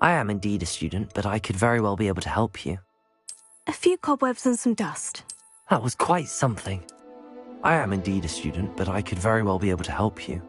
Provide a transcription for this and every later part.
I am indeed a student, but I could very well be able to help you. A few cobwebs and some dust. That was quite something. I am indeed a student, but I could very well be able to help you.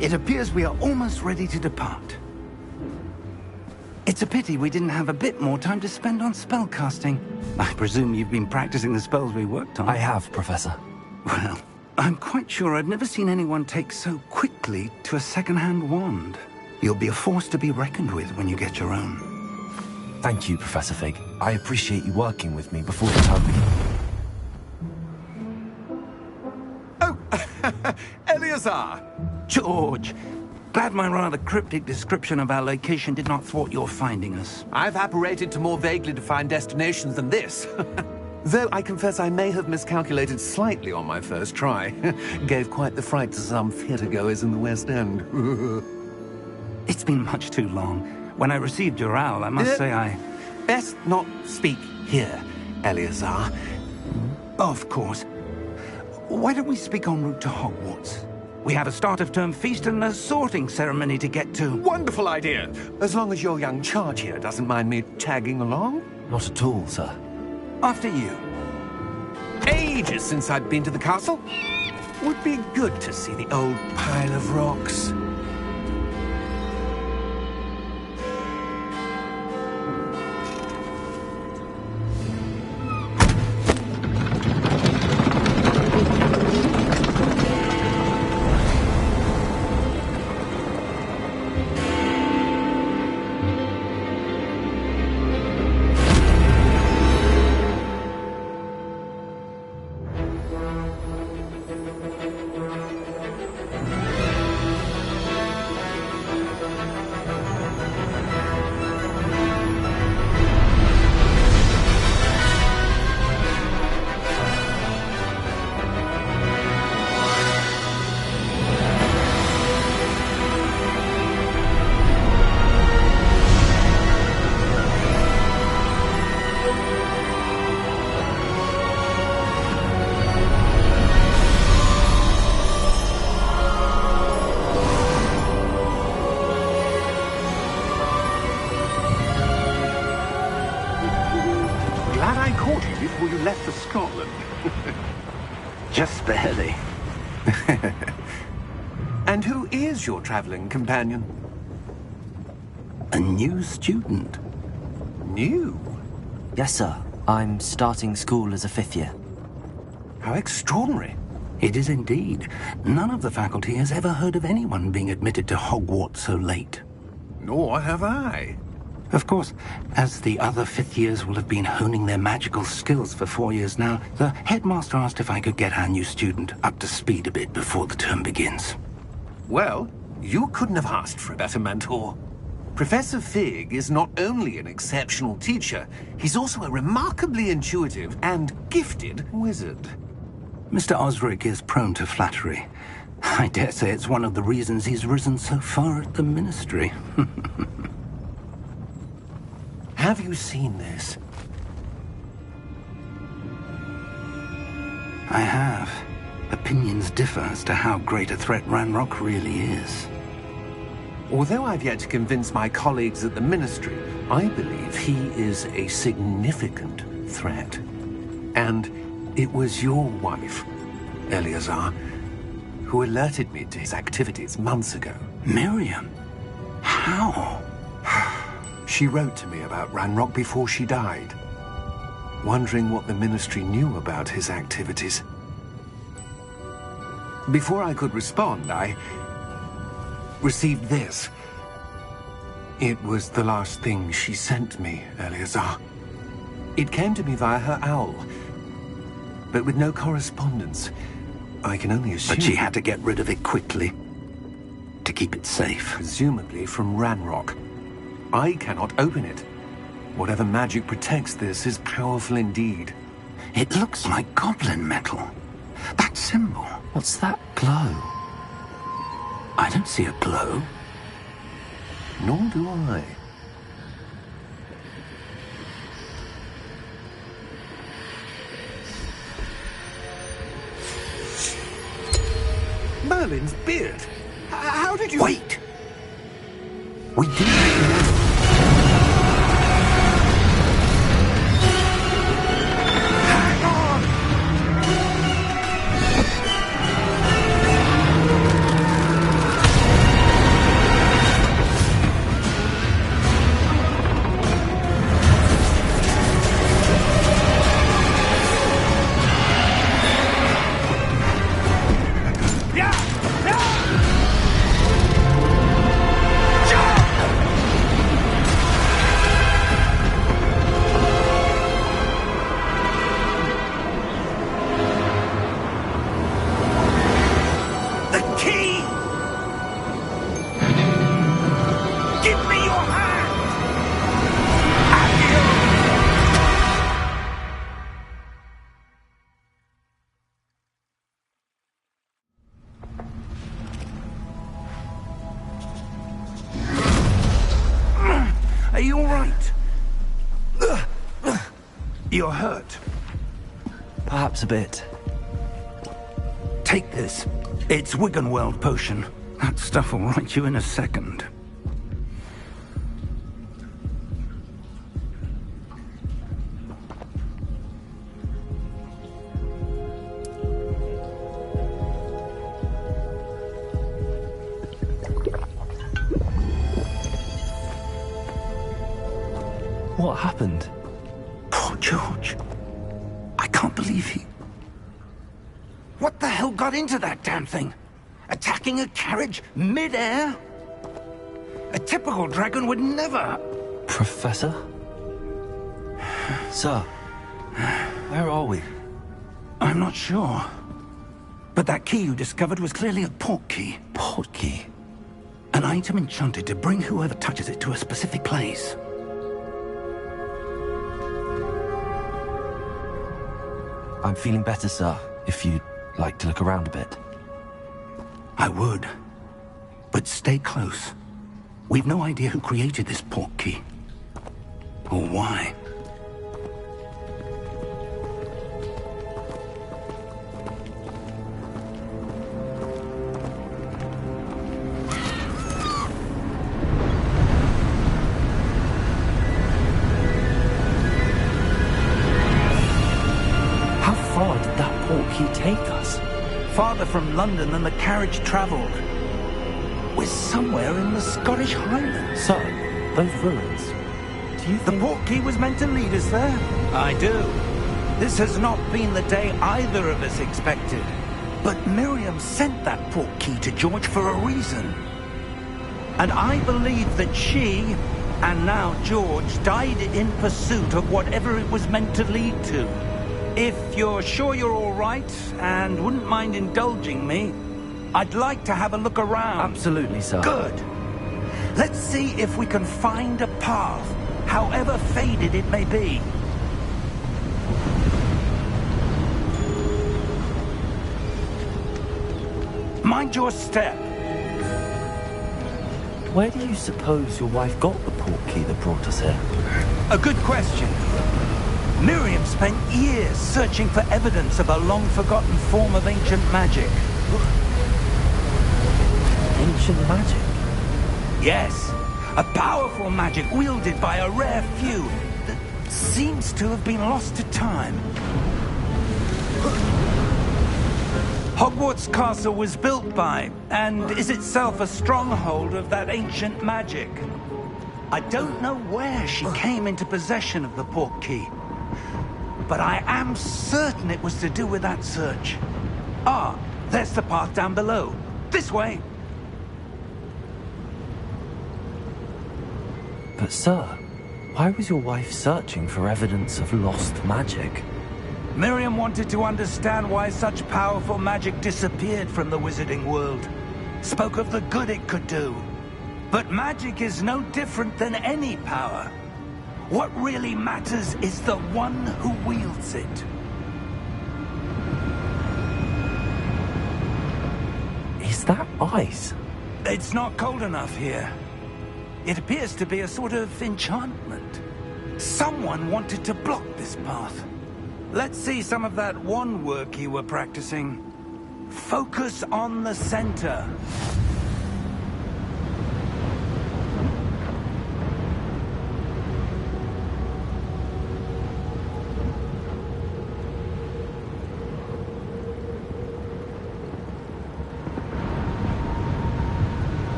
It appears we are almost ready to depart. It's a pity we didn't have a bit more time to spend on spellcasting. I presume you've been practicing the spells we worked on. I have, Professor. Well, I'm quite sure I've never seen anyone take so quickly to a second-hand wand. You'll be a force to be reckoned with when you get your own. Thank you, Professor Fig. I appreciate you working with me before the term begins. Oh, Eleazar! George! Glad my rather cryptic description of our location did not thwart your finding us. I've apparated to more vaguely defined destinations than this. Though I confess I may have miscalculated slightly on my first try. Gave quite the fright to some theatre-goers in the West End. It's been much too long. When I received your owl, I must say I... Best not speak here, Eleazar. Of course. Why don't we speak en route to Hogwarts? We have a start-of-term feast and a sorting ceremony to get to. Wonderful idea! As long as your young charge here doesn't mind me tagging along. Not at all, sir. After you. Ages since I'd been to the castle. Would be good to see the old pile of rocks. Before you left for Scotland. Just barely. And who is your traveling companion? A new student. New? Yes, sir. I'm starting school as a 5th year. How extraordinary. It is indeed. None of the faculty has ever heard of anyone being admitted to Hogwarts so late. Nor have I. Of course, as the other 5th years will have been honing their magical skills for 4 years now, the headmaster asked if I could get our new student up to speed a bit before the term begins. Well, you couldn't have asked for a better mentor. Professor Fig is not only an exceptional teacher, he's also a remarkably intuitive and gifted wizard. Mr. Osric is prone to flattery. I dare say it's one of the reasons he's risen so far at the Ministry. Have you seen this? I have. A opinions differ as to how great a threat Ranrock really is. Although I've yet to convince my colleagues at the Ministry, I believe he is a significant threat. And it was your wife, Eleazar, who alerted me to his activities months ago. Miriam? How? She wrote to me about Ranrock before she died, wondering what the Ministry knew about his activities. Before I could respond, I received this. It was the last thing she sent me, Eleazar. It came to me via her owl, but with no correspondence. I can only assume... But she had to get rid of it quickly, to keep it safe. Presumably from Ranrock. I cannot open it. Whatever magic protects this is powerful indeed. It looks like goblin metal. That symbol. What's that glow? I don't see a glow. Nor do I. Merlin's beard. How did you... Wait! We didn't know. Are you all right? You're hurt. Perhaps a bit. Take this. It's Wiggenweld potion. That stuff will right you in a second. What happened? Poor George. I can't believe he... What the hell got into that damn thing? Attacking a carriage mid-air? A typical dragon would never... Professor? Sir, where are we? I'm not sure. But that key you discovered was clearly a port key. Port key? An item enchanted to bring whoever touches it to a specific place. I'm feeling better, sir, if you'd like to look around a bit. I would. But stay close. We've no idea who created this port key. Or why. How far did that port key take us? Farther from London than the carriage travelled. We're somewhere in the Scottish Highlands. Sir, those ruins. Do you The think... port key was meant to lead us there? I do. This has not been the day either of us expected. But Miriam sent that port key to George for a reason. And I believe that she, and now George, died in pursuit of whatever it was meant to lead to. If you're sure you're all right, and wouldn't mind indulging me, I'd like to have a look around. Absolutely, sir. Good. Let's see if we can find a path, however faded it may be. Mind your step. Where do you suppose your wife got the port key that brought us here? A good question. Miriam spent years searching for evidence of a long-forgotten form of ancient magic. Ancient magic? Yes, a powerful magic wielded by a rare few that seems to have been lost to time. Hogwarts Castle was built by, and is itself a stronghold of that ancient magic. I don't know where she came into possession of the portkey, but I am certain it was to do with that search. Ah, there's the path down below. This way. But sir, why was your wife searching for evidence of lost magic? Miriam wanted to understand why such powerful magic disappeared from the wizarding world. Spoke of the good it could do. But magic is no different than any power. What really matters is the one who wields it. Is that ice? It's not cold enough here. It appears to be a sort of enchantment. Someone wanted to block this path. Let's see some of that wand work you were practicing. Focus on the center.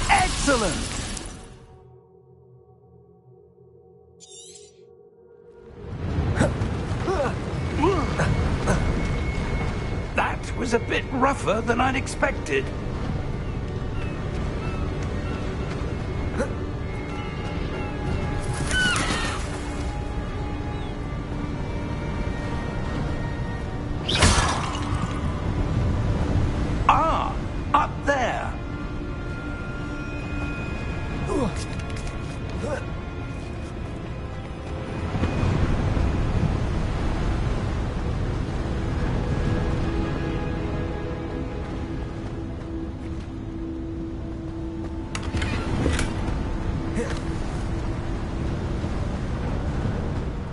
Excellent! That was a bit rougher than I'd expected. Ah, up there.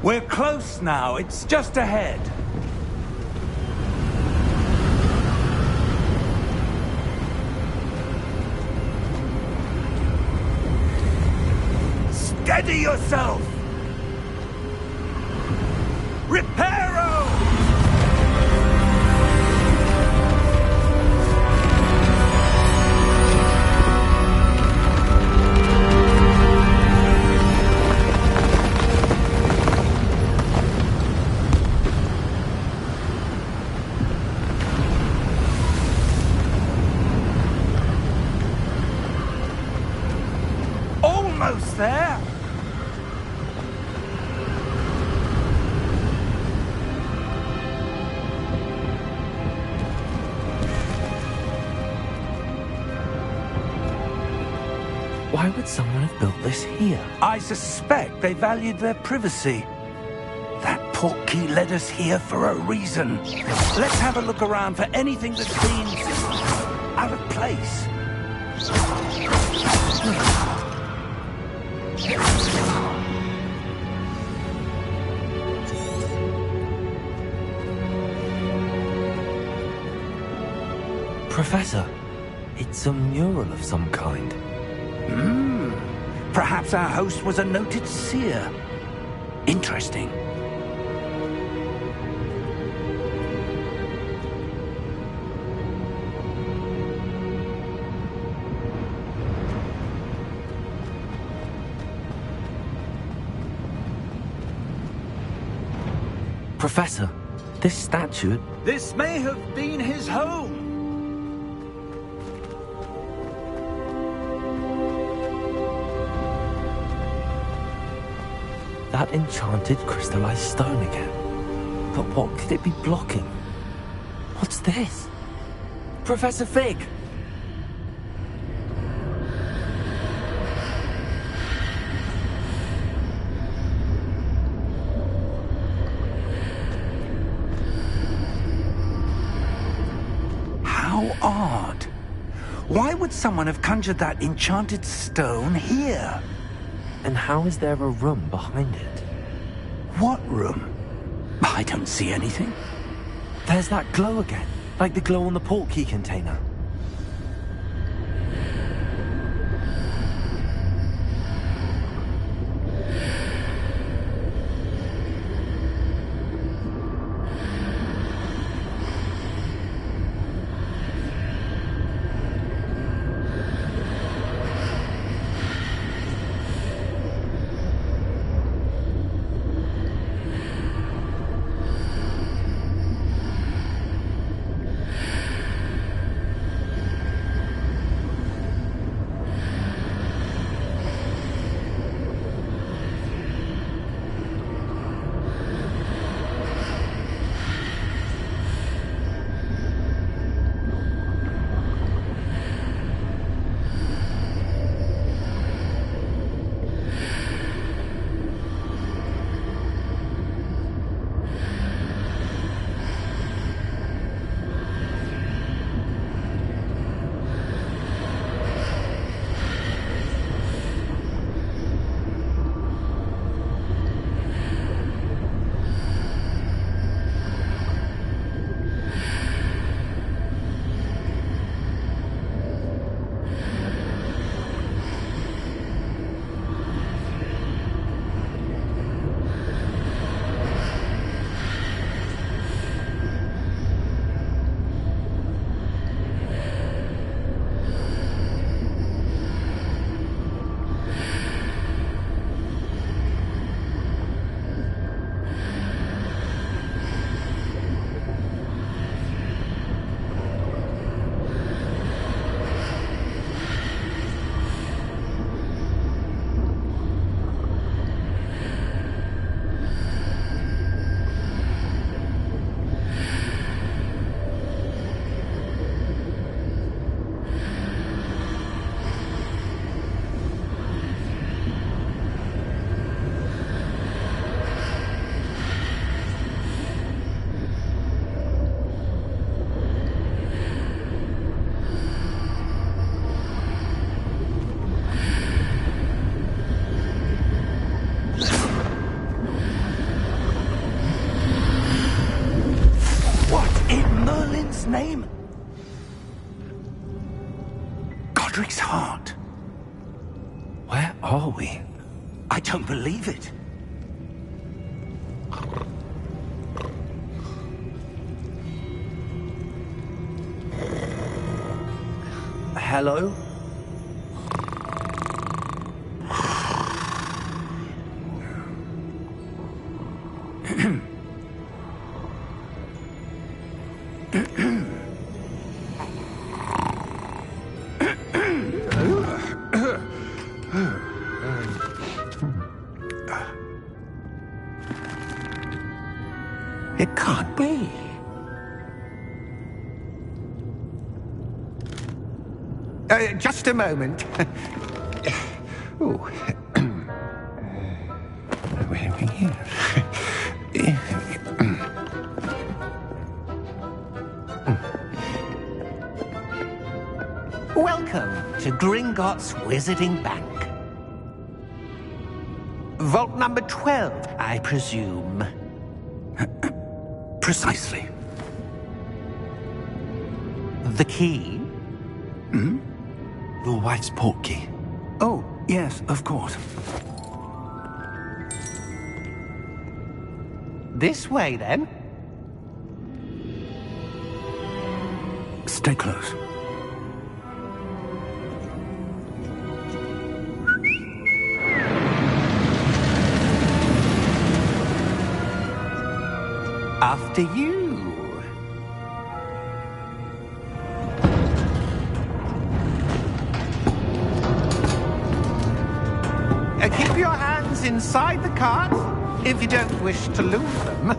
We're close now. It's just ahead. Steady yourself! Reparo! Almost there! Why would someone have built this here? I suspect they valued their privacy. That portkey led us here for a reason. Let's have a look around for anything that seems out of place. Professor, it's a mural of some kind. Perhaps our host was a noted seer. Interesting. Professor, this statue... This may have been his home. That enchanted crystallized stone again. But what could it be blocking? What's this? Professor Fig! odd. Why would someone have conjured that enchanted stone here? And how is there a room behind it? What room? I don't see anything. There's that glow again, like the glow on the portkey container. Name? Godric's heart. Where are we? I don't believe it. Hello? It can't be. Just a moment. Oh. Where are we here? Welcome to Gringotts Wizarding Bank. Vault number 12, I presume. Precisely. The key? Hmm? Your wife's portkey. Oh, yes, of course. This way, then. Stay close. After you. Keep your hands inside the cart if you don't wish to lose them.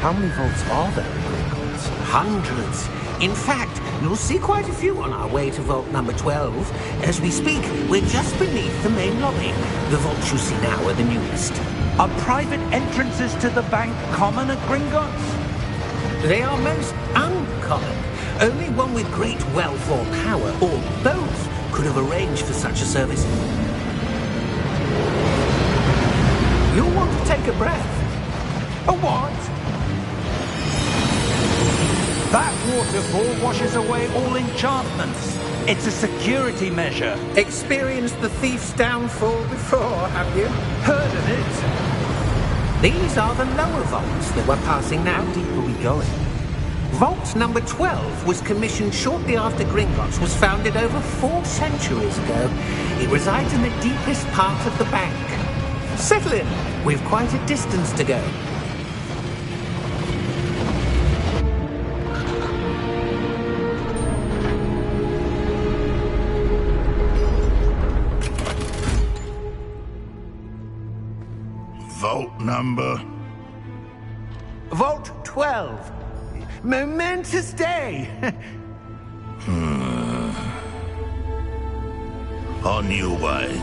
How many vaults are there in Gringotts? Hundreds. In fact, You'll see quite a few on our way to vault number 12. As we speak, we're just beneath the main lobby. The vaults you see now are the newest. Are private entrances to the bank common at Gringotts? They are most uncommon. Only one with great wealth or power, or both, could have arranged for such a service. You'll want to take a breath. A what? That waterfall washes away all enchantments. It's a security measure. Experienced the thief's downfall before, have you? Heard of it? These are the lower vaults that we're passing now. How deep are we going? Vault number 12 was commissioned shortly after Gringotts was founded over 4 centuries ago. It resides in the deepest part of the bank. Settle in. We've quite a distance to go. Vault number? Vault 12. Momentous day. On your way.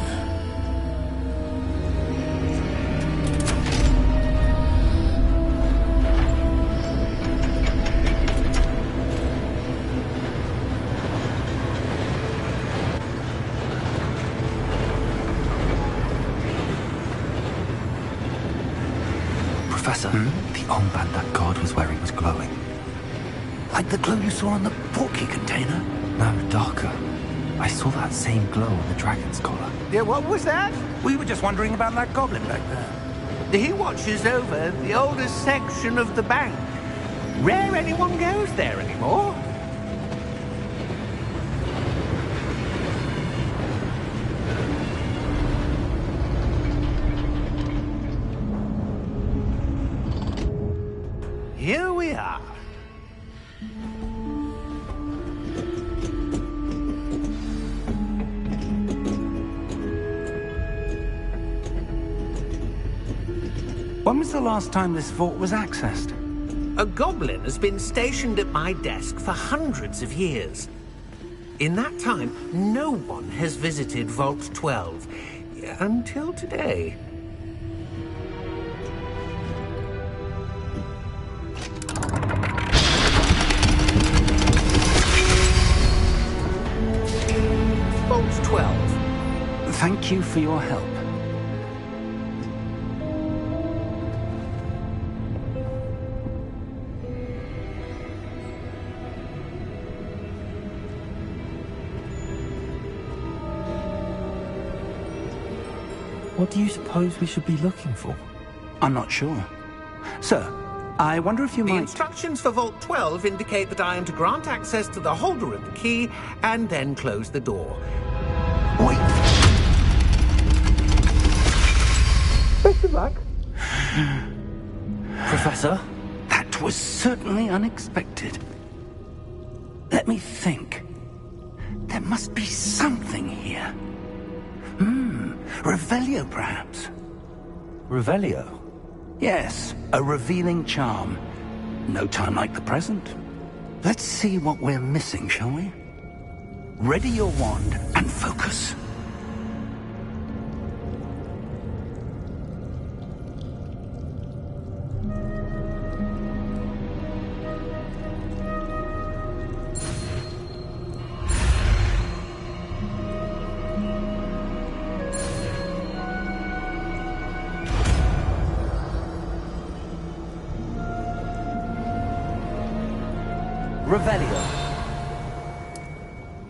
Professor, the armband that guard was wearing was glowing. Like the glow you saw on the portkey container? No, darker. I saw that same glow on the dragon's collar. Yeah, what was that? We were just wondering about that goblin back there. He watches over the oldest section of the bank. Rare anyone goes there anymore. Here we are. When was the last time this vault was accessed? A goblin has been stationed at my desk for hundreds of years. In that time, no one has visited Vault 12 until today. Vault 12. Thank you for your help. What do you suppose we should be looking for? I'm not sure. Sir, I wonder if you The might... instructions for Vault 12 indicate that I am to grant access to the holder of the key and then close the door. Wait. Best of luck. Professor? That was certainly unexpected. Let me think. There must be something here. Revelio, perhaps? Revelio? Yes, a revealing charm. No time like the present. Let's see what we're missing, shall we? Ready your wand and focus. Revelio.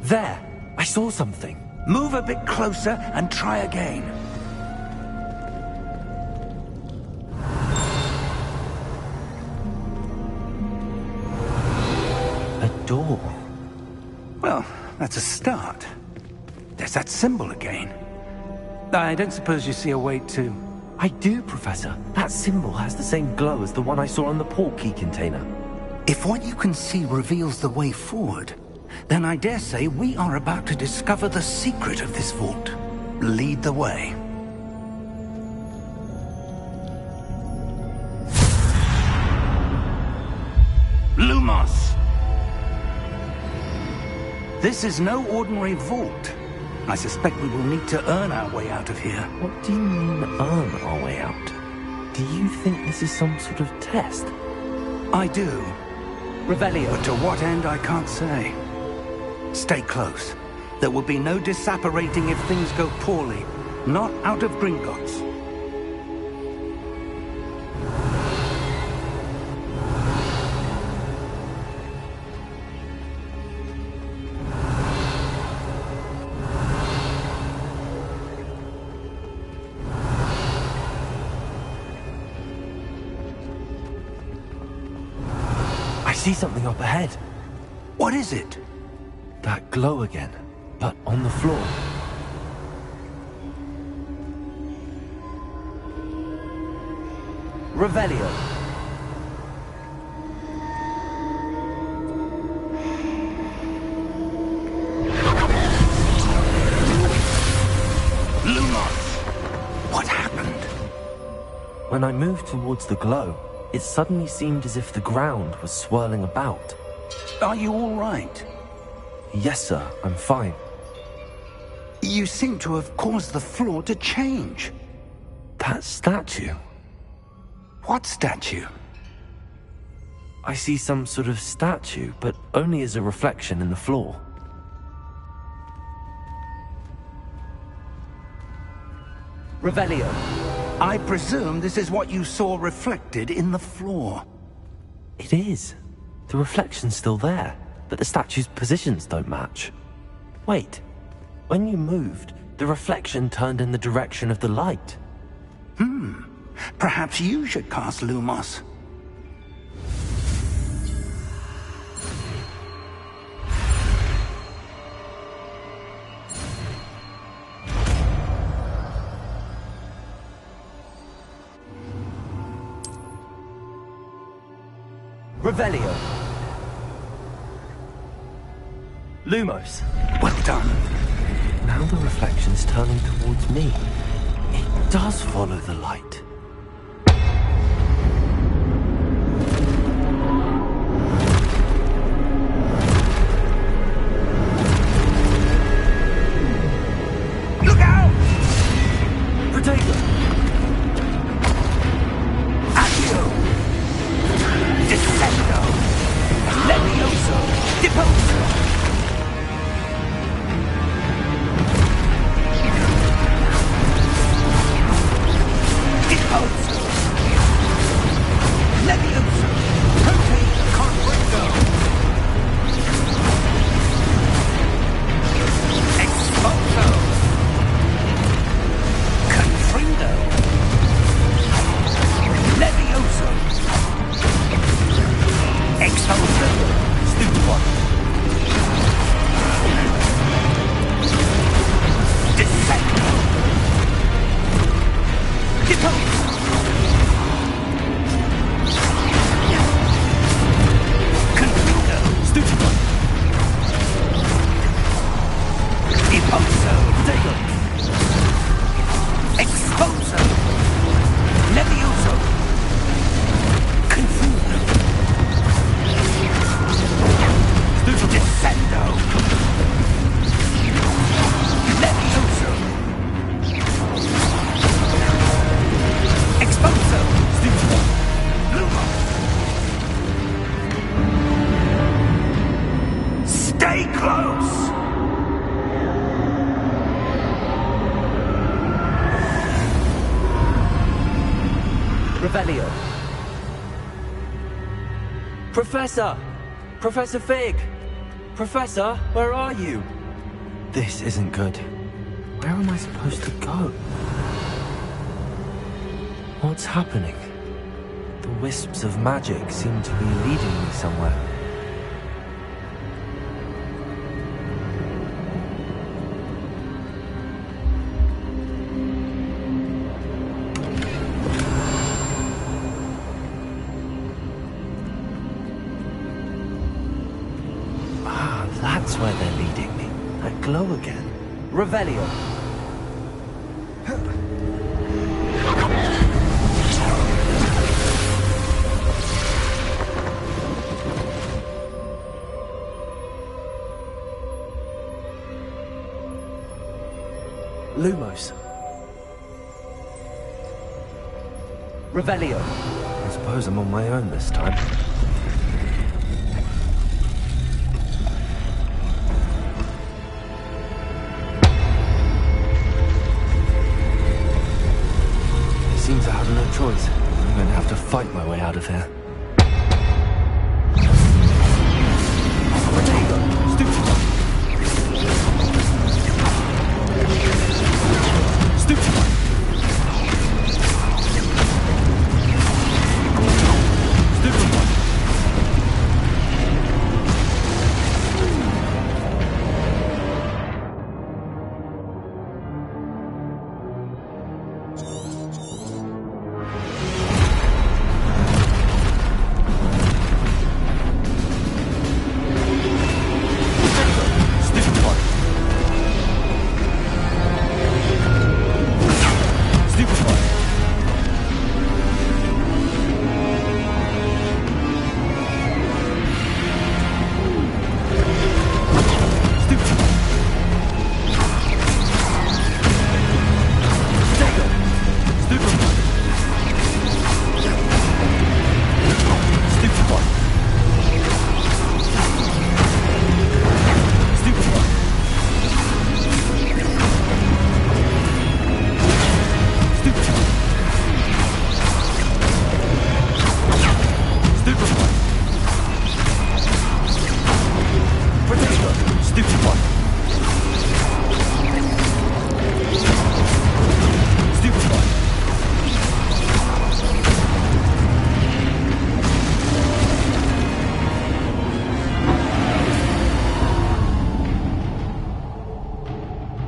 There! I saw something. Move a bit closer and try again. A door. Well, that's a start. There's that symbol again. I don't suppose you see a way to... I do, Professor. That symbol has the same glow as the one I saw on the portkey container. If what you can see reveals the way forward, then I dare say we are about to discover the secret of this vault. Lead the way. Lumos! This is no ordinary vault. I suspect we will need to earn our way out of here. What do you mean, earn our way out? Do you think this is some sort of test? I do. Revelio. But to what end, I can't say. Stay close. There will be no disapparating if things go poorly. Not out of Gringotts. I see something up ahead. What is it? That glow again, but on the floor. Revelio. Lumos! What happened? When I moved towards the glow, it suddenly seemed as if the ground was swirling about. Are you all right? Yes, sir, I'm fine. You seem to have caused the floor to change. That statue? What statue? I see some sort of statue, but only as a reflection in the floor. Revelio, I presume this is what you saw reflected in the floor. It is. The reflection's still there, but the statue's positions don't match. Wait, when you moved, the reflection turned in the direction of the light. Perhaps you should cast Lumos. Revelio. Lumos. Well done. Now the reflection's turning towards me. It does follow the light. Look out! Potato! Accio! Descendo! Levioso! Deposo! Deposo! Levioso! Rotate Confringo! Exposo! Confringo! Levioso! Exposo! Stupid one! Descendo! Deposo! Confringo! Stupid one! Deposo! Dago! Exposo! Levioso! Confundo! Descendo! Levioso! Exposo! Lumos! Stay close! Revelio. Professor! Professor Fig! Professor, where are you? This isn't good. Where am I supposed to go? What's happening? The wisps of magic seem to be leading me somewhere. That's where they're leading me. That glow again. Revelio. Lumos. Revelio. I suppose I'm on my own this time. Seems I have no choice. I'm going to have to fight my way out of here.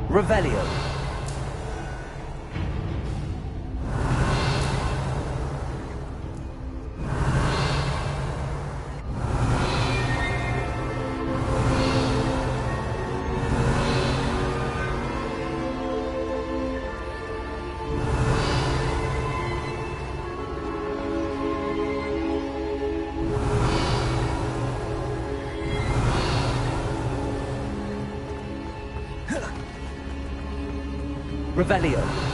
Revelio. Revelio.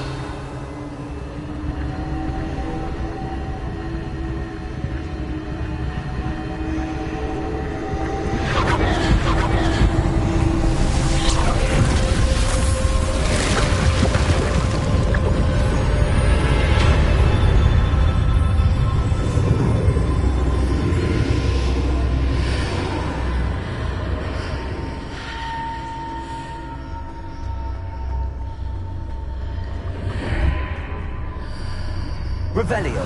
Revelio.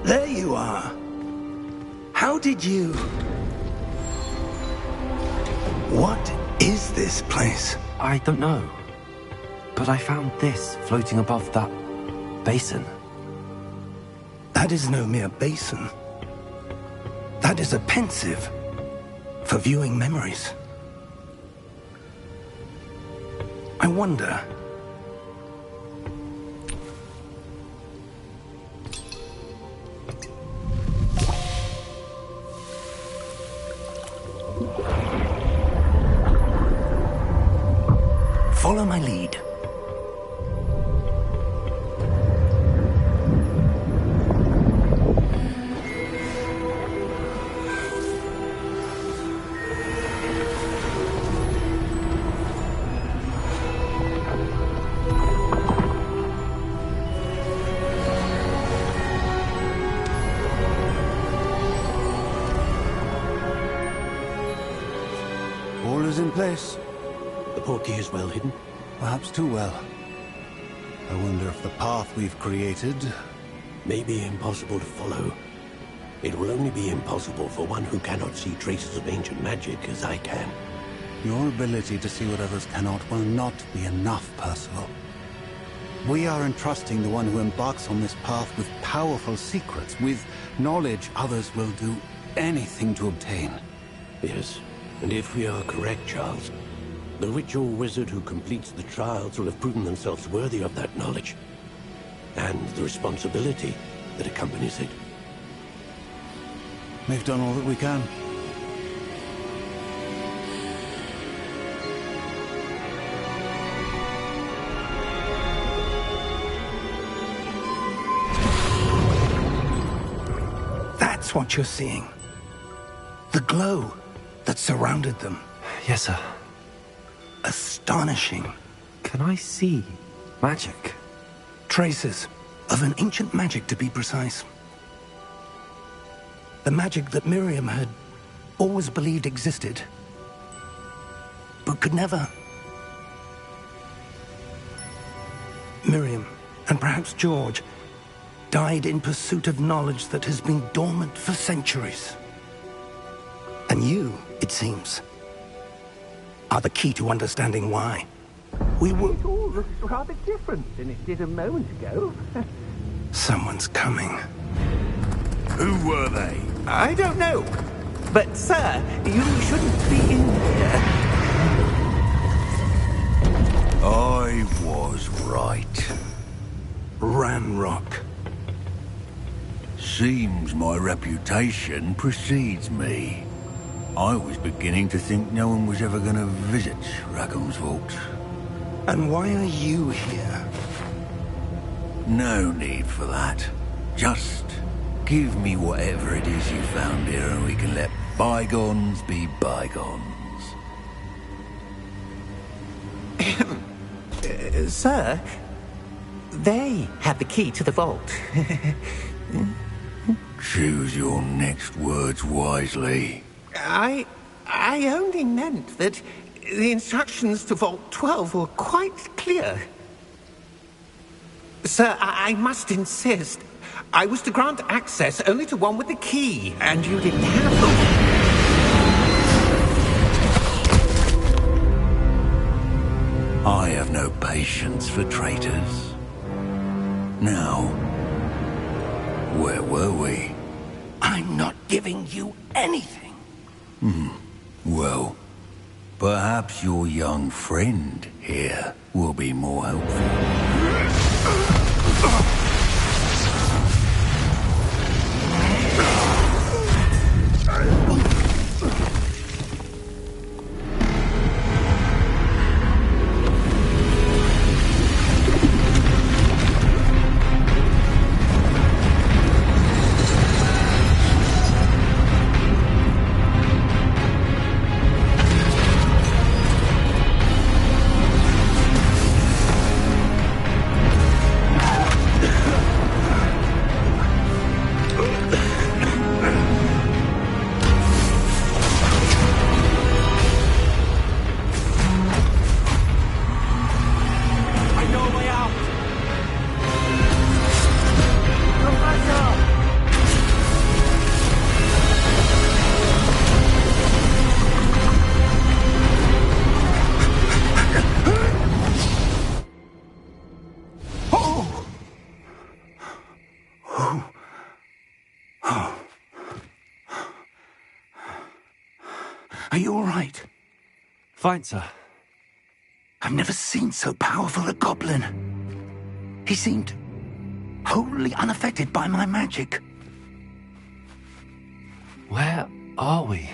There you are. How did you... What is this place? I don't know. But I found this floating above that basin. That is no mere basin. That is a pensive for viewing memories. I wonder... Follow my lead. All is in place. The portkey is well hidden. Perhaps too well. I wonder if the path we've created... May be impossible to follow. It will only be impossible for one who cannot see traces of ancient magic as I can. Your ability to see what others cannot will not be enough, Percival. We are entrusting the one who embarks on this path with powerful secrets, with knowledge others will do anything to obtain. Yes, and if we are correct, Charles, the witch or wizard who completes the trials will have proven themselves worthy of that knowledge, and the responsibility that accompanies it. We've done all that we can. That's what you're seeing. The glow that surrounded them. Yes, sir. Astonishing. Can I see magic? Traces of an ancient magic, to be precise. The magic that Miriam had always believed existed, but could never. Miriam, and perhaps George, died in pursuit of knowledge that has been dormant for centuries. And you, it seems, are the key to understanding why. We were... It all looks rather different than it did a moment ago. Someone's coming. Who were they? I don't know. But, sir, you shouldn't be in here. I was right. Ranrock. Seems my reputation precedes me. I was beginning to think no one was ever going to visit Rackham's vault. And why are you here? No need for that. Just give me whatever it is you found here and we can let bygones be bygones. Sir, they have the key to the vault. Choose your next words wisely. I only meant that the instructions to Vault 12 were quite clear. Sir, I must insist. I was to grant access only to one with the key, and you didn't have them. I have no patience for traitors. Now, where were we? I'm not giving you anything. Well, perhaps your young friend here will be more helpful. Are you all right? Fine, sir. I've never seen so powerful a goblin. He seemed wholly unaffected by my magic. Where are we?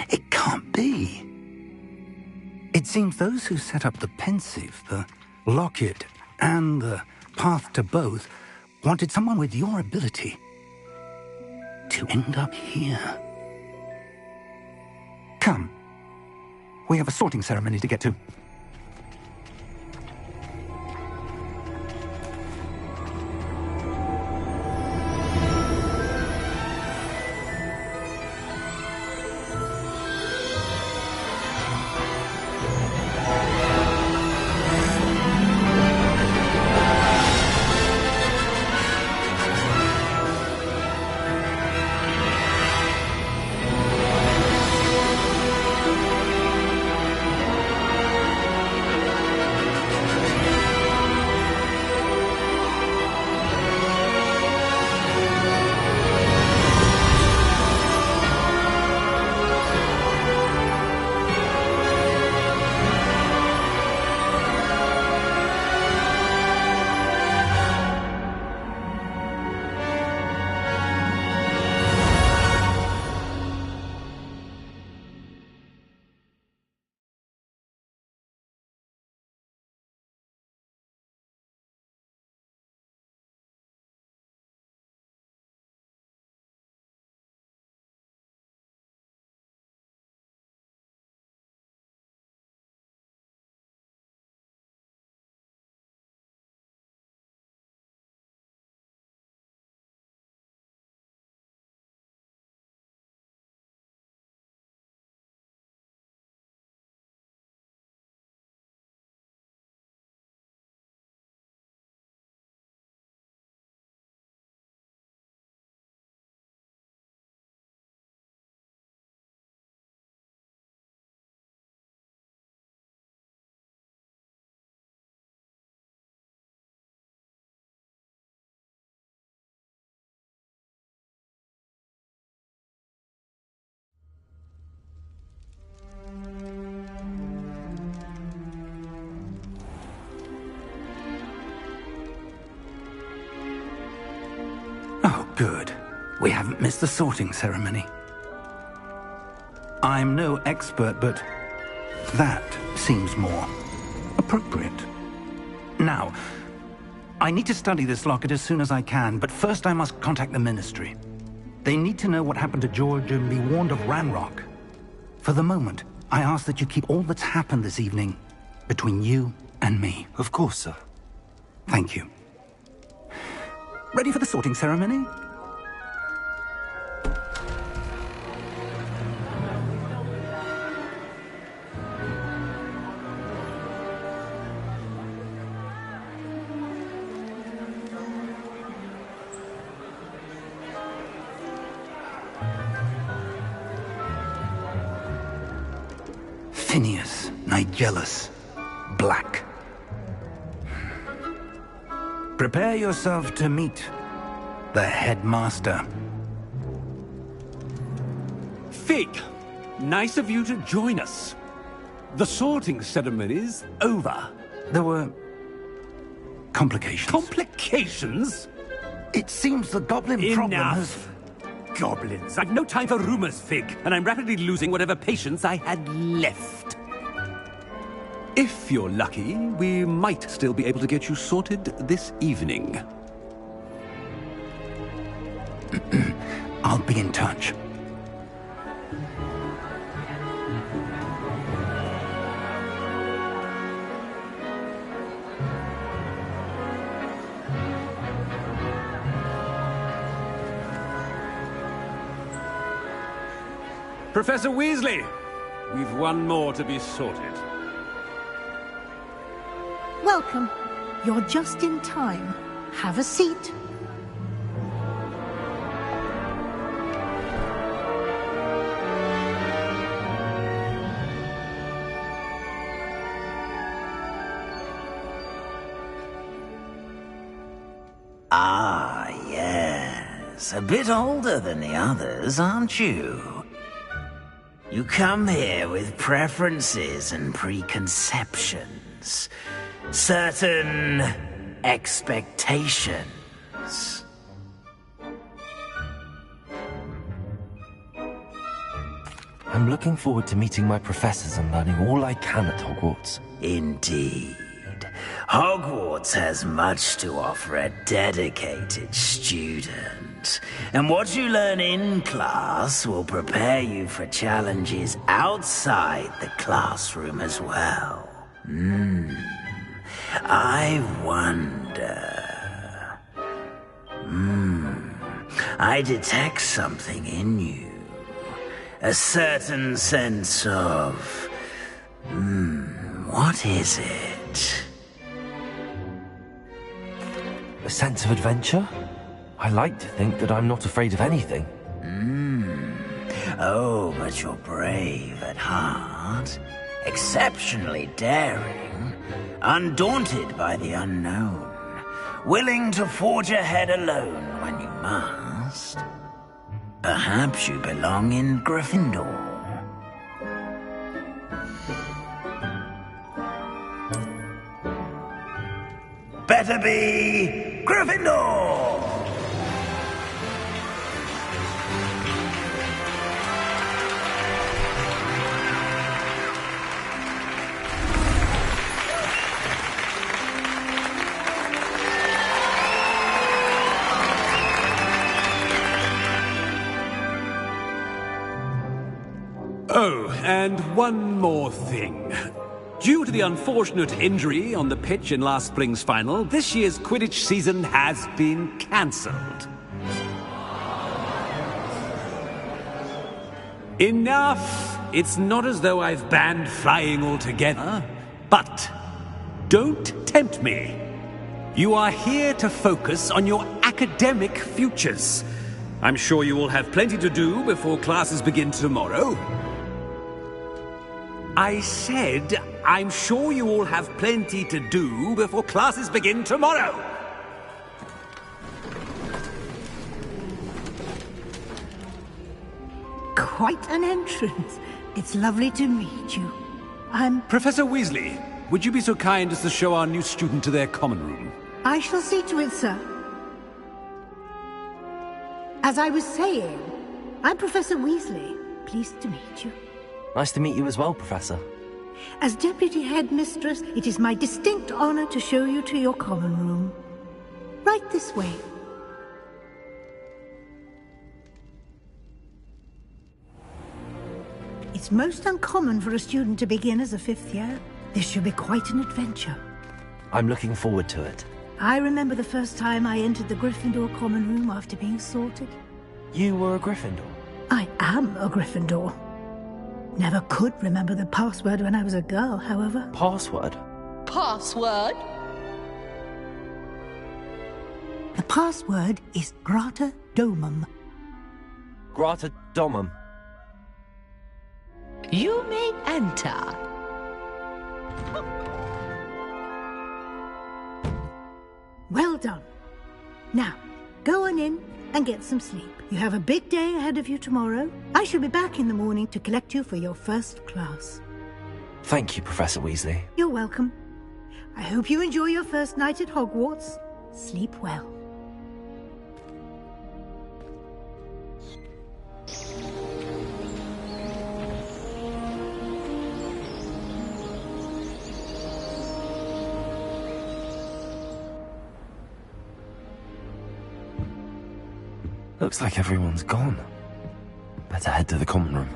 It can't be. It seems those who set up the pensive, the locket, and the path to both wanted someone with your ability to end up here. Come. We have a sorting ceremony to get to. Good. We haven't missed the sorting ceremony. I'm no expert, but that seems more appropriate. Now, I need to study this locket as soon as I can, but first I must contact the Ministry. They need to know what happened to George and be warned of Ranrock. For the moment, I ask that you keep all that's happened this evening between you and me. Of course, sir. Thank you. Ready for the sorting ceremony? Phineas, Nigellus, Black. Prepare yourself to meet the headmaster. Fig, nice of you to join us. The sorting ceremony's over. There were complications. Complications? It seems the goblin problem has... Enough! Goblins. I've no time for rumors, Fig, and I'm rapidly losing whatever patience I had left. If you're lucky, we might still be able to get you sorted this evening. I'll be in touch. Professor Weasley, we've one more to be sorted. Welcome. You're just in time. Have a seat. Ah, yes. A bit older than the others, aren't you? You come here with preferences and preconceptions. Certain expectations. I'm looking forward to meeting my professors and learning all I can at Hogwarts. Indeed. Hogwarts has much to offer a dedicated student. And what you learn in class will prepare you for challenges outside the classroom as well. I wonder... I detect something in you. A certain sense of... what is it? A sense of adventure? I like to think that I'm not afraid of anything. Oh, but you're brave at heart. Exceptionally daring. Undaunted by the unknown. Willing to forge ahead alone when you must. Perhaps you belong in Gryffindor. Better be Gryffindor! Oh, and one more thing. Due to the unfortunate injury on the pitch in last spring's final, this year's Quidditch season has been cancelled. Enough! It's not as though I've banned flying altogether, but don't tempt me. You are here to focus on your academic futures. I'm sure you will have plenty to do before classes begin tomorrow. I said, I'm sure you all have plenty to do before classes begin tomorrow. Quite an entrance. It's lovely to meet you. Professor Weasley, would you be so kind as to show our new student to their common room? I shall see to it, sir. As I was saying, I'm Professor Weasley. Pleased to meet you. Nice to meet you as well, Professor. As Deputy Headmistress, it is my distinct honor to show you to your common room. Right this way. It's most uncommon for a student to begin as a fifth year. This should be quite an adventure. I'm looking forward to it. I remember the first time I entered the Gryffindor common room after being sorted. You were a Gryffindor? I am a Gryffindor. Never could remember the password when I was a girl, however. Password? Password? The password is Grata Domum. Grata Domum. You may enter. Well done. Now, go on in and get some sleep. You have a big day ahead of you tomorrow. I shall be back in the morning to collect you for your first class. Thank you, Professor Weasley. You're welcome. I hope you enjoy your first night at Hogwarts. Sleep well. Looks like everyone's gone. Better head to the common room.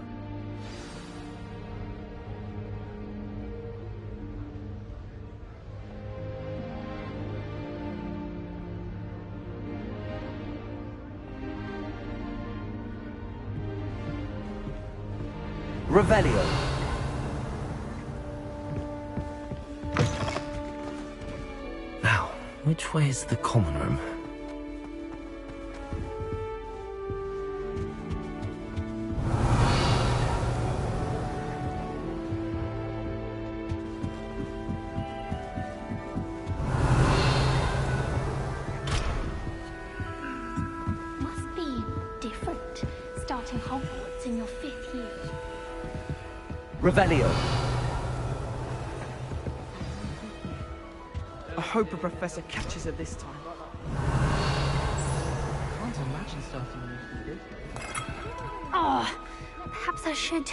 Revelio. Now, which way is the common room? Must be different, starting Hogwarts in your 5th year. Revelio. I hope a professor catches her this time. Can't imagine starting a new year. Oh, perhaps I should...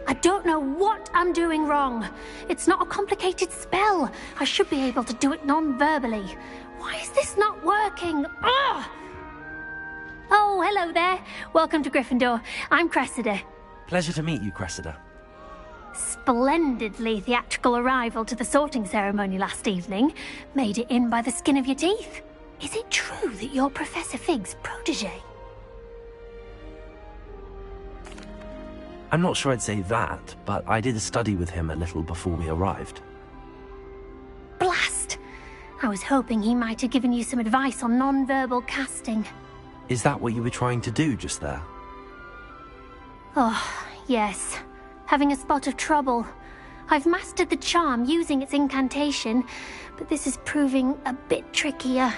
I don't know what I'm doing wrong. It's not a complicated spell. I should be able to do it non-verbally. Why is this not working? Ugh! Oh, hello there. Welcome to Gryffindor. I'm Cressida. Pleasure to meet you, Cressida. Splendidly theatrical arrival to the sorting ceremony last evening. Made it in by the skin of your teeth. Is it true that you're Professor Fig's protege? I'm not sure I'd say that, but I did a study with him a little before we arrived. Blast! I was hoping he might have given you some advice on non-verbal casting. Is that what you were trying to do just there? Oh, yes. Having a spot of trouble. I've mastered the charm using its incantation, but this is proving a bit trickier.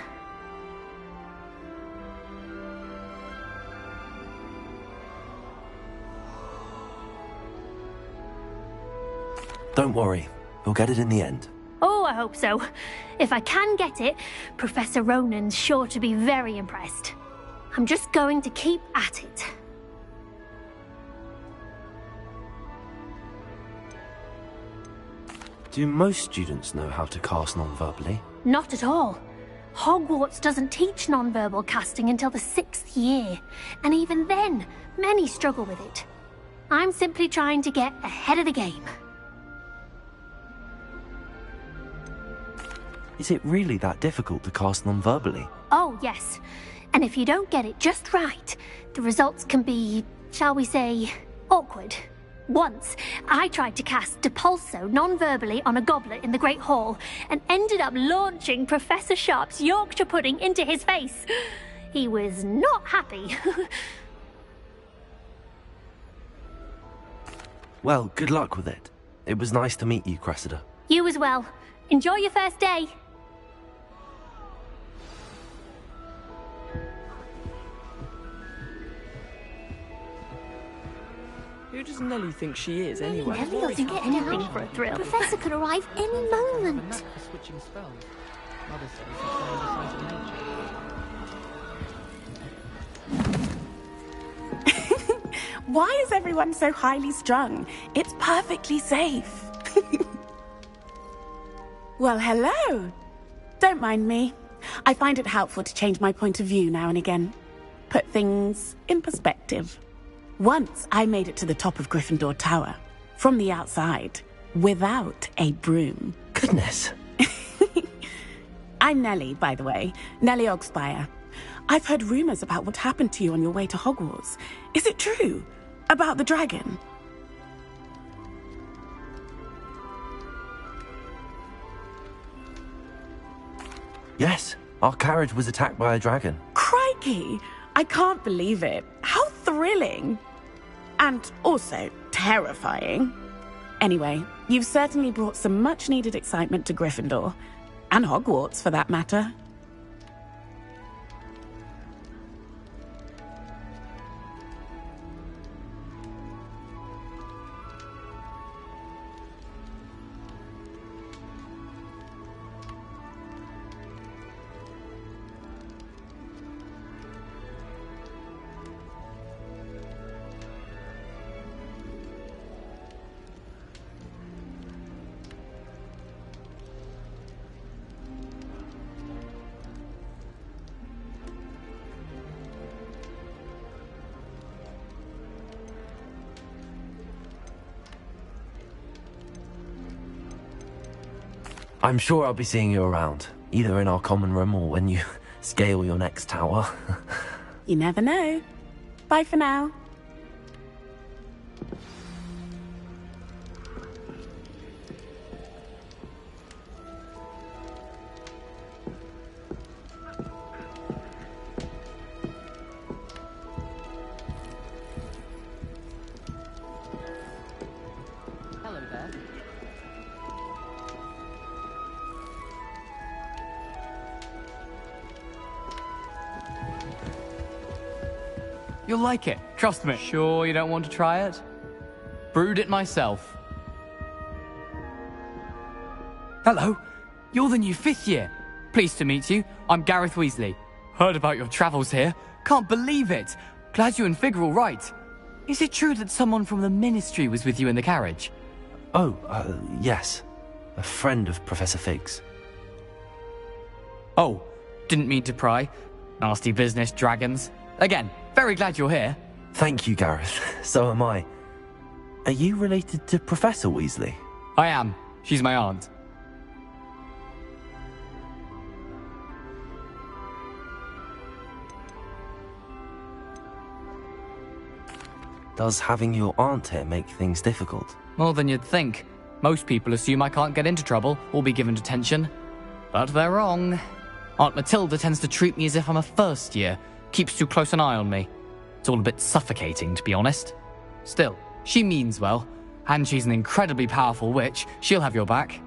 Don't worry, we'll get it in the end. Oh, I hope so. If I can get it, Professor Ronan's sure to be very impressed. I'm just going to keep at it. Do most students know how to cast non-verbally? Not at all. Hogwarts doesn't teach non-verbal casting until the 6th year, and even then, many struggle with it. I'm simply trying to get ahead of the game. Is it really that difficult to cast non-verbally? Oh, yes. And if you don't get it just right, the results can be, shall we say, awkward. Once, I tried to cast Depulso non-verbally on a goblet in the Great Hall and ended up launching Professor Sharp's Yorkshire pudding into his face. He was not happy. Well, good luck with it. It was nice to meet you, Cressida. You as well. Enjoy your first day. Who does Nellie think she is, anyway? Nellie doesn't get anything for a thrill. Professor could arrive any moment. For switching spells. Mother said it's a sign of nature. Why is everyone so highly strung? It's perfectly safe. Well, hello. Don't mind me. I find it helpful to change my point of view now and again. Put things in perspective. Once I made it to the top of Gryffindor Tower, from the outside, without a broom. Goodness. I'm Nellie, by the way. Nellie Ogspire. I've heard rumors about what happened to you on your way to Hogwarts. Is it true? About the dragon? Yes, our carriage was attacked by a dragon. Crikey! I can't believe it. How thrilling! And also terrifying. Anyway, you've certainly brought some much-needed excitement to Gryffindor. And Hogwarts, for that matter. I'm sure I'll be seeing you around, either in our common room or when you scale your next tower. You never know. Bye for now. Hello there. You'll like it, trust me. Sure you don't want to try it? Brewed it myself. Hello, you're the new 5th year. Pleased to meet you. I'm Gareth Weasley. Heard about your travels here. Can't believe it. Glad you and Fig are all right. Is it true that someone from the Ministry was with you in the carriage? Oh, yes. A friend of Professor Fig's. Oh, didn't mean to pry. Nasty business, dragons. Again, very glad you're here. Thank you, Gareth. So am I. Are you related to Professor Weasley? I am. She's my aunt. Does having your aunt here make things difficult? More than you'd think. Most people assume I can't get into trouble or be given detention. But they're wrong. Aunt Matilda tends to treat me as if I'm a first year. Keeps too close an eye on me. It's all a bit suffocating, to be honest. Still, she means well. And she's an incredibly powerful witch. She'll have your back.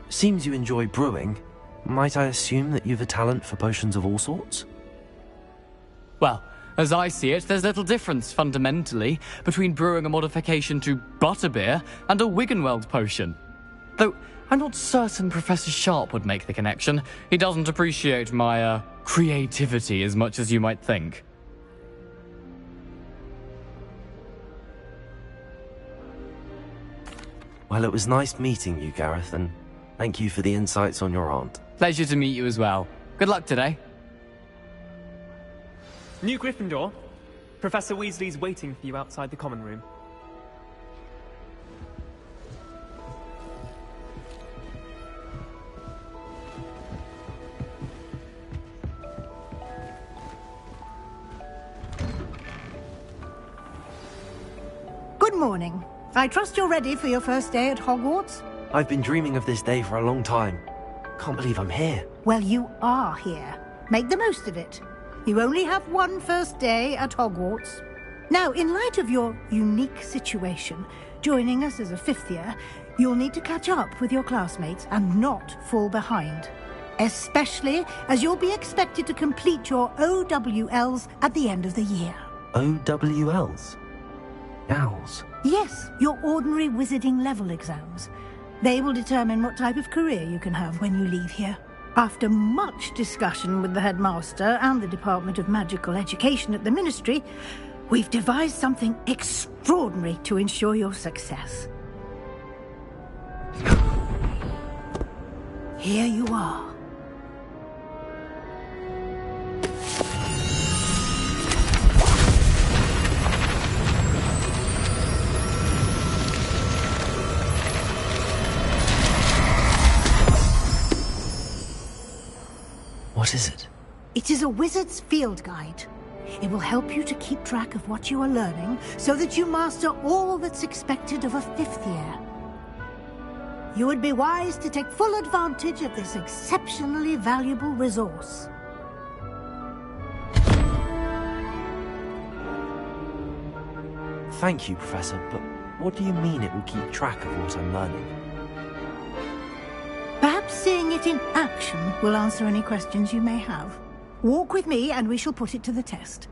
Seems you enjoy brewing. Might I assume that you've a talent for potions of all sorts? Well, as I see it, there's little difference, fundamentally, between brewing a modification to butterbeer and a Wiggenweld potion. Though, I'm not certain Professor Sharp would make the connection. He doesn't appreciate my, creativity as much as you might think. Well, it was nice meeting you, Gareth, and thank you for the insights on your aunt. Pleasure to meet you as well. Good luck today. New Gryffindor. Professor Weasley's waiting for you outside the common room. Good morning. I trust you're ready for your first day at Hogwarts? I've been dreaming of this day for a long time. Can't believe I'm here. Well, you are here. Make the most of it. You only have one first day at Hogwarts. Now, in light of your unique situation, joining us as a 5th year, You'll need to catch up with your classmates and not fall behind. Especially as you'll be expected to complete your OWLs at the end of the year. OWLs? Owls? Yes, your ordinary wizarding level exams. They will determine what type of career you can have when you leave here. After much discussion with the headmaster and the Department of Magical Education at the Ministry, we've devised something extraordinary to ensure your success. Here you are. What is it? It is a wizard's field guide. It will help you to keep track of what you are learning so that you master all that's expected of a 5th year. You would be wise to take full advantage of this exceptionally valuable resource. Thank you, Professor, but what do you mean it will keep track of what I'm learning? Perhaps seeing it in action will answer any questions you may have. Walk with me and we shall put it to the test.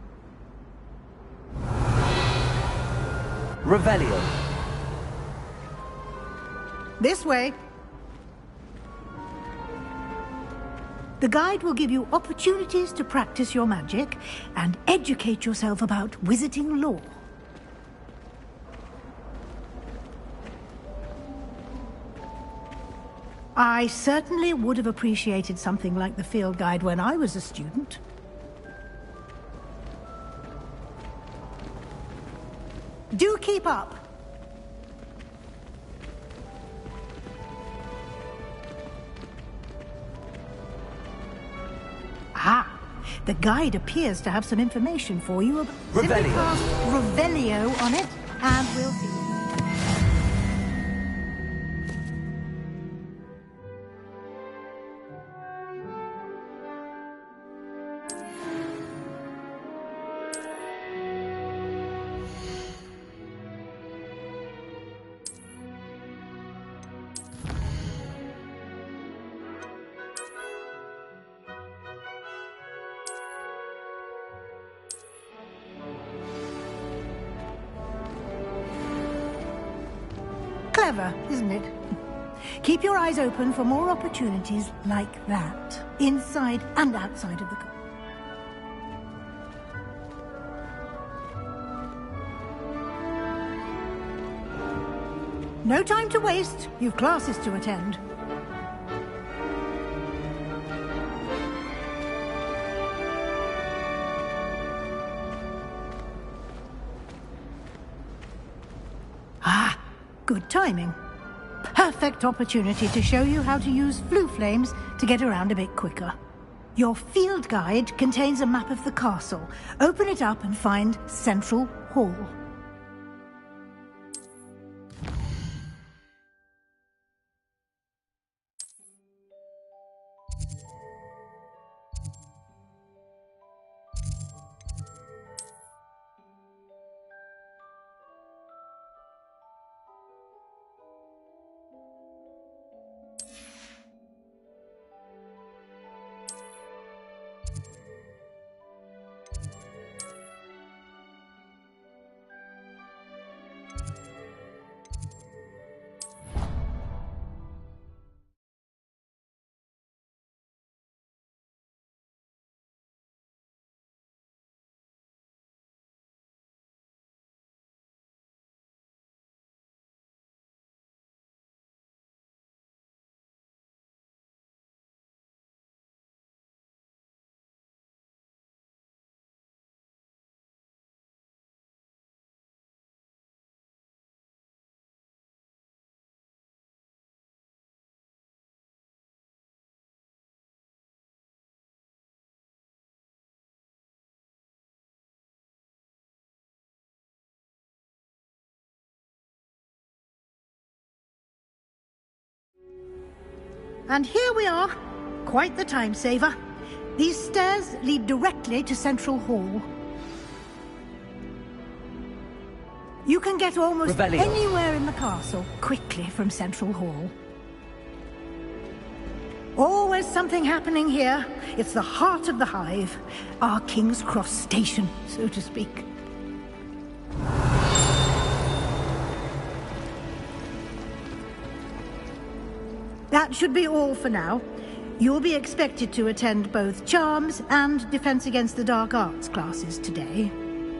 Revelio. This way. The guide will give you opportunities to practice your magic and educate yourself about wizarding lore. I certainly would have appreciated something like the field guide when I was a student. Do keep up. Ah, the guide appears to have some information for you about... Simply cast Revelio on it, and we'll see. Clever, isn't it? Keep your eyes open for more opportunities like that, inside and outside of the... No time to waste. You've classes to attend. Ah, good timing. Perfect opportunity to show you how to use flue flames to get around a bit quicker. Your field guide contains a map of the castle. Open it up and find Central Hall. And here we are. Quite the time saver. These stairs lead directly to Central Hall. You can get almost Revelio. anywhere in the castle quickly from Central Hall. Always something happening here. It's the heart of the Hive. Our King's Cross station, so to speak. That should be all for now. You'll be expected to attend both Charms and Defense Against the Dark Arts classes today.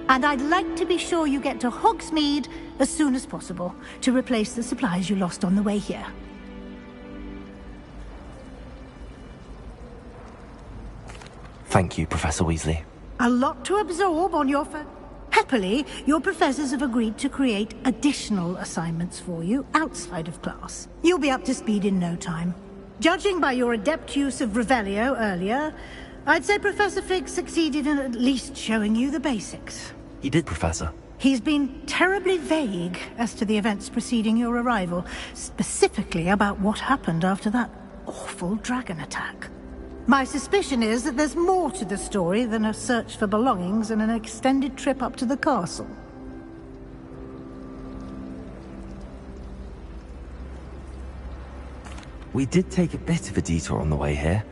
And I'd like to be sure you get to Hogsmeade as soon as possible to replace the supplies you lost on the way here. Thank you, Professor Weasley. A lot to absorb on your Happily, your professors have agreed to create additional assignments for you outside of class. You'll be up to speed in no time. Judging by your adept use of Revelio earlier, I'd say Professor Fig succeeded in at least showing you the basics. He did, Professor. He's been terribly vague as to the events preceding your arrival, specifically about what happened after that awful dragon attack. My suspicion is that there's more to the story than a search for belongings and an extended trip up to the castle. We did take a bit of a detour on the way here.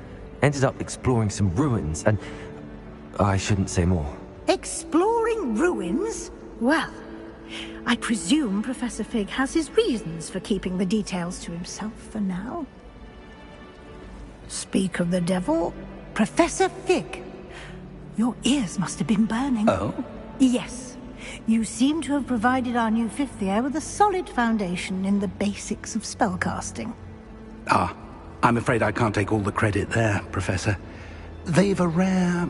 Ended up exploring some ruins and... I shouldn't say more. Exploring ruins? Well, I presume Professor Fig has his reasons for keeping the details to himself for now. Speak of the devil, Professor Fig. Your ears must have been burning. Oh? Yes. You seem to have provided our new fifth year with a solid foundation in the basics of spellcasting. Ah, I'm afraid I can't take all the credit there, Professor. They've a rare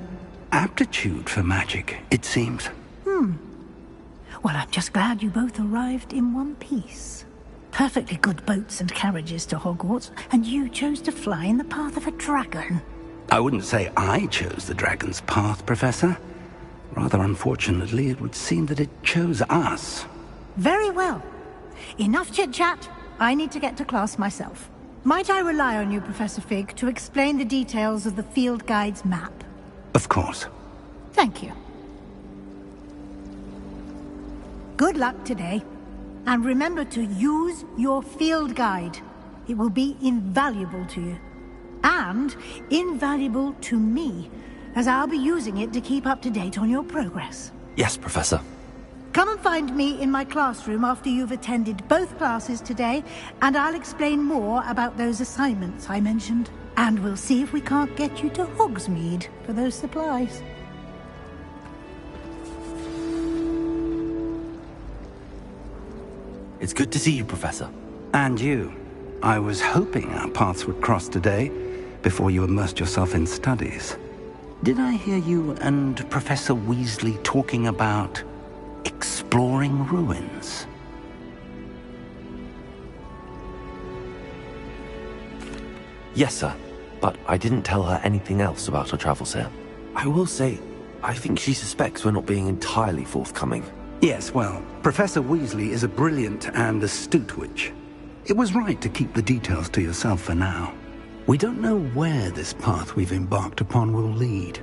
aptitude for magic, it seems. Well, I'm just glad you both arrived in one piece. Perfectly good boats and carriages to Hogwarts, and you chose to fly in the path of a dragon. I wouldn't say I chose the dragon's path, Professor. Rather unfortunately, it would seem that it chose us. Very well. Enough chit-chat. I need to get to class myself. Might I rely on you, Professor Fig, to explain the details of the field guide's map? Of course. Thank you. Good luck today. And remember to use your field guide. It will be invaluable to you. And invaluable to me, as I'll be using it to keep up to date on your progress. Yes, Professor. Come and find me in my classroom after you've attended both classes today, and I'll explain more about those assignments I mentioned. And we'll see if we can't get you to Hogsmeade for those supplies. It's good to see you, Professor. And you. I was hoping our paths would cross today, before you immersed yourself in studies. Did I hear you and Professor Weasley talking about exploring ruins? Yes, sir. But I didn't tell her anything else about her travels here. I will say, I think she suspects we're not being entirely forthcoming. Yes, well, Professor Weasley is a brilliant and astute witch. It was right to keep the details to yourself for now. We don't know where this path we've embarked upon will lead.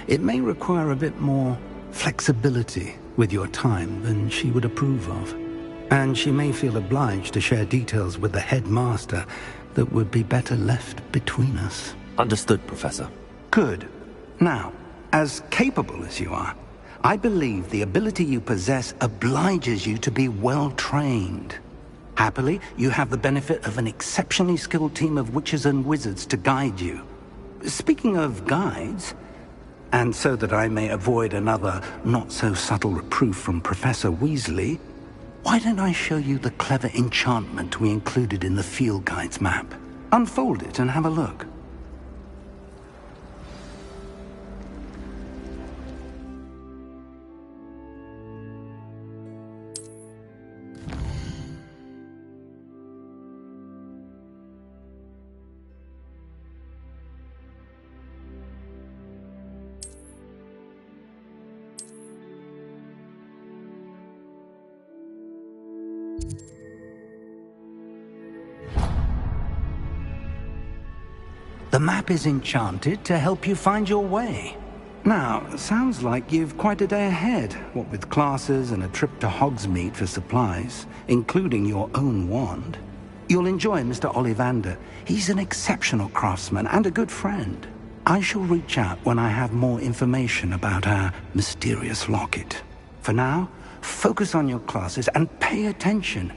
It may require a bit more flexibility with your time than she would approve of. And she may feel obliged to share details with the headmaster that would be better left between us. Understood, Professor. Good. Now, as capable as you are, I believe the ability you possess obliges you to be well-trained. Happily, you have the benefit of an exceptionally skilled team of witches and wizards to guide you. Speaking of guides, and so that I may avoid another not-so-subtle reproof from Professor Weasley, why don't I show you the clever enchantment we included in the field guide's map? Unfold it and have a look. The map is enchanted to help you find your way. Now, sounds like you've quite a day ahead, what with classes and a trip to Hogsmeade for supplies, including your own wand. You'll enjoy Mr. Ollivander. He's an exceptional craftsman and a good friend. I shall reach out when I have more information about our mysterious locket. For now, focus on your classes and pay attention.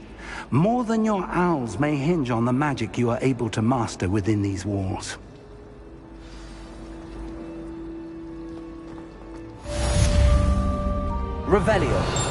More than your owls may hinge on the magic you are able to master within these walls. Revelio.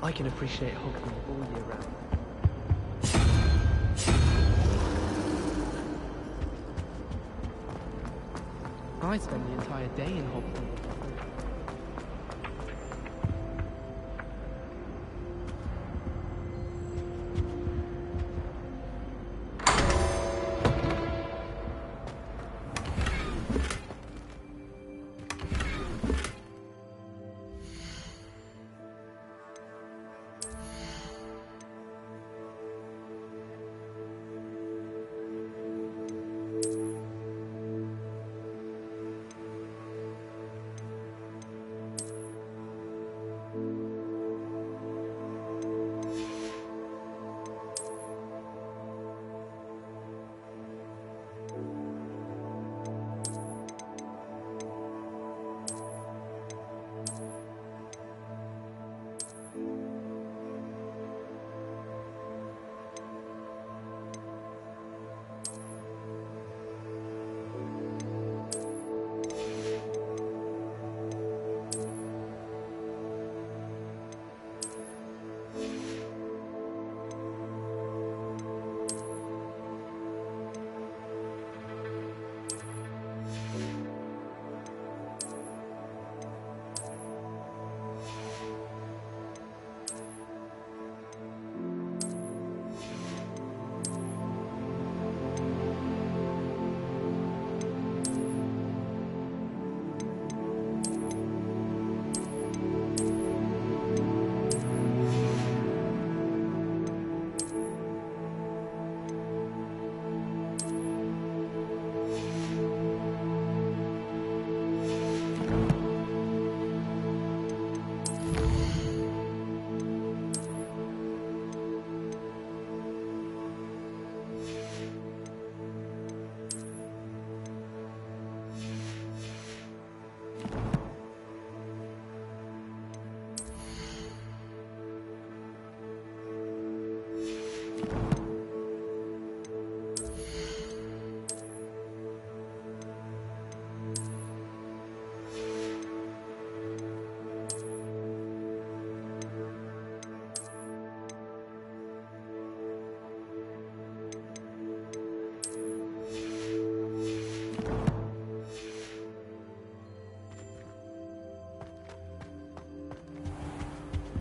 I can appreciate Hogwarts all year round. I spend the entire day in Hogwarts.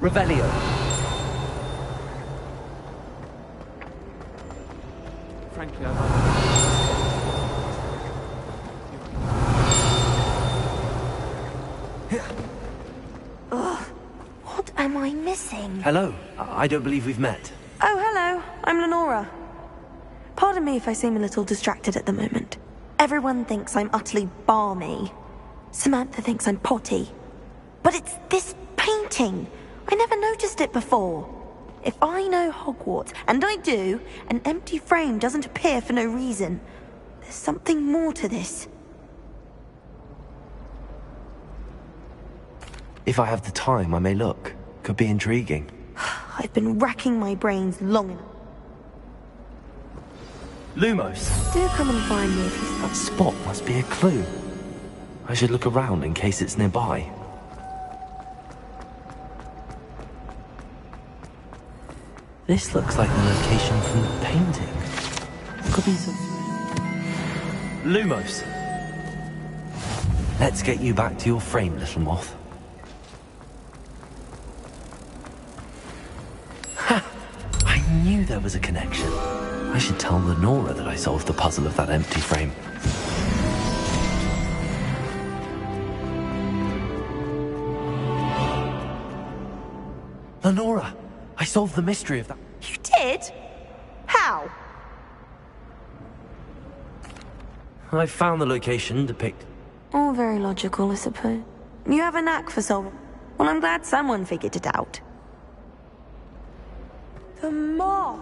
Revelio. Frankly, I'd Ugh. What am I missing? Hello. I don't believe we've met. Oh, hello. I'm Lenora. Pardon me if I seem a little distracted at the moment. Everyone thinks I'm utterly balmy. Samantha thinks I'm potty. But it's this painting. I never noticed it before. If I know Hogwarts, and I do, an empty frame doesn't appear for no reason. There's something more to this. If I have the time, I may look. Could be intriguing. I've been racking my brains long enough. Lumos. Do come and find me if you... That spot must be a clue. I should look around in case it's nearby. This looks like the location from the painting. Could be some... Lumos. Let's get you back to your frame, little moth. Ha! I knew there was a connection. I should tell Lenora that I solved the puzzle of that empty frame. Lenora! I solved the mystery of that. You did? How? I found the location depicted. All very logical, I suppose. You have a knack for solving. Well, I'm glad someone figured it out. The moth!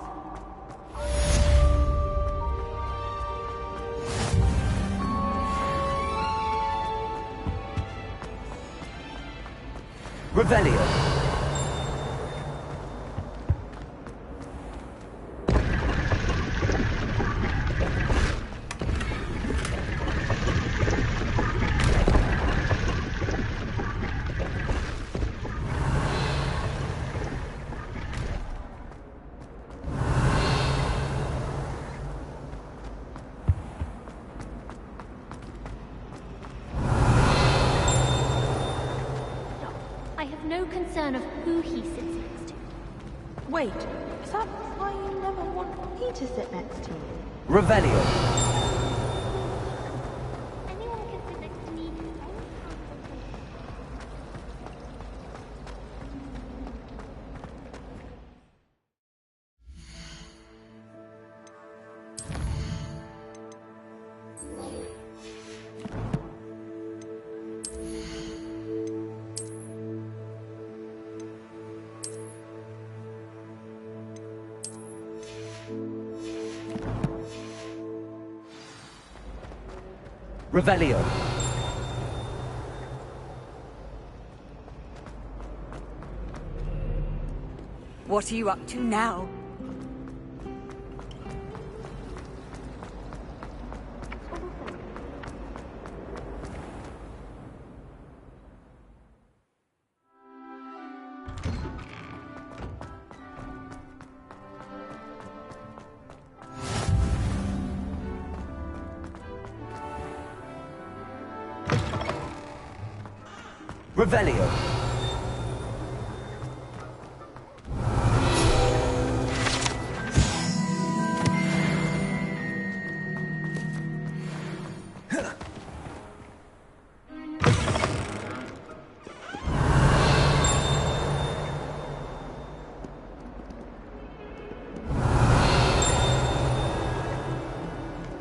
Revelio. I have no concern of who he sits next to. Wait, is that why you never want me to sit next to you? Revelio. Anyone can sit next to me. Revelio. What are you up to now? Revelio.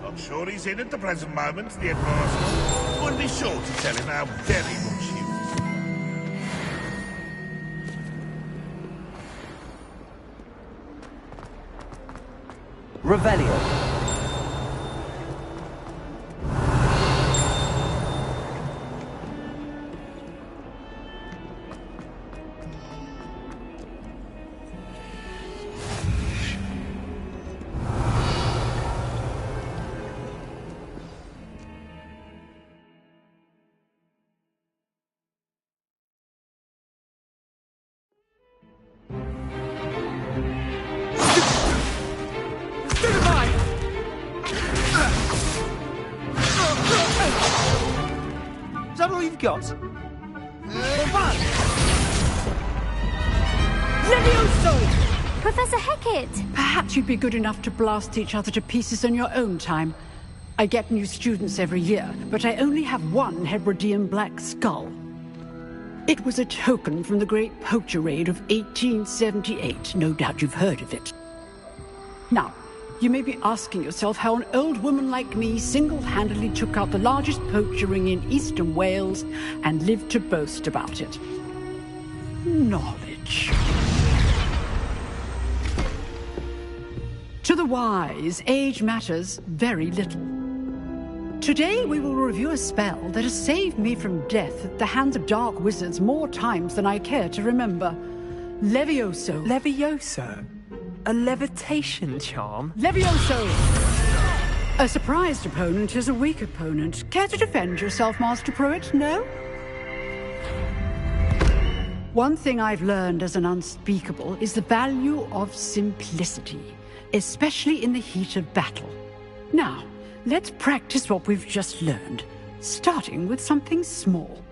I'm sure he's in at the present moment, the headmaster. We'll be sure to tell him how very much he was. Revelio. Is that all you've got? Levioso! Professor Hecat! Perhaps you'd be good enough to blast each other to pieces in your own time. I get new students every year, but I only have one Hebridean black skull. It was a token from the Great Poacher Raid of 1878. No doubt you've heard of it. Now, you may be asking yourself how an old woman like me single-handedly took out the largest poacher ring in eastern Wales and lived to boast about it. Knowledge. To the wise, age matters very little. Today we will review a spell that has saved me from death at the hands of dark wizards more times than I care to remember. Levioso. Levioso? A levitation charm? Levioso! A surprised opponent is a weak opponent. Care to defend yourself, Master Pruitt? No? One thing I've learned as an unspeakable is the value of simplicity, especially in the heat of battle. Now, let's practice what we've just learned, starting with something small.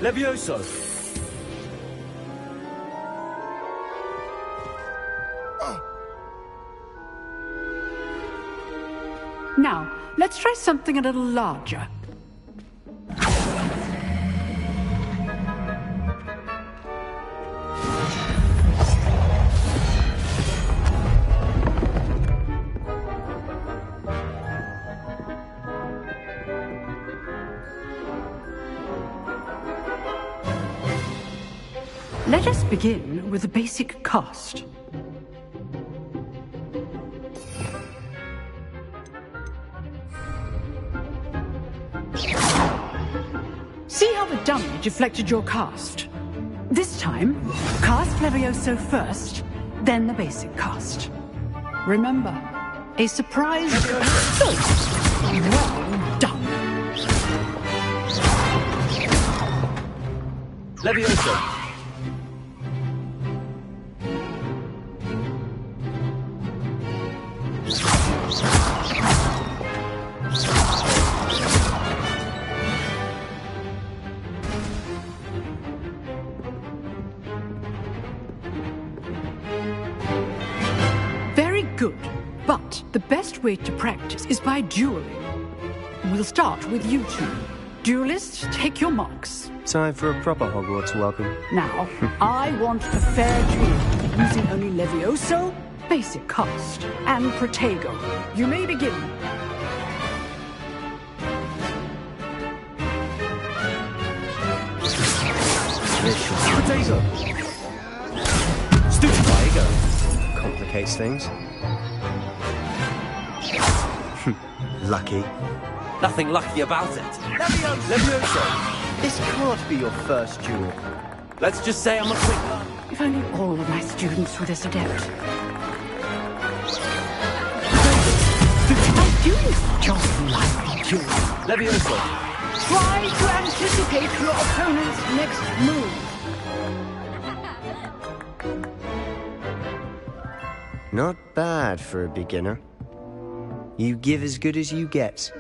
Levioso! Now, let's try something a little larger. Let us begin with the basic cast. See how the dummy deflected your cast? This time, cast Levioso first, then the basic cast. Remember, a surprise... Well done. Levioso! Good, but the best way to practice is by dueling. We'll start with you two. Duelists, take your marks. Time for a proper Hogwarts welcome. Now, I want a fair duel, using only Levioso, basic cast, and Protego. You may begin. Protego! Stupid Protego! Complicates things. Lucky. Nothing lucky about it. Levioso! This can't be your first duel. Let's just say I'm a quick... If only all of my students were this adept. I do just like duels. Levioso! Try to anticipate your opponent's next move. Not bad for a beginner. You give as good as you get.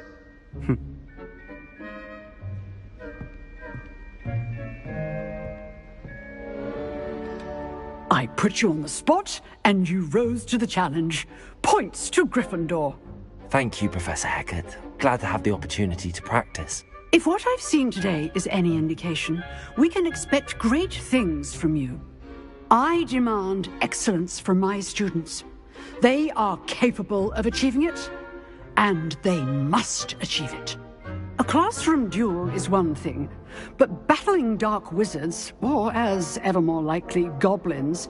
I put you on the spot, and you rose to the challenge. Points to Gryffindor. Thank you, Professor Hecat. Glad to have the opportunity to practice. If what I've seen today is any indication, we can expect great things from you. I demand excellence from my students. They are capable of achieving it, and they must achieve it. A classroom duel is one thing, but battling dark wizards, or as ever more likely, goblins,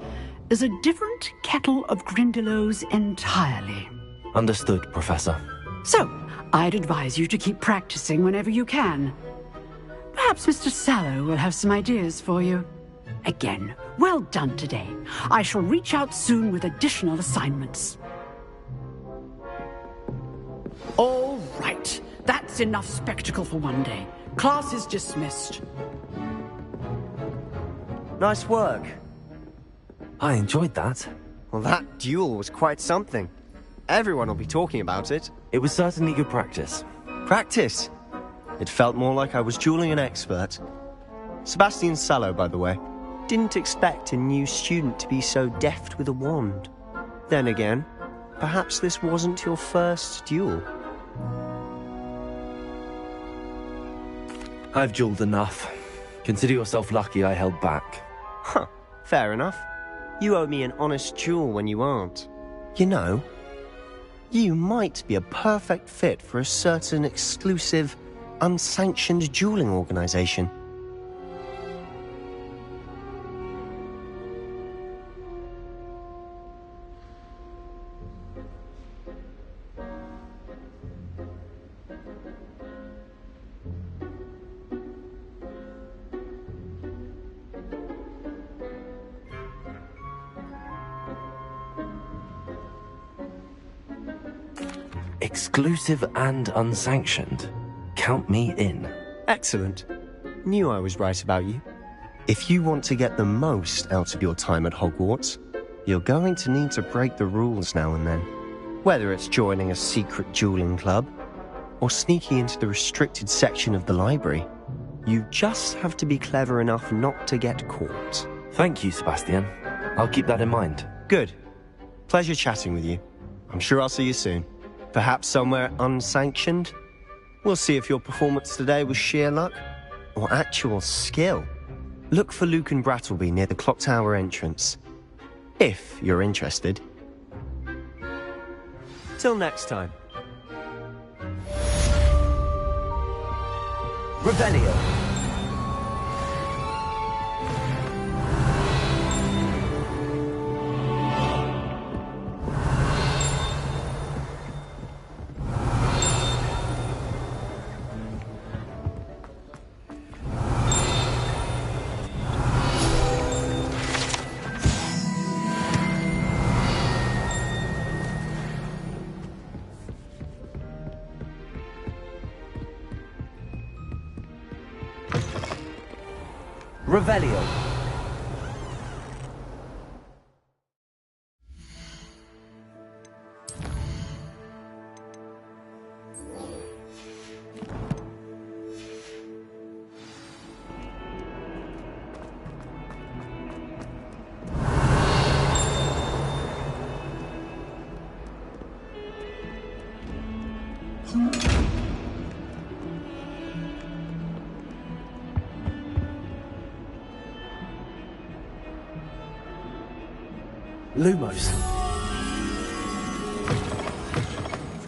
is a different kettle of Grindylows entirely. Understood, Professor. So, I'd advise you to keep practicing whenever you can. Perhaps Mr. Sallow will have some ideas for you. Again, well done today. I shall reach out soon with additional assignments. All right. That's enough spectacle for one day. Class is dismissed. Nice work. I enjoyed that. Well, that duel was quite something. Everyone will be talking about it. It was certainly good practice. Practice? It felt more like I was dueling an expert. Sebastian Sallow, by the way. Didn't expect a new student to be so deft with a wand. Then again, perhaps this wasn't your first duel. I've dueled enough. Consider yourself lucky I held back. Huh, fair enough. You owe me an honest duel when you aren't. You know, you might be a perfect fit for a certain exclusive, unsanctioned dueling organization. Exclusive and unsanctioned. Count me in. Excellent. Knew I was right about you. If you want to get the most out of your time at Hogwarts, you're going to need to break the rules now and then. Whether it's joining a secret dueling club, or sneaking into the restricted section of the library, you just have to be clever enough not to get caught. Thank you, Sebastian. I'll keep that in mind. Good. Pleasure chatting with you. I'm sure I'll see you soon. Perhaps somewhere unsanctioned? We'll see if your performance today was sheer luck or actual skill. Look for Luke and Brattleby near the clock tower entrance, if you're interested. Till next time. Revelio. Revelio. Lumos.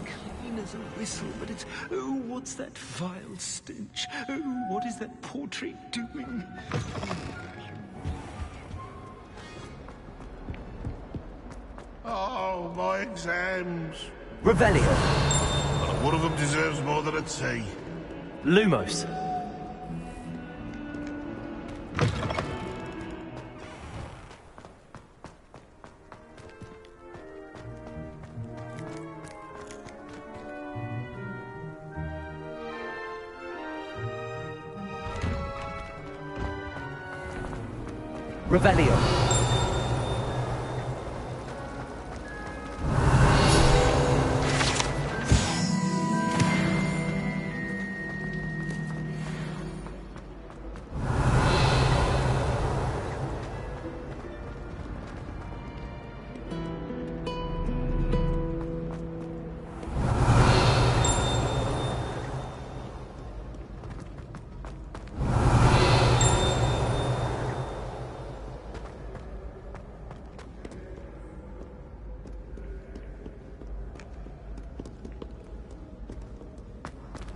Clean as a whistle, but it's... Oh, what's that vile stench? Oh, what is that portrait doing? Oh, my exams. Revelio. One of them deserves more than a tea. Lumos. Revelio.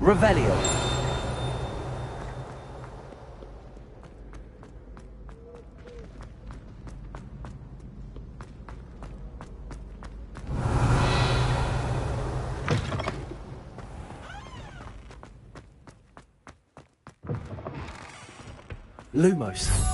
Revelio. Lumos.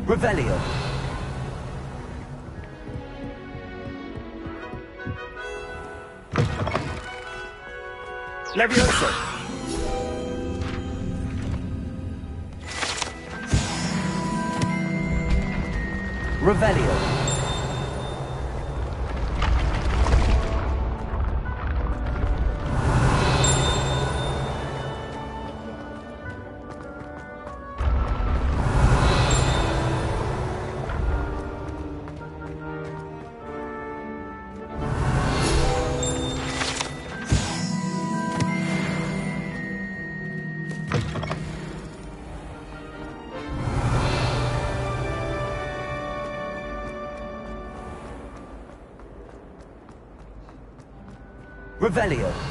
Revelio. Levioso. Revelio. Revelio.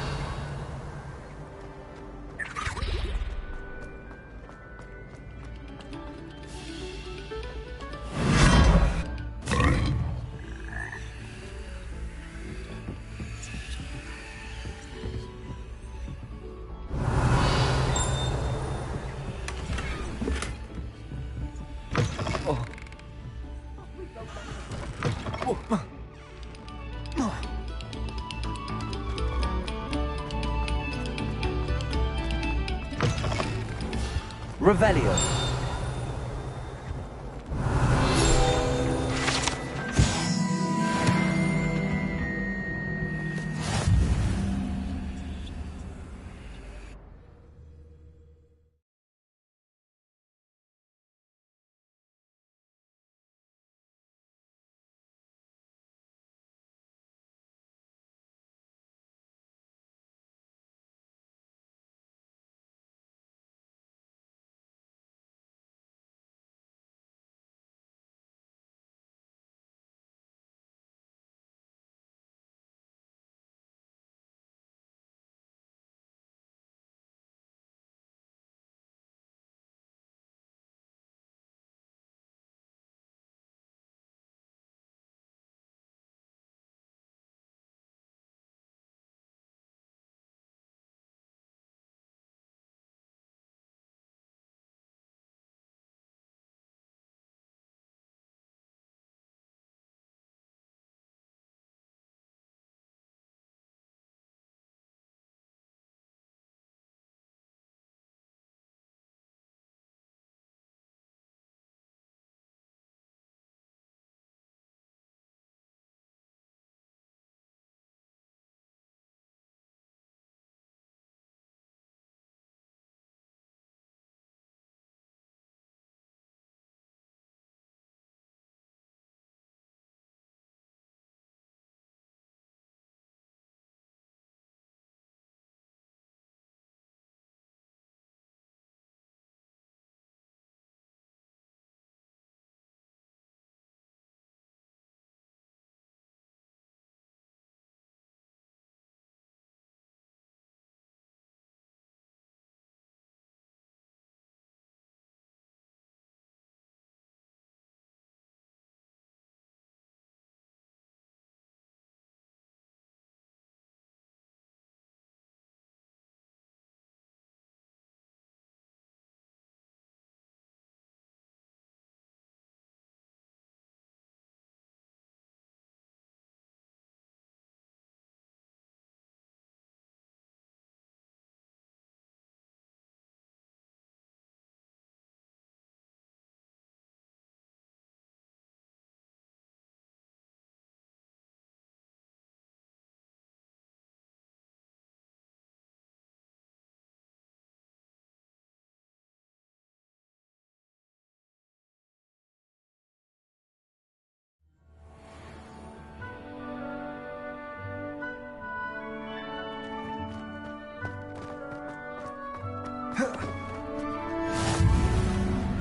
Revelio.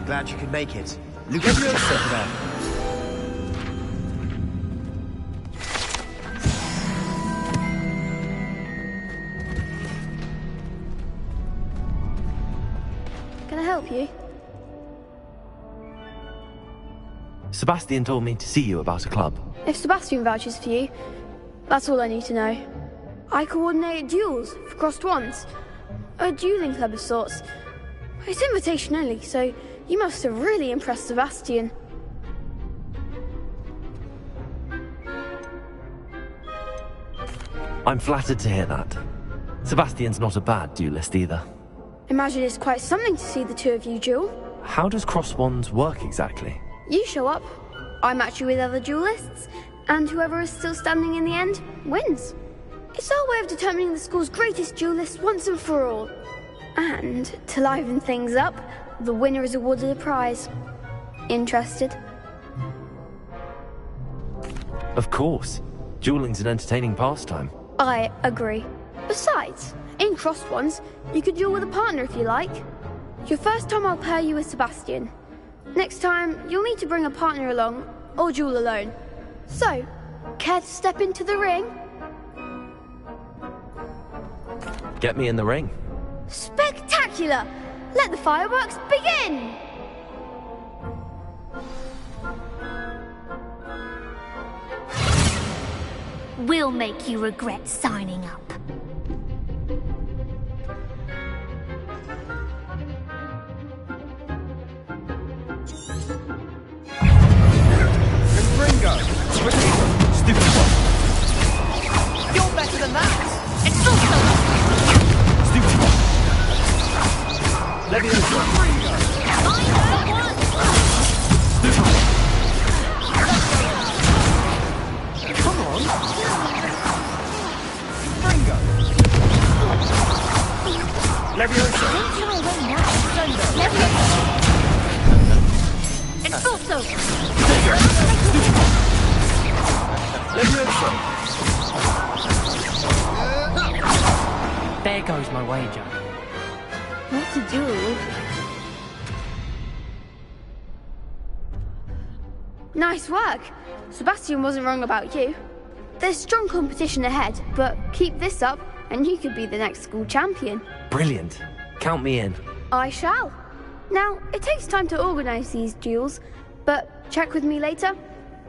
Glad you could make it. Lugaviosa for that. Can I help you? Sebastian told me to see you about a club. If Sebastian vouches for you, that's all I need to know. I coordinate duels for crossed wands. A dueling club of sorts. It's invitation only, so you must have really impressed Sebastian. I'm flattered to hear that. Sebastian's not a bad duelist either. Imagine it's quite something to see the two of you duel. How does cross wands work exactly? You show up, I match you with other duelists, and whoever is still standing in the end wins. It's our way of determining the school's greatest duelist once and for all. And to liven things up, the winner is awarded a prize. Interested? Of course. Dueling's an entertaining pastime. I agree. Besides, in crossed ones, you could duel with a partner if you like. Your first time I'll pair you with Sebastian. Next time, you'll need to bring a partner along, or duel alone. So, care to step into the ring? Get me in the ring. Spectacular! Let the fireworks begin! We'll make you regret signing up. Ringo! Stupid one. You're better than that! It's also... Stupid one. Let me Ringo! Come on! Ringo! Leviosa! It's also... Leviosa! There goes my wager. What to do? Nice work! Sebastian wasn't wrong about you. There's strong competition ahead, but keep this up and you could be the next school champion. Brilliant. Count me in. I shall. Now, it takes time to organise these duels, but check with me later.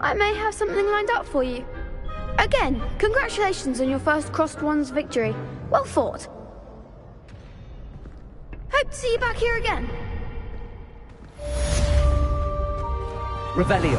I may have something lined up for you. Again, congratulations on your first crossed wands victory. Well fought. Hope to see you back here again. Revelio.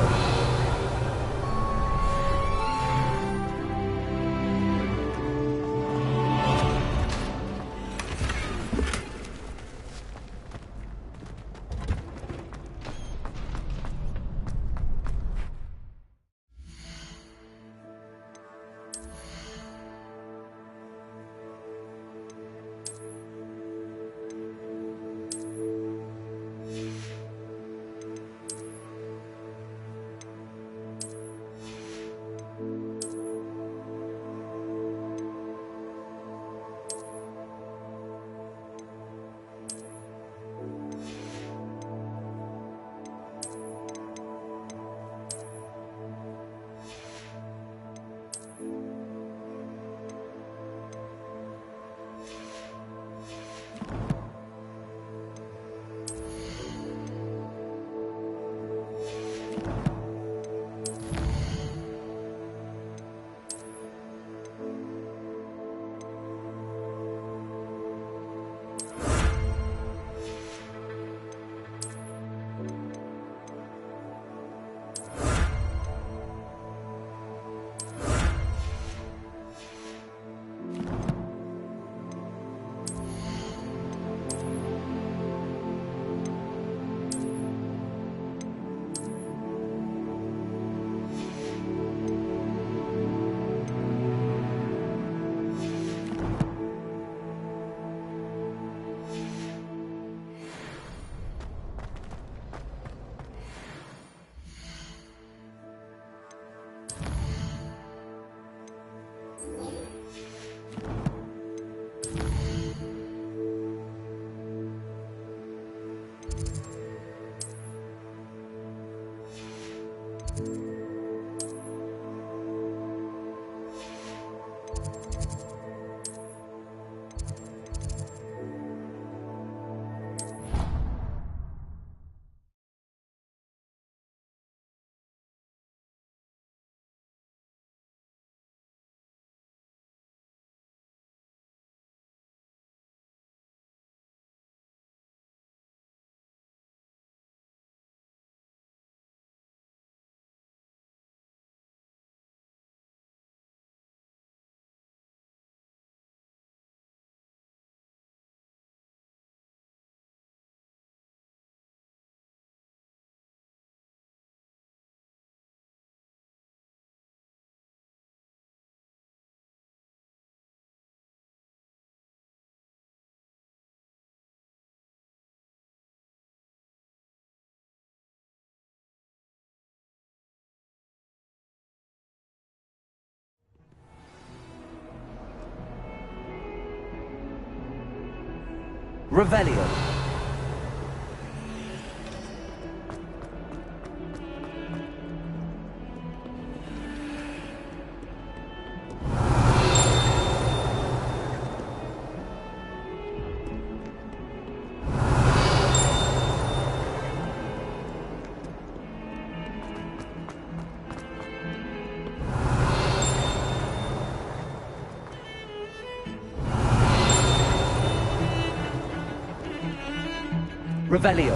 Revelio. Revelio.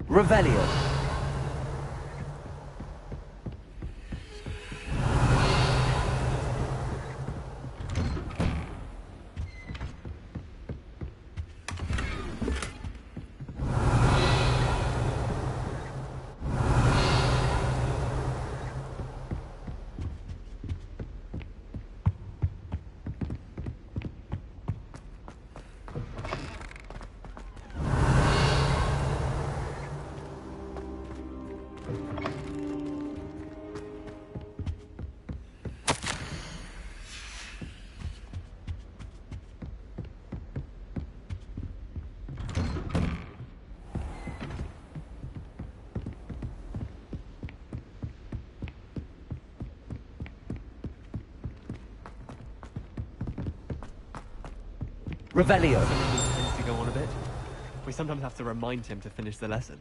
Revelio. Revelio. Tends to go on a bit. We sometimes have to remind him to finish the lesson.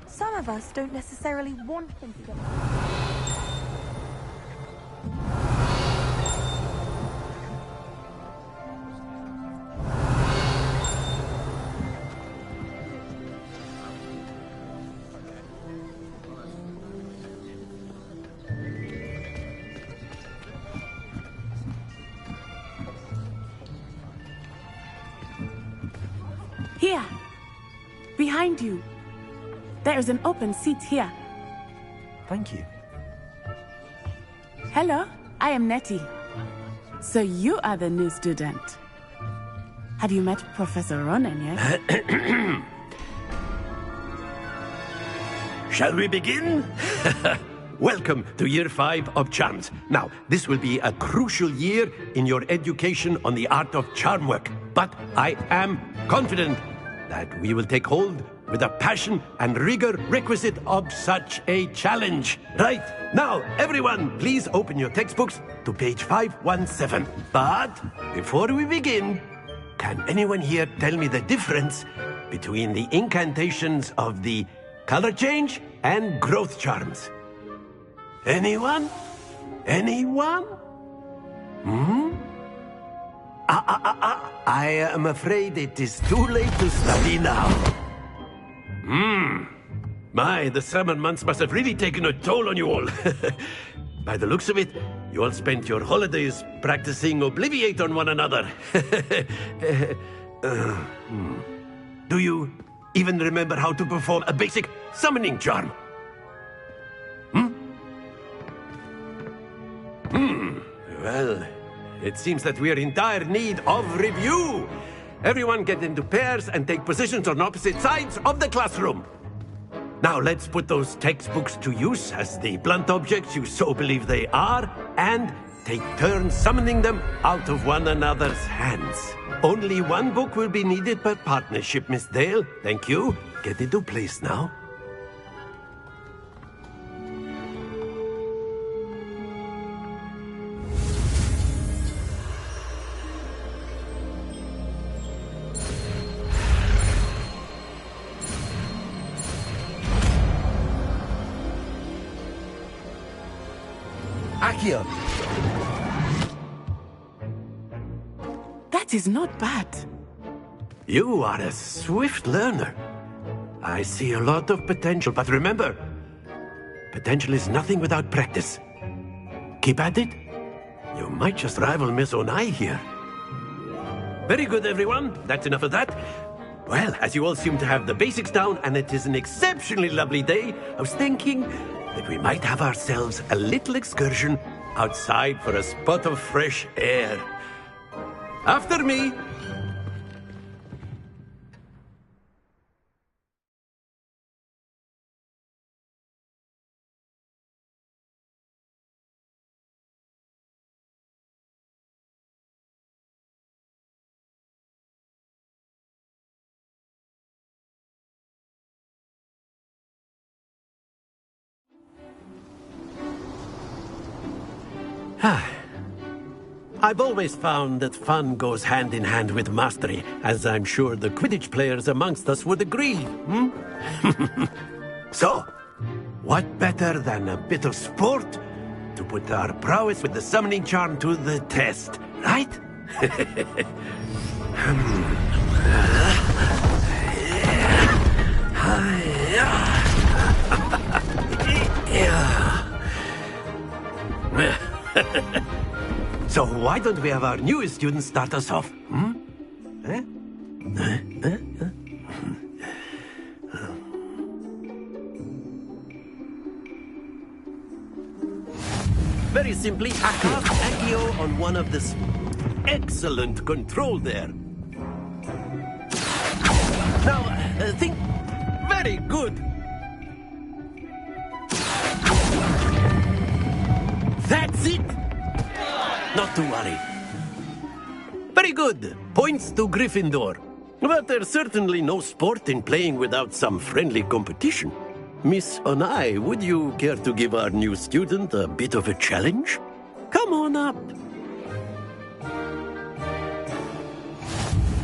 Some of us don't necessarily want him to go. Here! Behind you. There is an open seat here. Thank you. Hello, I am Nettie. So you are the new student. Have you met Professor Ronan yet? Shall we begin? Welcome to Year 5 of Charms. Now, this will be a crucial year in your education on the art of charm work. But I am confident that we will take hold with the passion and rigor requisite of such a challenge. Right, now, everyone, please open your textbooks to page 517. But before we begin, can anyone here tell me the difference between the incantations of the color change and growth charms? Anyone? Anyone? I am afraid it is too late to study now. My, the summer months must have really taken a toll on you all. By the looks of it, you all spent your holidays practicing Obliviate on one another. Do you even remember how to perform a basic summoning charm? Well, it seems that we are in dire need of review. Everyone get into pairs and take positions on opposite sides of the classroom. Now let's put those textbooks to use as the blunt objects you so believe they are, and take turns summoning them out of one another's hands. Only one book will be needed per partnership, Miss Dale. Thank you. Get into place now. Accio. That is not bad. You are a swift learner. I see a lot of potential, but remember, Potential is nothing without practice. Keep at it. You might just rival Miss Onai here. Very good, everyone. That's enough of that. Well, as you all seem to have the basics down, and it is an exceptionally lovely day, I was thinking that we might have ourselves a little excursion outside for a spot of fresh air. After me. I've always found that fun goes hand in hand with mastery, as I'm sure the Quidditch players amongst us would agree, So, what better than a bit of sport to put our prowess with the summoning charm to the test, right? So why don't we have our newest student start us off? Very simply, cast Accio on one of this. Excellent control there. Now, think. Very good. That's it. Not to worry. Very good. Points to Gryffindor. But there's certainly no sport in playing without some friendly competition. Miss Onai, would you care to give our new student a bit of a challenge? Come on up.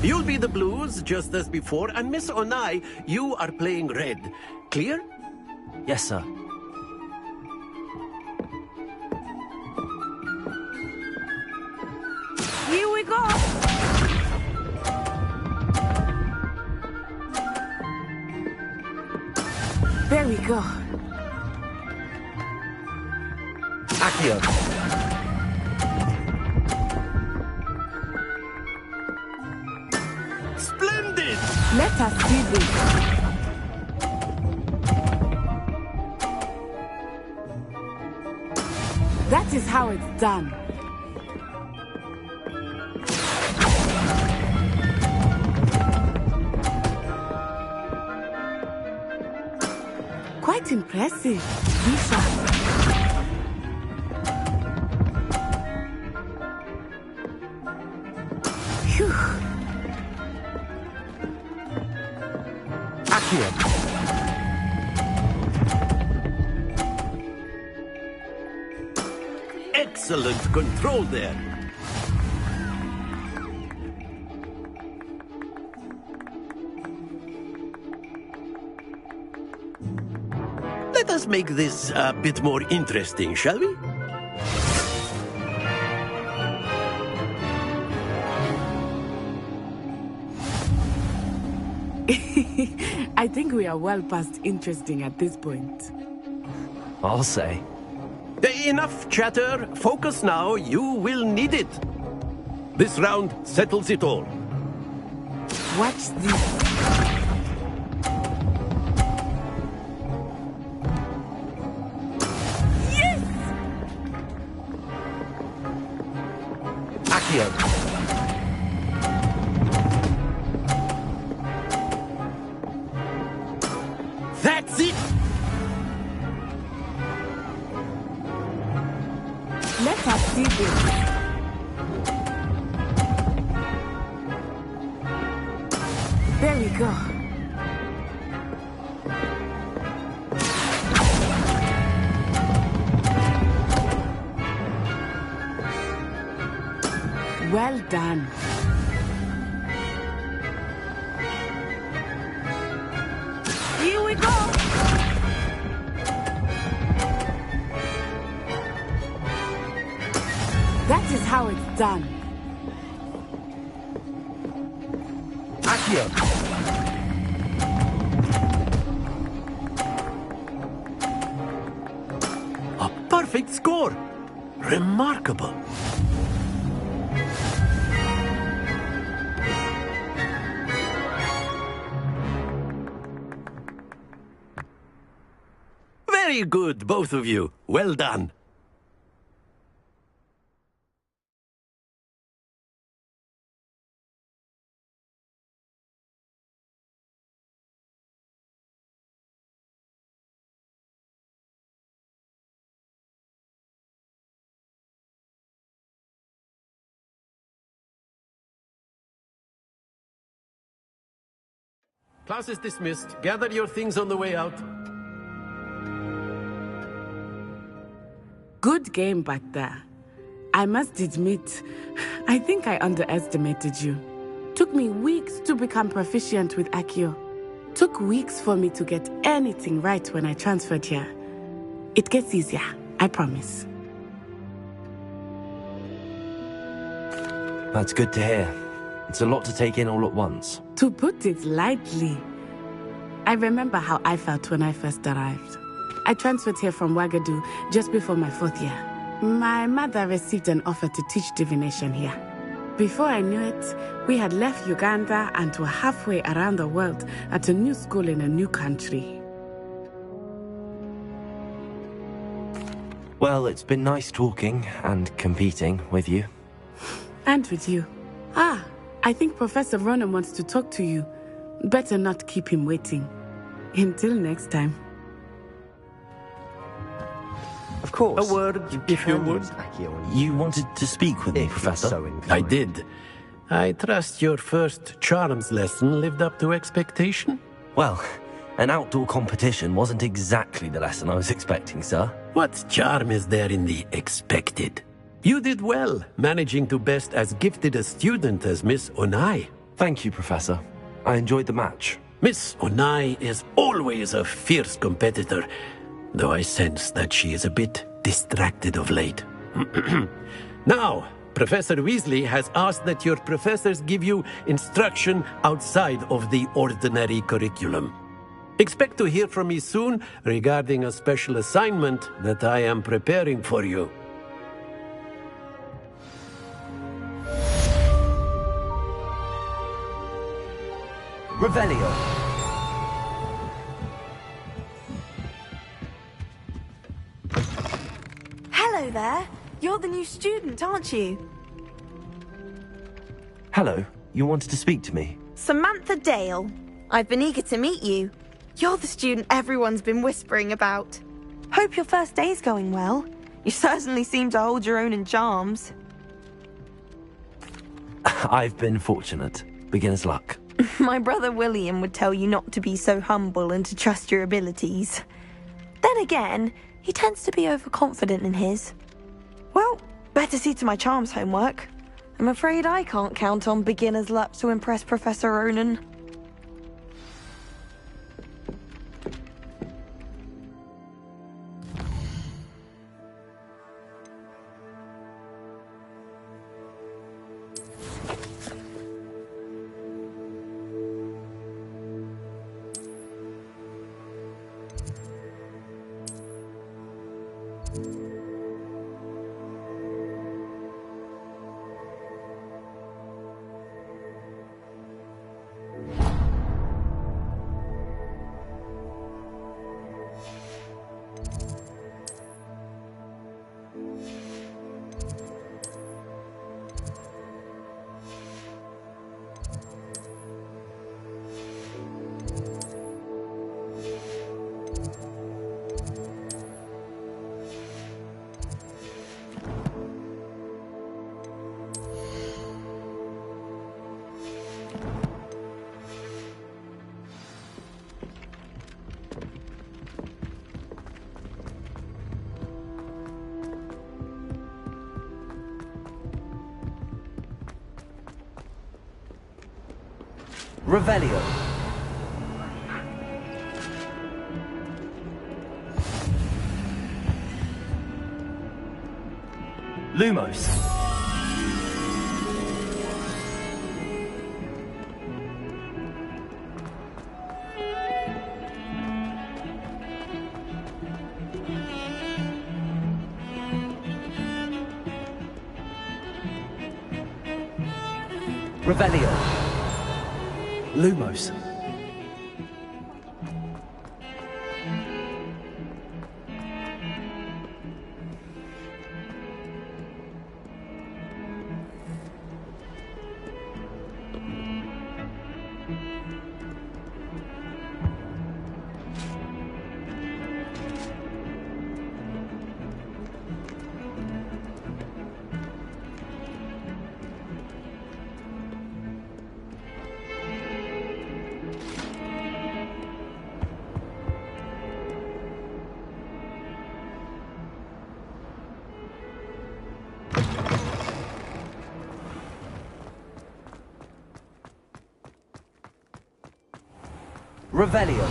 You'll be the blues, just as before, and Miss Onai, you are playing red. Clear? Yes, sir. Here we go! There we go. Accio. Splendid! Let us do this. That is how it's done. Quite impressive. Lisa. Phew. Accio. Excellent control there. Let us make this a bit more interesting, shall we? I think we are well past interesting at this point. I'll say. Enough chatter. Focus now. You will need it. This round settles it all. Watch this. Accio. That's it! Let us see this. There we go. Well done. Here we go. That is how it's done. Accio. great score. Remarkable. Very good, both of you. Well done. Class is dismissed. Gather your things on the way out. Good game back there. I must admit, I think I underestimated you. Took me weeks to become proficient with Accio. Took weeks for me to get anything right when I transferred here. It gets easier, I promise. That's good to hear. It's a lot to take in all at once. To put it lightly, I remember how I felt when I first arrived. I transferred here from Wagadu just before my 4th year. My mother received an offer to teach divination here. Before I knew it, we had left Uganda and were halfway around the world at a new school in a new country. Well, it's been nice talking and competing with you. And with you. I think Professor Ronan wants to talk to you. Better not keep him waiting. Until next time. Of course. A word, if you would. You wanted to speak with me, Professor? So I did. I trust your first charms lesson lived up to expectation? Well, an outdoor competition wasn't exactly the lesson I was expecting, sir. What charm is there in the expected? You did well, managing to best as gifted a student as Miss Onai. Thank you, Professor. I enjoyed the match. Miss Onai is always a fierce competitor, though I sense that she is a bit distracted of late. Now, Professor Weasley has asked that your professors give you instruction outside of the ordinary curriculum. Expect to hear from me soon regarding a special assignment that I am preparing for you. Revelio. Hello there. You're the new student, aren't you? Hello. You wanted to speak to me? Samantha Dale. I've been eager to meet you. You're the student everyone's been whispering about. Hope your first day's going well. You certainly seem to hold your own in charms. I've been fortunate. Beginner's luck. My brother William would tell you not to be so humble and to trust your abilities. Then again, he tends to be overconfident in his. Well, better see to my charms homework. I'm afraid I can't count on beginner's luck to impress Professor Ronan. Revelio. Lumos. Revelio. Lumos. Revelio.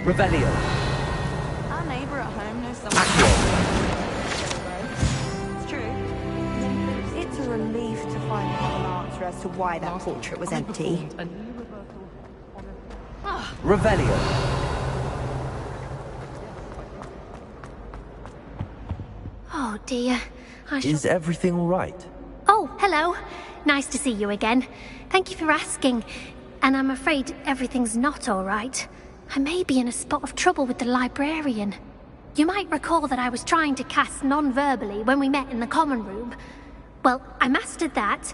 Revelio. Our neighbour at home knows someone. It's true. It's a relief to finally have an answer as to why that portrait was empty. Revelio. Oh dear. Is everything all right? Oh, hello. Nice to see you again. Thank you for asking. And I'm afraid everything's not all right. I may be in a spot of trouble with the librarian. You might recall that I was trying to cast non-verbally when we met in the common room. Well, I mastered that,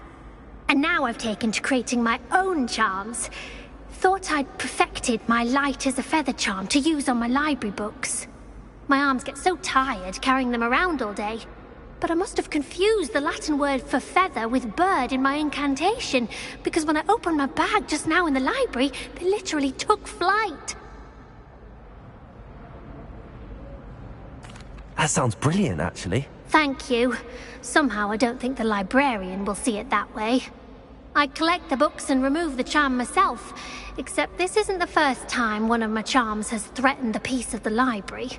and now I've taken to creating my own charms. Thought I'd perfected my light as a feather charm to use on my library books. My arms get so tired carrying them around all day. But I must have confused the Latin word for feather with bird in my incantation, because when I opened my bag just now in the library, they literally took flight. That sounds brilliant, actually. Thank you. Somehow I don't think the librarian will see it that way. I collect the books and remove the charm myself, except this isn't the first time one of my charms has threatened the peace of the library.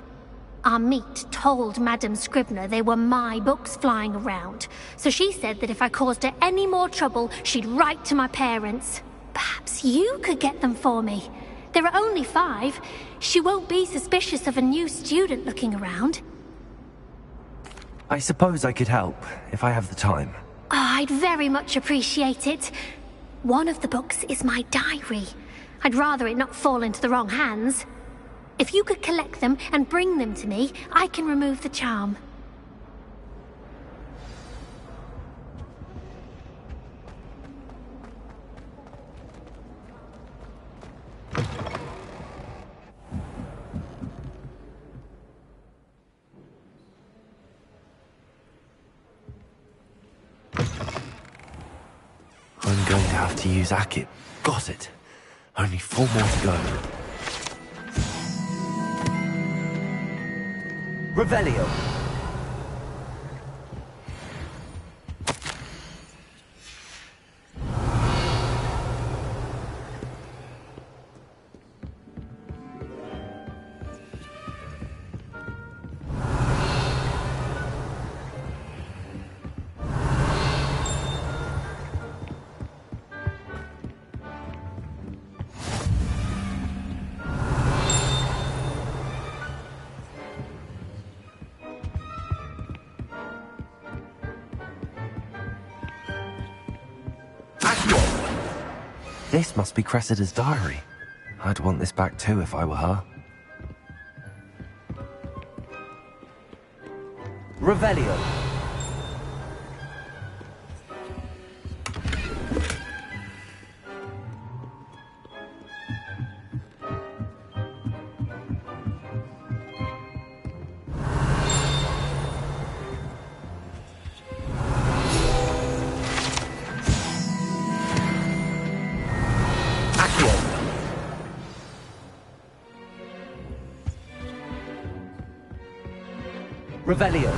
Our meet told Madame Scribner they were my books flying around, so she said that if I caused her any more trouble, she'd write to my parents. Perhaps you could get them for me. There are only 5. She won't be suspicious of a new student looking around. I suppose I could help, if I have the time. Oh, I'd very much appreciate it. One of the books is my diary. I'd rather it not fall into the wrong hands. If you could collect them and bring them to me, I can remove the charm. I'm going to have to use Akit. Got it. Only 4 more to go. Revelio. This must be Cressida's diary. I'd want this back too if I were her. Revelio. Revelio.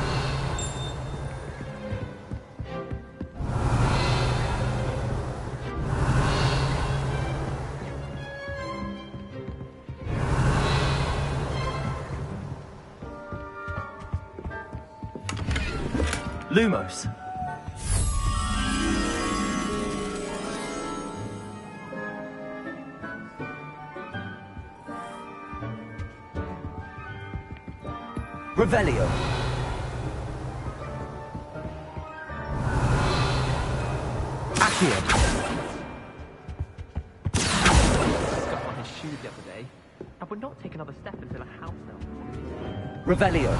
Lumos. Revelio. Accio. Got on his shoe the other day. I would not take another step until a house elf. Revelio.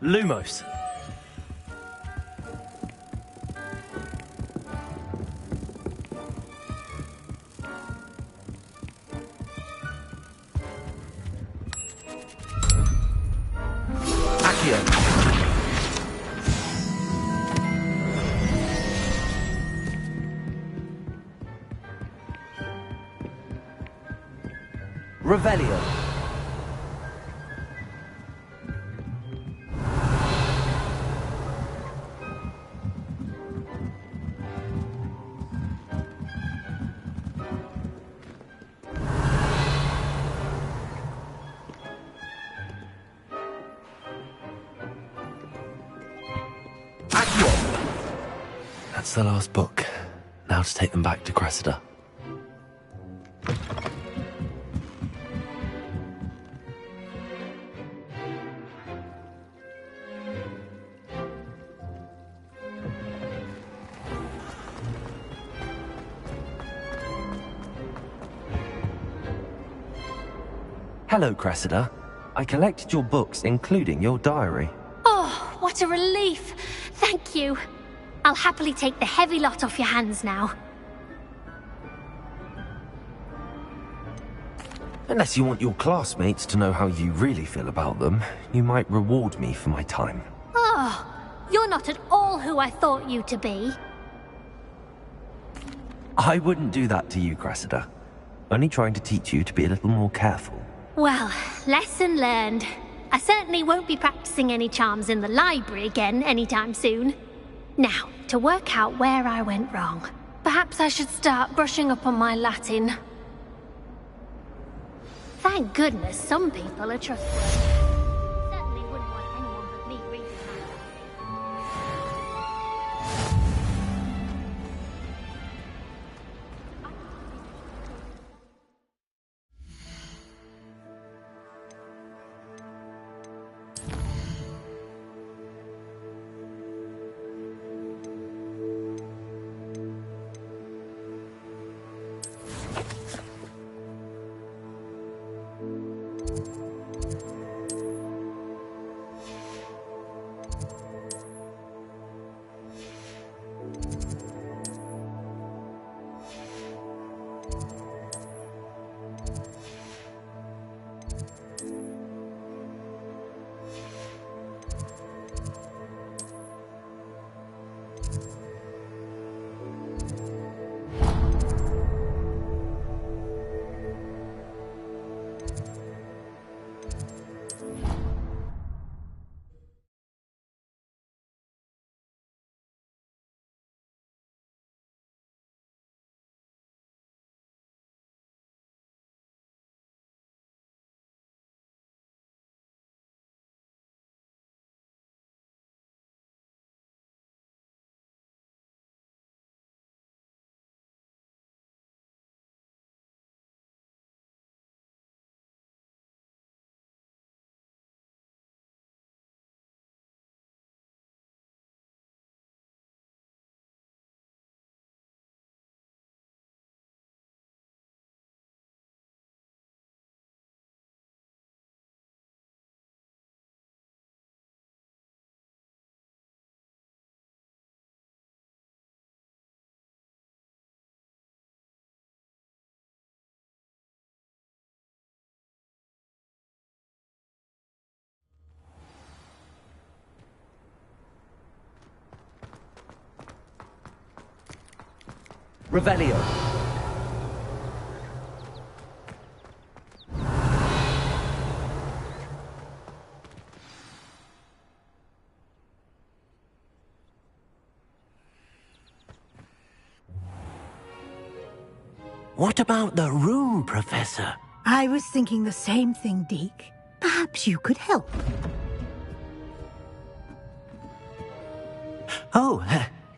Lumos. Accio. Revelio. That's the last book. Now to take them back to Cressida. Hello, Cressida. I collected your books, including your diary. Oh, what a relief. Thank you. I'll happily take the heavy lot off your hands now. Unless you want your classmates to know how you really feel about them, you might reward me for my time. Oh, you're not at all who I thought you to be. I wouldn't do that to you, Cressida. Only trying to teach you to be a little more careful. Well, lesson learned. I certainly won't be practicing any charms in the library again anytime soon. Now, to work out where I went wrong. Perhaps I should start brushing up on my Latin. Thank goodness some people are trustworthy. Certainly wouldn't want anyone but me reading Revelio. What about the room, Professor? I was thinking the same thing, Deke. Perhaps you could help. Oh,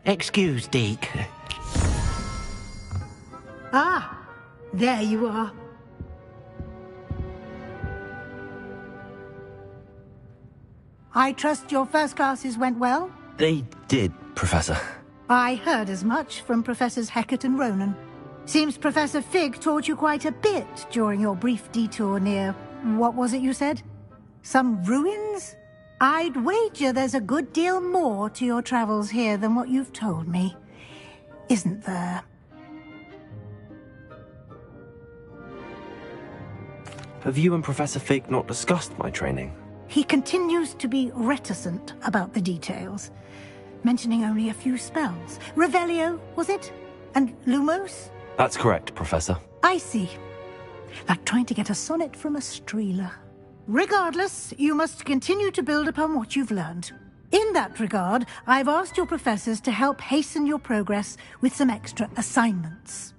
excuse, Deke. Ah, there you are. I trust your first classes went well? They did, Professor. I heard as much from Professors Hecat and Ronan. Seems Professor Fig taught you quite a bit during your brief detour near... what was it you said? Some ruins? I'd wager there's a good deal more to your travels here than what you've told me. Isn't there? Have you and Professor Fig not discussed my training? He continues to be reticent about the details, mentioning only a few spells. Revelio, was it? And Lumos? That's correct, Professor. I see. Like trying to get a sonnet from a streeler. Regardless, you must continue to build upon what you've learned. In that regard, I've asked your professors to help hasten your progress with some extra assignments.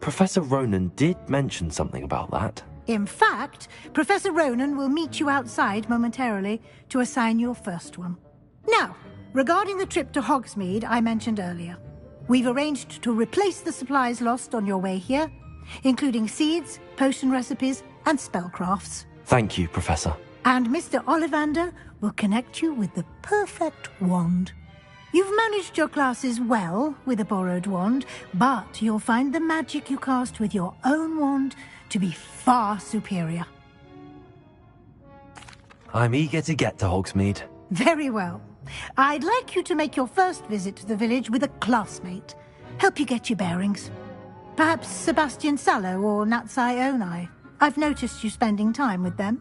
Professor Ronan did mention something about that. In fact, Professor Ronan will meet you outside momentarily to assign your first one. Now, regarding the trip to Hogsmeade I mentioned earlier, we've arranged to replace the supplies lost on your way here, including seeds, potion recipes, and spellcrafts. Thank you, Professor. And Mr. Ollivander will connect you with the perfect wand. You've managed your classes well with a borrowed wand, but you'll find the magic you cast with your own wand to be far superior. I'm eager to get to Hogsmeade. Very well. I'd like you to make your first visit to the village with a classmate. Help you get your bearings. Perhaps Sebastian Sallow or Natsai Onai. I've noticed you spending time with them.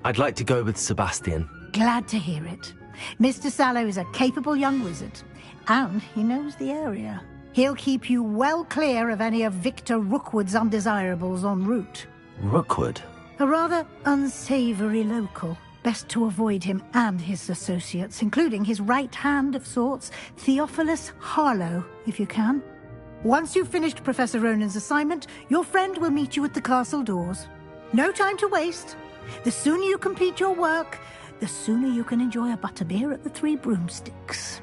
I'd like to go with Sebastian. Glad to hear it. Mr. Sallow is a capable young wizard, and he knows the area. He'll keep you well clear of any of Victor Rookwood's undesirables en route. Rookwood? A rather unsavory local. Best to avoid him and his associates, including his right hand of sorts, Theophilus Harlow, if you can. Once you've finished Professor Ronan's assignment, your friend will meet you at the castle doors. No time to waste. The sooner you complete your work, the sooner you can enjoy a butterbeer at the Three Broomsticks.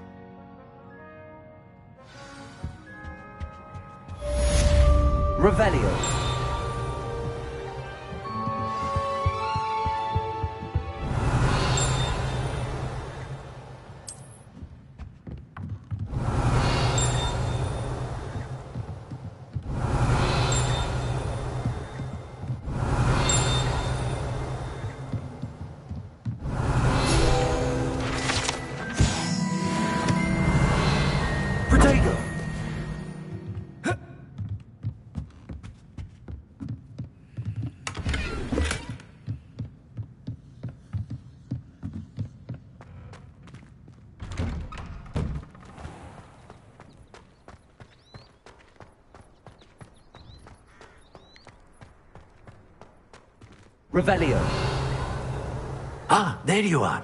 Revelio. Revelio. Ah, there you are.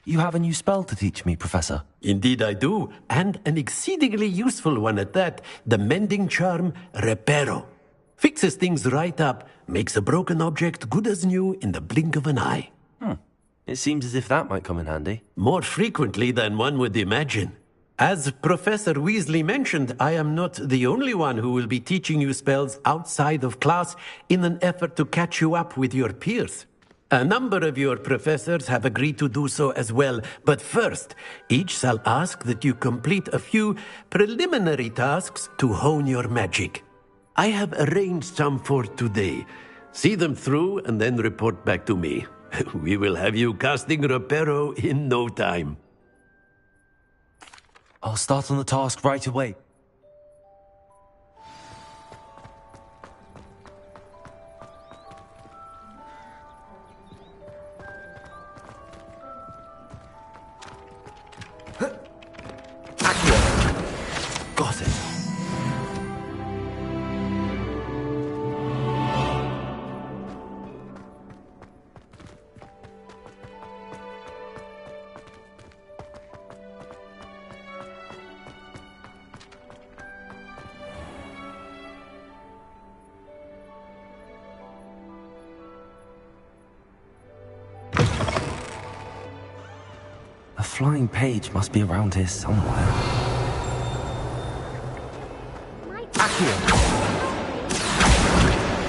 You have a new spell to teach me, Professor. Indeed I do, and an exceedingly useful one at that. The mending charm, Reparo. Fixes things right up, makes a broken object good as new in the blink of an eye. It seems as if that might come in handy. More frequently than one would imagine. As Professor Weasley mentioned, I am not the only one who will be teaching you spells outside of class in an effort to catch you up with your peers. A number of your professors have agreed to do so as well, but first, each shall ask that you complete a few preliminary tasks to hone your magic. I have arranged some for today. See them through and then report back to me. We will have you casting Reparo in no time. I'll start on the task right away. Got it. flying page must be around here somewhere. Accio!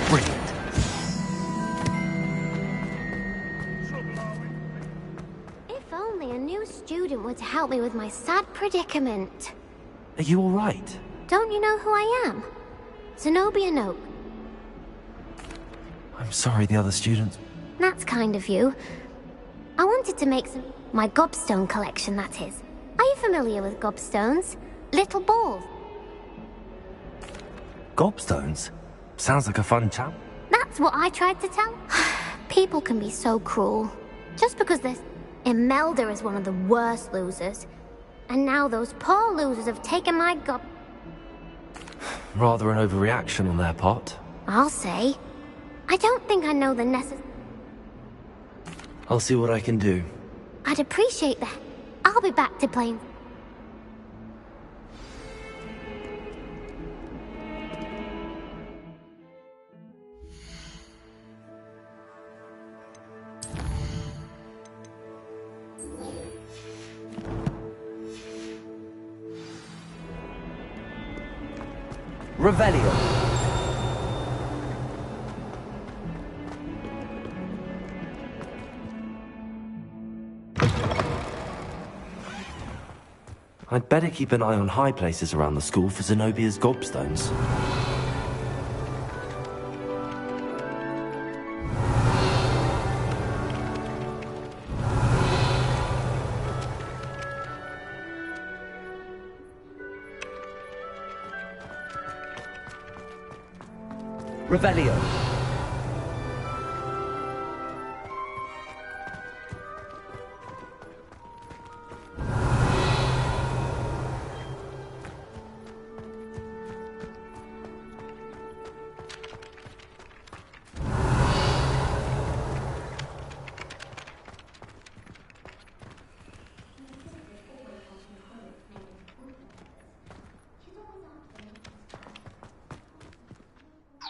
Brilliant. If only a new student were to help me with my sad predicament. Are you alright? Don't you know who I am? Zenobia Noak. I'm sorry the other students... That's kind of you. I wanted to make some... My gobstone collection, that is. Are you familiar with gobstones? Little balls. Gobstones? Sounds like a fun challenge. That's what I tried to tell. People can be so cruel. Just because this... Imelda is one of the worst losers. And now those poor losers have taken my gob... Rather an overreaction on their part. I'll say. I don't think I know the necessary... I'll see what I can do. I'd appreciate that. I'll be back to playing... Revelio. I'd better keep an eye on high places around the school for Zenobia's gobstones. Revelio.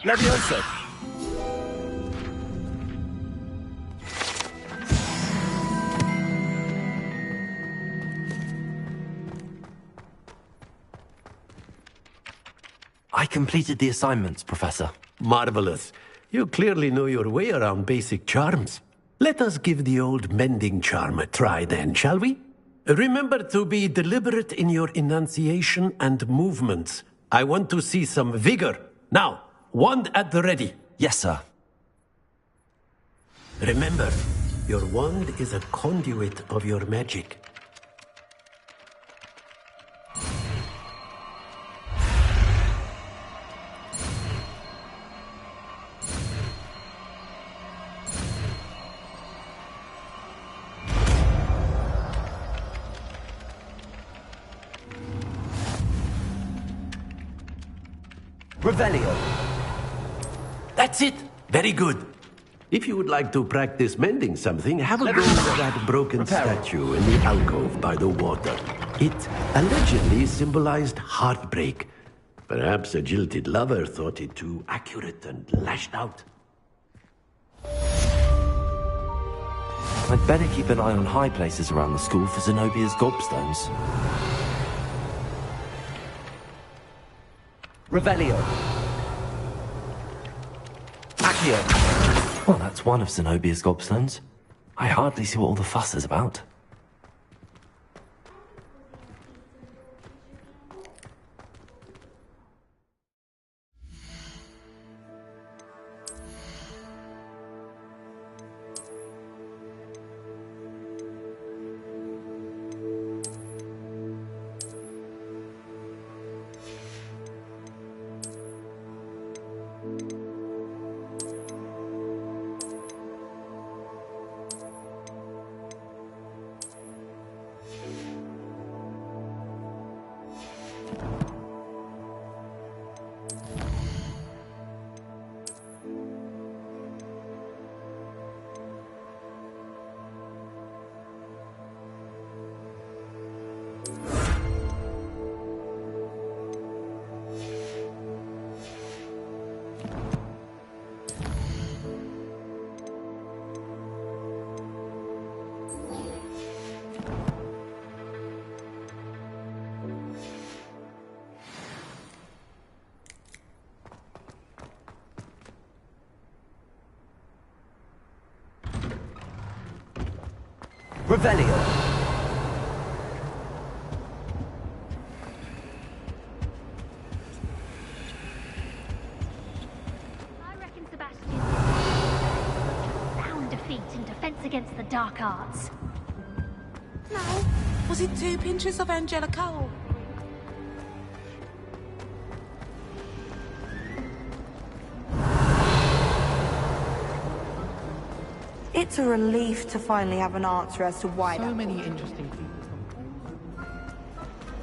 Leviosa! I completed the assignments, Professor. Marvelous. You clearly know your way around basic charms. Let us give the old mending charm a try then, shall we? Remember to be deliberate in your enunciation and movements. I want to see some vigor. Now, wand at the ready. Yes, sir. Remember, your wand is a conduit of your magic. Revelio. That's it. Very good. If you would like to practice mending something, have a go at that broken statue in the alcove by the water. It allegedly symbolized heartbreak. Perhaps a jilted lover thought it too accurate and lashed out. I'd better keep an eye on high places around the school for Zenobia's gobstones. Revelio. Accio. Well, that's one of Zenobia's gobstones. I hardly see what all the fuss is about. Revelio. Against the dark arts. No. Was it 2 pinches of Angelica? It's a relief to finally have an answer as to why so many interesting people.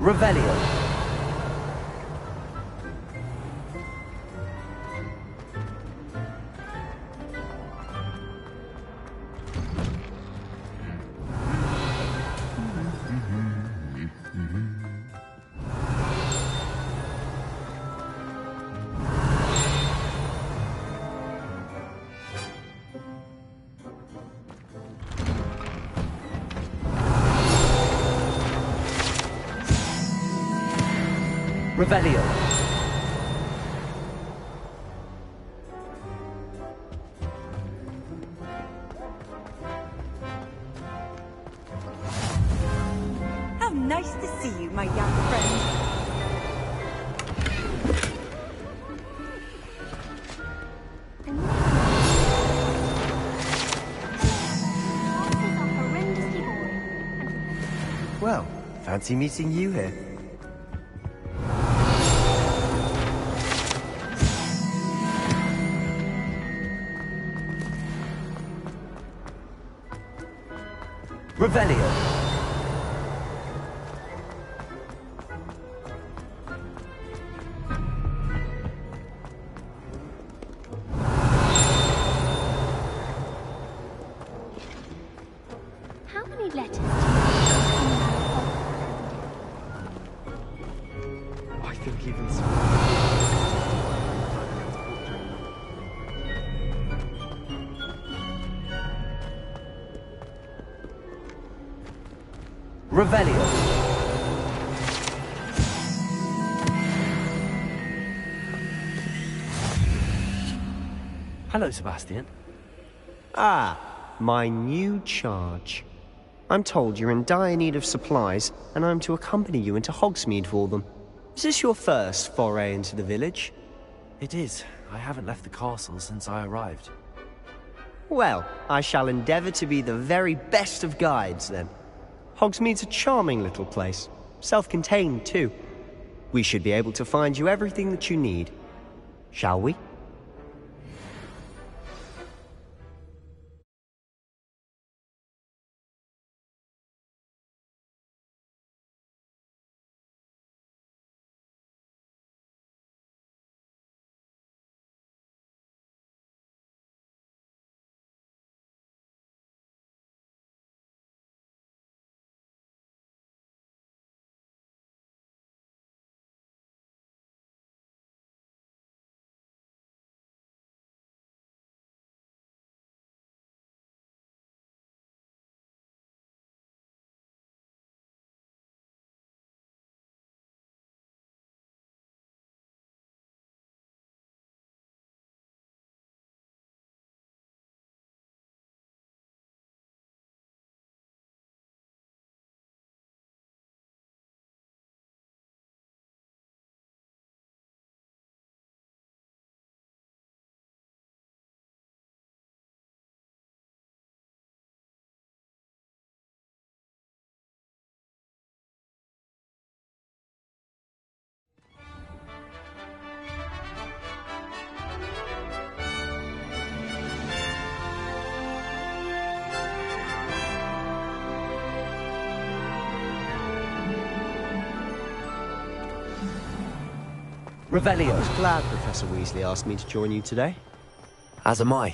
Revelio. Revelio. How nice to see you, my young friend. Well, fancy meeting you here. Revelio. How many letters do you I think even so. Revelio. Hello, Sebastian. Ah, my new charge. I'm told you're in dire need of supplies, and I'm to accompany you into Hogsmeade for them. Is this your first foray into the village? It is. I haven't left the castle since I arrived. Well, I shall endeavour to be the very best of guides, then. Hogsmeade's a charming little place. Self-contained, too. We should be able to find you everything that you need. Shall we? Revelio. I was glad Professor Weasley asked me to join you today. As am I.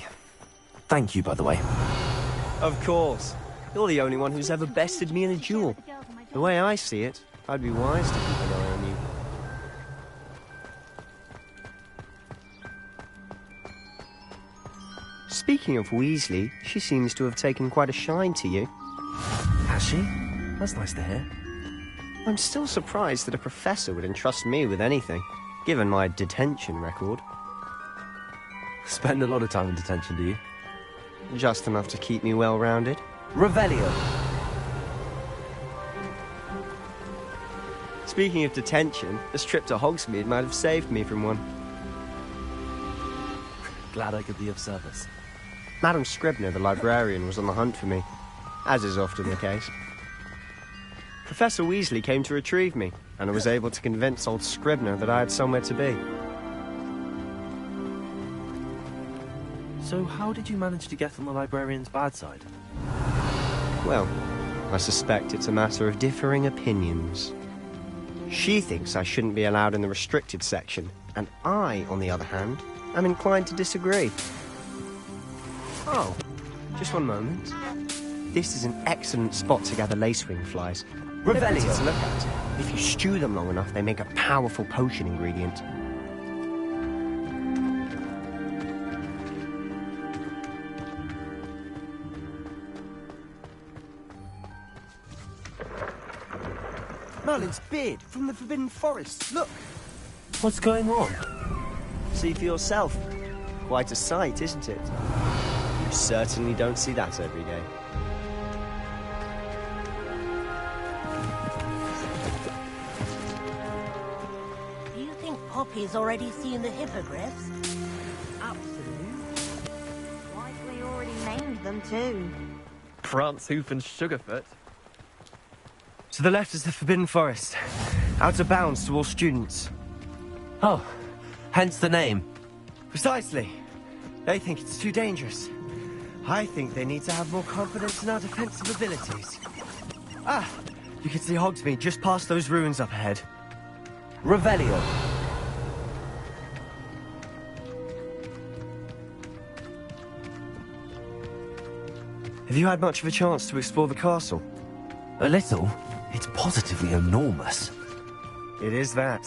Thank you, by the way. Of course. You're the only one who's ever bested me in a duel. The way I see it, I'd be wise to keep an eye on you. Speaking of Weasley, she seems to have taken quite a shine to you. Has she? That's nice to hear. I'm still surprised that a professor would entrust me with anything, given my detention record. Spend a lot of time in detention, do you? Just enough to keep me well-rounded. Revelio. Speaking of detention, this trip to Hogsmeade might have saved me from one. Glad I could be of service. Madam Scribner, the librarian, was on the hunt for me, as is often the case. Professor Weasley came to retrieve me, and I was able to convince old Scribner that I had somewhere to be. So how did you manage to get on the librarian's bad side? Well, I suspect it's a matter of differing opinions. She thinks I shouldn't be allowed in the restricted section, and I, on the other hand, am inclined to disagree. Oh, just one moment. This is an excellent spot to gather lacewing flies. Revelio to look at. If you stew them long enough, they make a powerful potion ingredient. Merlin's beard from the Forbidden Forest. Look. What's going on? See for yourself. Quite a sight, isn't it? You certainly don't see that every day. Do you think Poppy's already seen the hippogriffs? Absolutely. Likely already named them too. Prancehoof and Sugarfoot. To the left is the Forbidden Forest. Out of bounds to all students. Oh, hence the name. Precisely. They think it's too dangerous. I think they need to have more confidence in our defensive abilities. Ah, you can see Hogsmeade just past those ruins up ahead. Revelio. Have you had much of a chance to explore the castle? A little. It's positively enormous. It is that.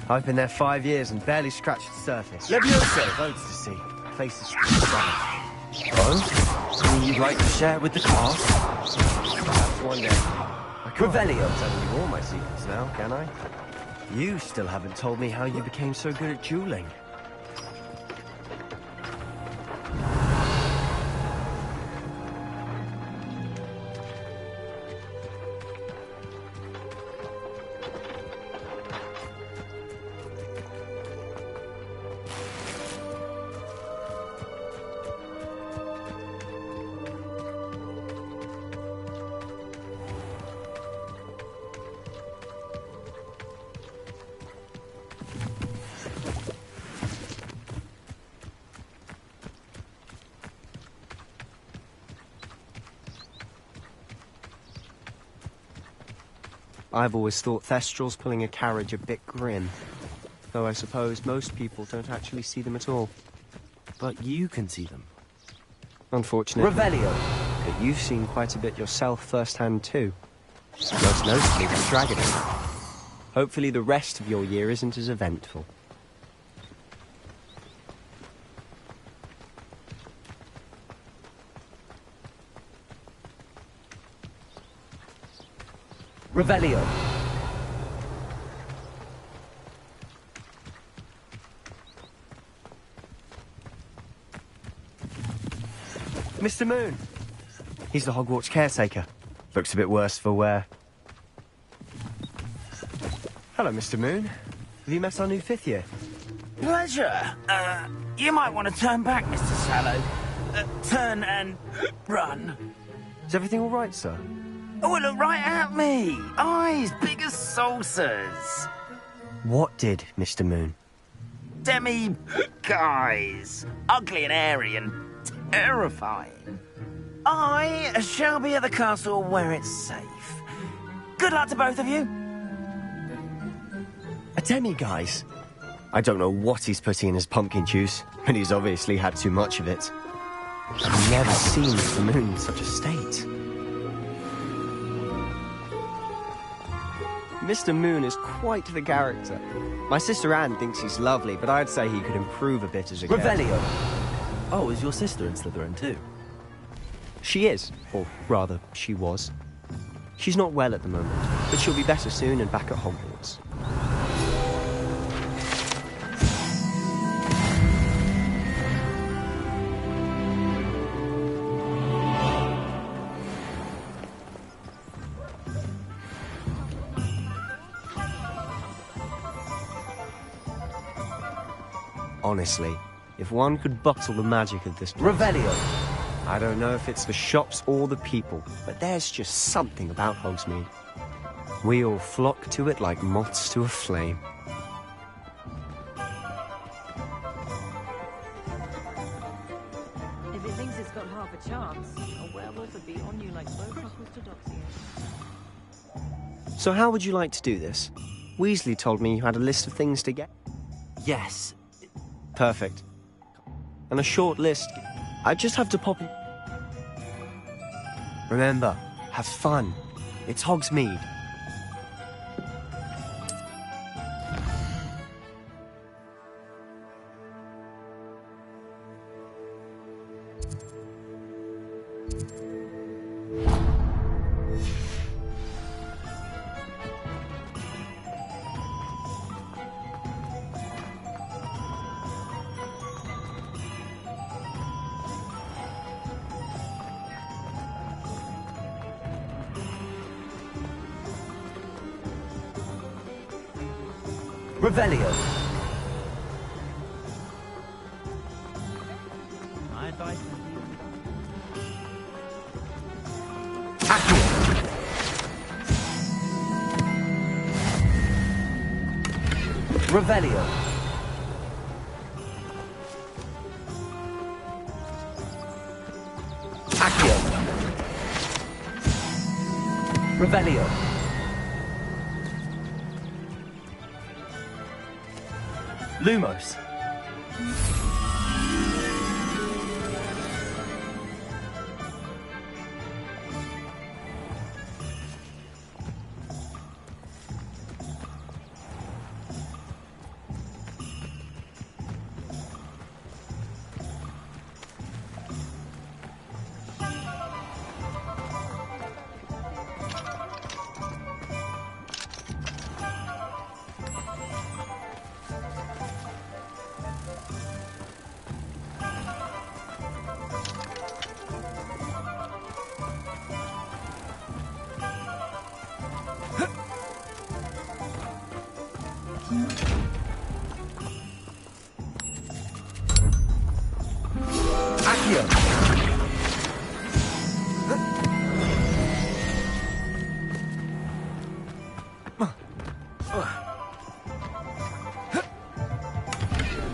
I've been there 5 years and barely scratched the surface. Levioso! Loads to see. Places to discover. Oh? Something you'd like to share with the class? Perhaps one day. I can't Revelio. tell you all my secrets now, can I? You still haven't told me how you became so good at dueling. I've always thought Thestrals pulling a carriage a bit grim. Though I suppose most people don't actually see them at all. But you can see them. Unfortunately. Revelio. But you've seen quite a bit yourself firsthand too. Most notably the dragon. Hopefully the rest of your year isn't as eventful. Revelio. Mr. Moon. He's the Hogwarts caretaker. Looks a bit worse for wear. Hello, Mr. Moon. Have you met our new 5th year? Pleasure. You might want to turn back, Mr. Sallow. Turn and run. Is everything all right, sir? Oh, look right at me. Eyes big as saucers. What did, Mr. Moon? Guys. Ugly and airy and terrifying. I shall be at the castle where it's safe. Good luck to both of you. A demi-guise? I don't know what he's putting in his pumpkin juice, but he's obviously had too much of it. I've never seen Mr. Moon in such a state. Mr. Moon is quite the character. My sister Anne thinks he's lovely, but I'd say he could improve a bit as a guest. Revelio. Oh, is your sister in Slytherin too? She is, or rather, she was. She's not well at the moment, but she'll be better soon and back at Hogwarts. Honestly, if one could bottle the magic of this place... Revelio! I don't know if it's the shops or the people, but there's just something about Hogsmeade. We all flock to it like moths to a flame. If it thinks it's got half a chance, a werewolf would be on you like Bococos to Doxio. So how would you like to do this? Weasley told me you had a list of things to get. Yes. Perfect. And a short list. I just have to pop in. Remember, have fun. It's Hogsmeade. Revelio! My advice is Revelio! Accio! Revelio! Lumos!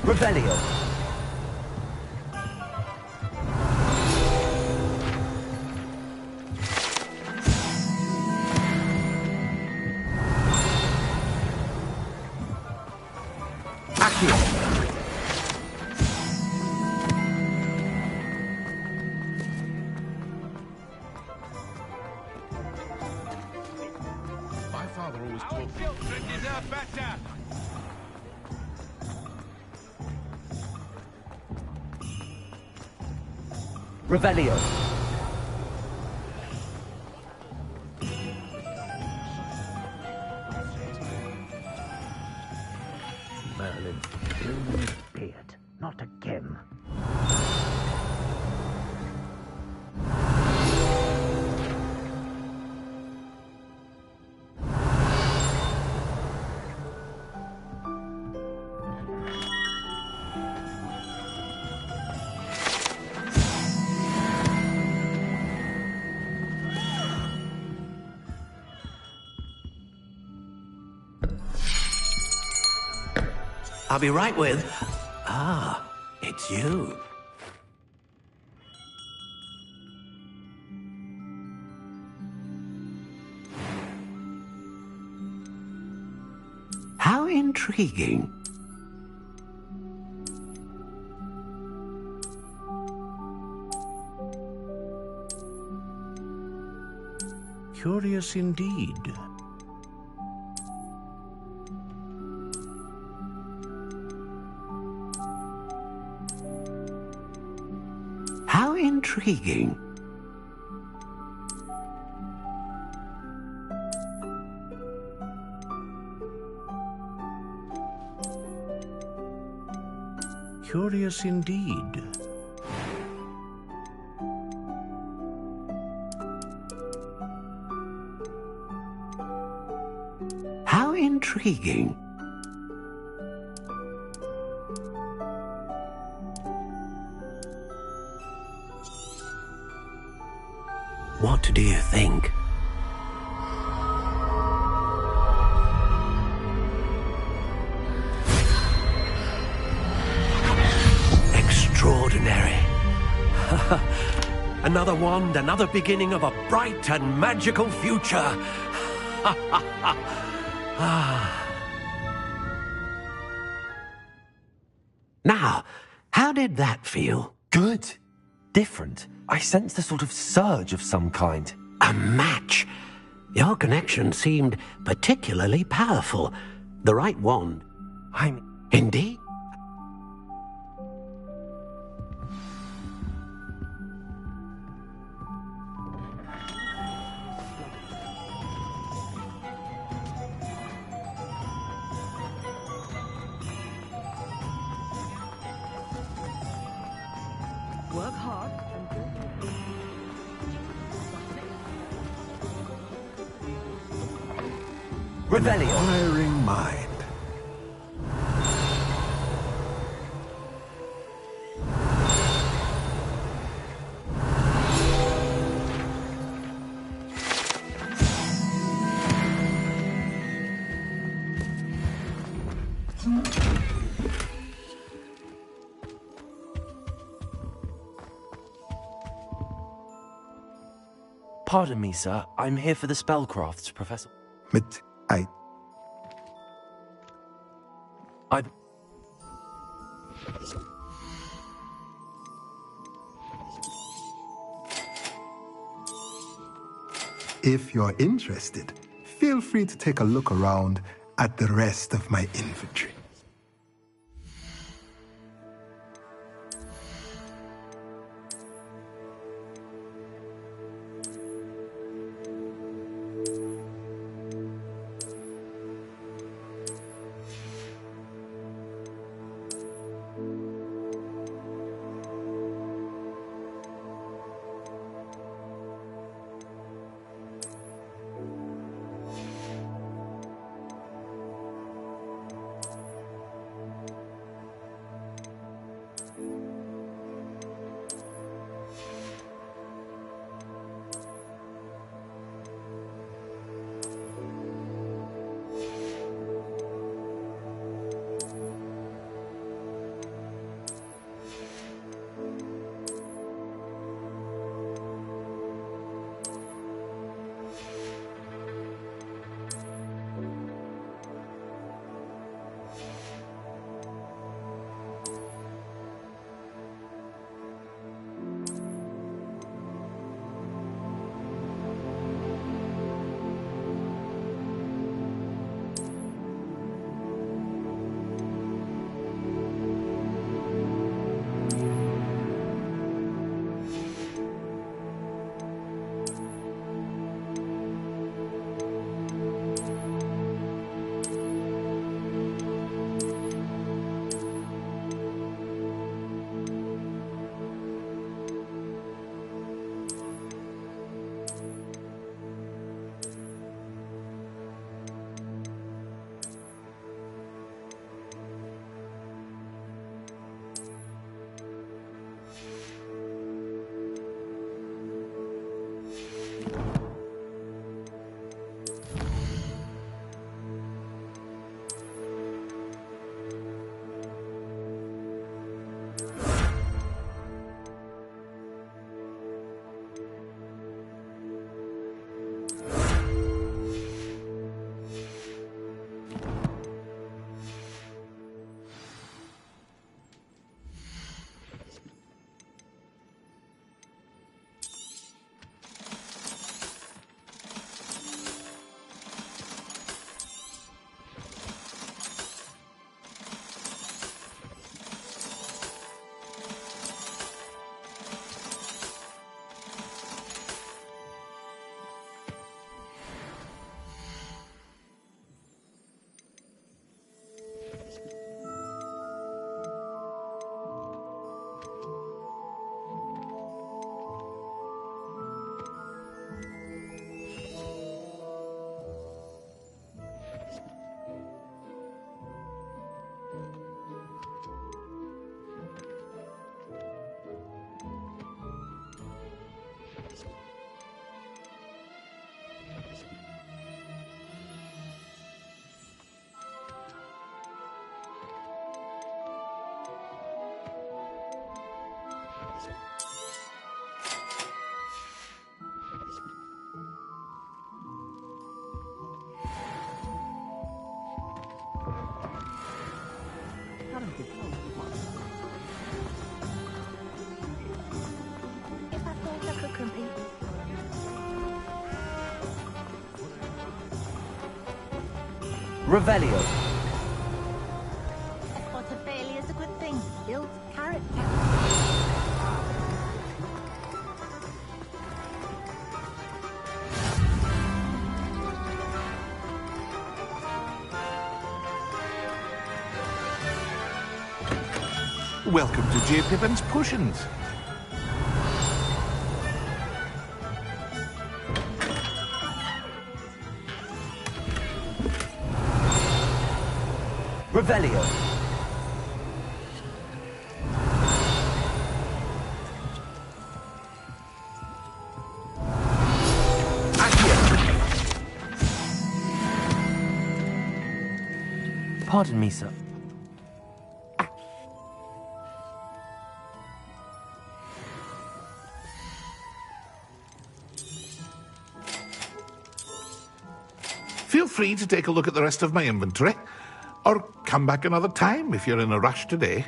Revelio! Accio! My father always taught me. Children deserve better. Revelio! Merlin, Shrimin's beard. Not again. I'll be right with... Ah, it's you. How intriguing. Curious indeed. How intriguing. Curious indeed. How intriguing. What do you think? Extraordinary. Another wand, another beginning of a bright and magical future. Now, how did that feel? Good. Different. I sensed a sort of surge of some kind. A match. Your connection seemed particularly powerful. The right wand. Indeed. Work hard and Revelio. Inquiring mind. Pardon me, sir. I'm here for the spellcrafts, Professor. But I... If you're interested, feel free to take a look around at the rest of my inventory. Revelio. I thought a failure's a good thing. Builds character. Welcome to J. Pippin's Potions. Revelio. Pardon me, sir. Feel free to take a look at the rest of my inventory, or come back another time if you're in a rush today.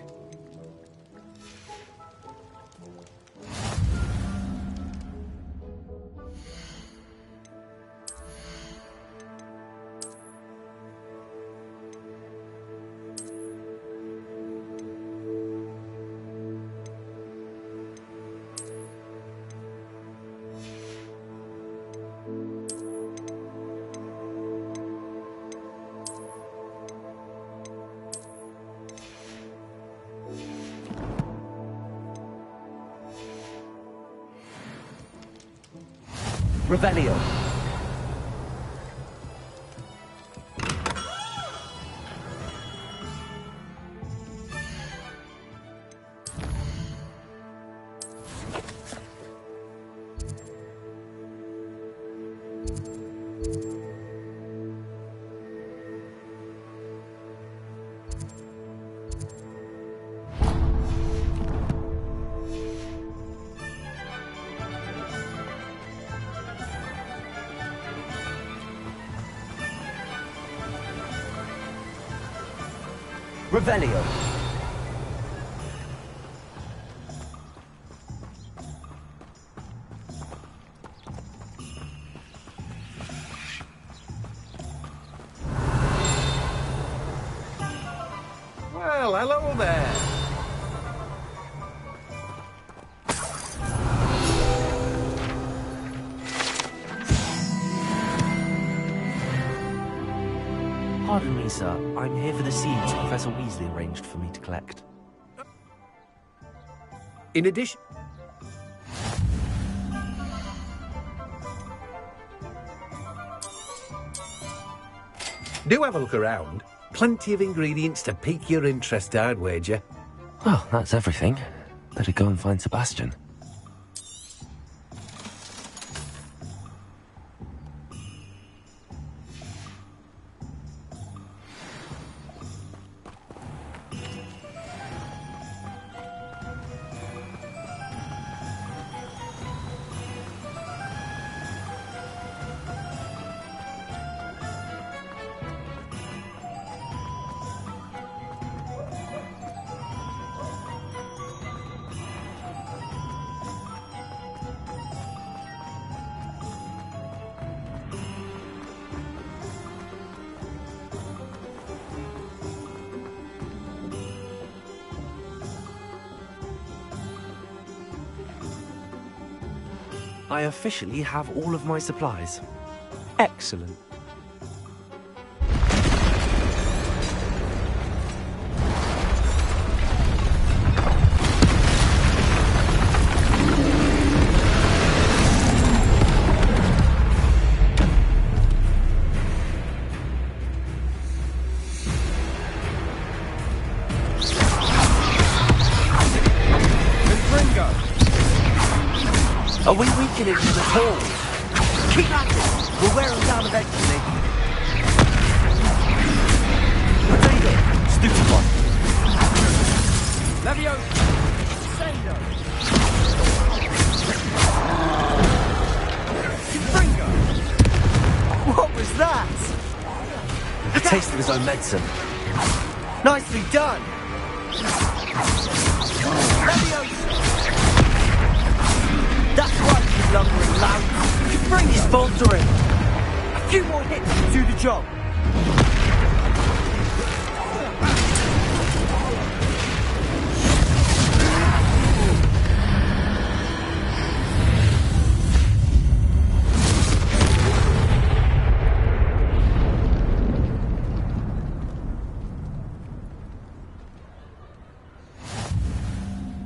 Revelio. Revelio. Well, hello there. Pardon me, sir. I'm here for the seeds Professor Weasley arranged for me to collect. In addition... Do have a look around. Plenty of ingredients to pique your interest, I'd wager. Well, that's everything. Better go and find Sebastian. I officially have all of my supplies. Excellent. Are we weakening them at all? Keep at it! We'll wear them down eventually. Take it! Stupid one! Levio! Sendo! What was that? A taste of his own medicine. Nicely done! Levio! That's right, you lumbering lout! Bring his bomb to him! A few more hits will do the job!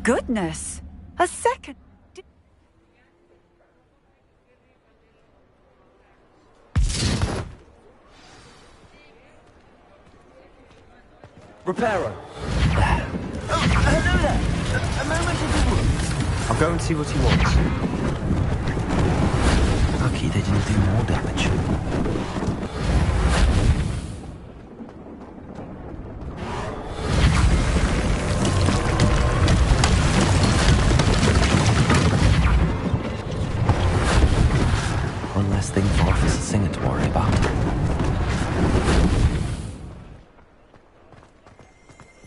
goodness! A second. Reparo. Hello there. A moment if you would. I'll go and see what he wants. Lucky they didn't do more damage. One less thing for Officer Singer to worry about.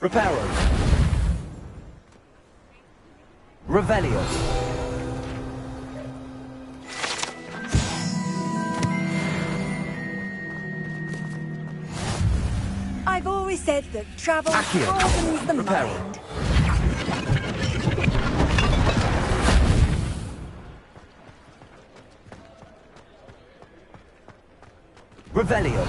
Reparo. Revelio. I've always said that travel Accio. broadens the Reparo. mind. Revelio.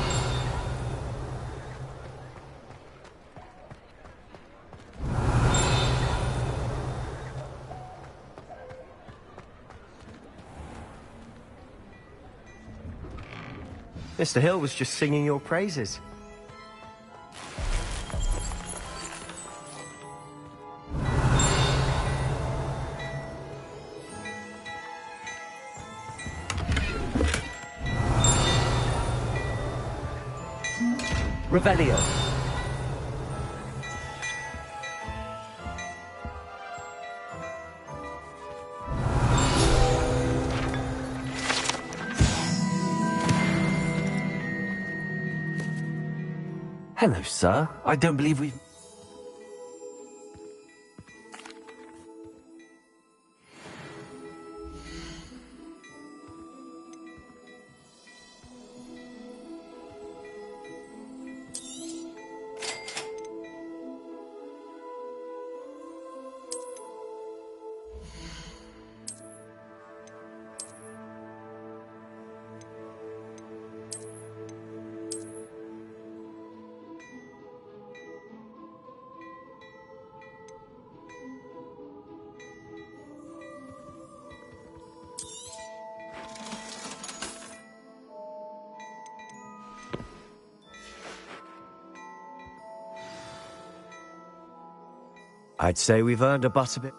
Mr. Hill was just singing your praises. Revelio. Hello, sir. I don't believe we've... I'd say we've earned a bit.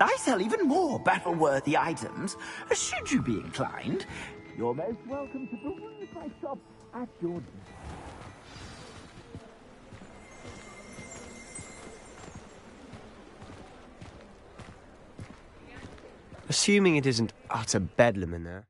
I sell even more battle-worthy items, should you be inclined. You're most welcome to peruse my shop at your... Assuming it isn't utter bedlam in there.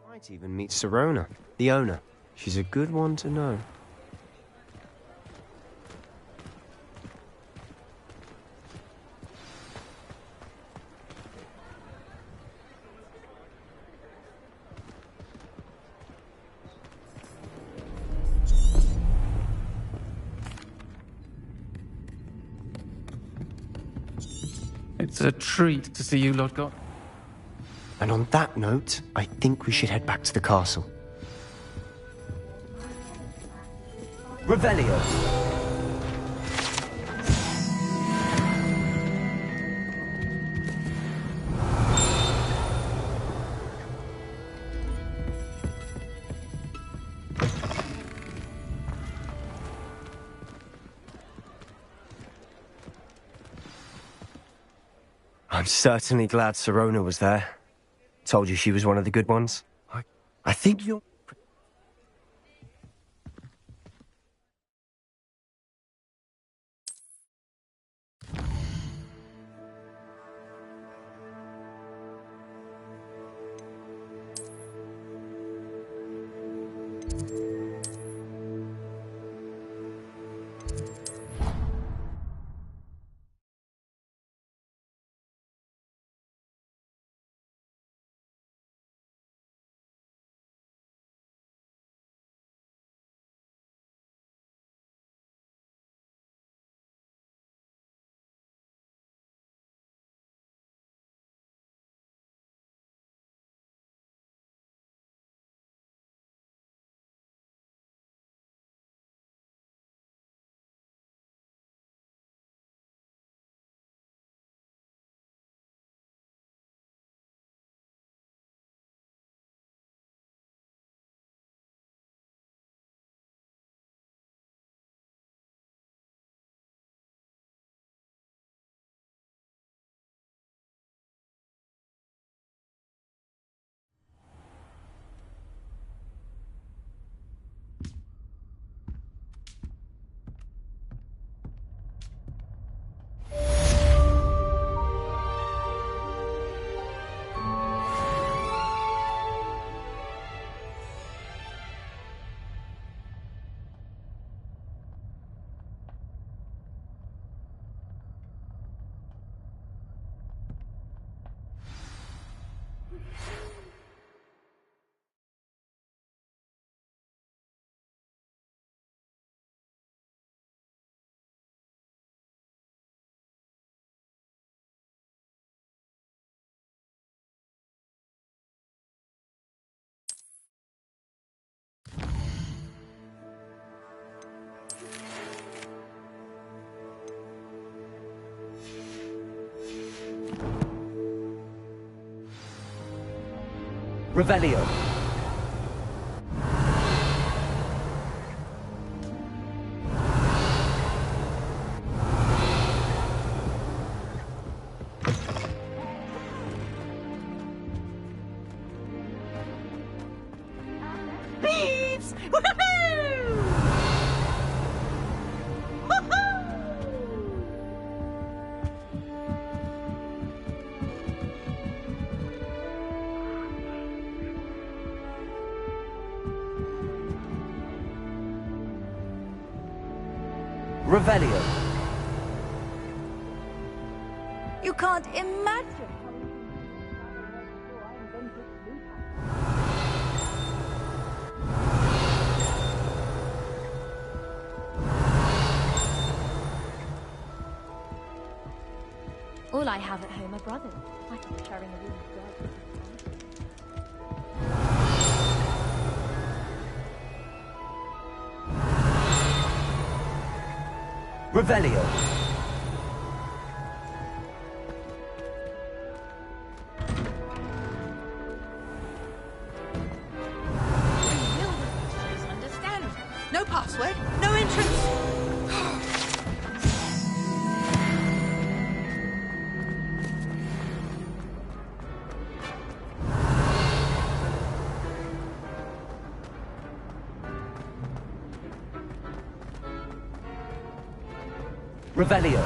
Might even meet Sirona, the owner. She's a good one to know. It's a treat to see you, Lord God. And on that note, I think we should head back to the castle. Revelio. I'm certainly glad Sirona was there. Told you she was one of the good ones. I think you're... Revelio. Beeps! Woohoo! Revelio. You can't imagine. All I have at home are brothers. I can be sharing a room with Revelio. Understand? No password, no entrance. Revelio.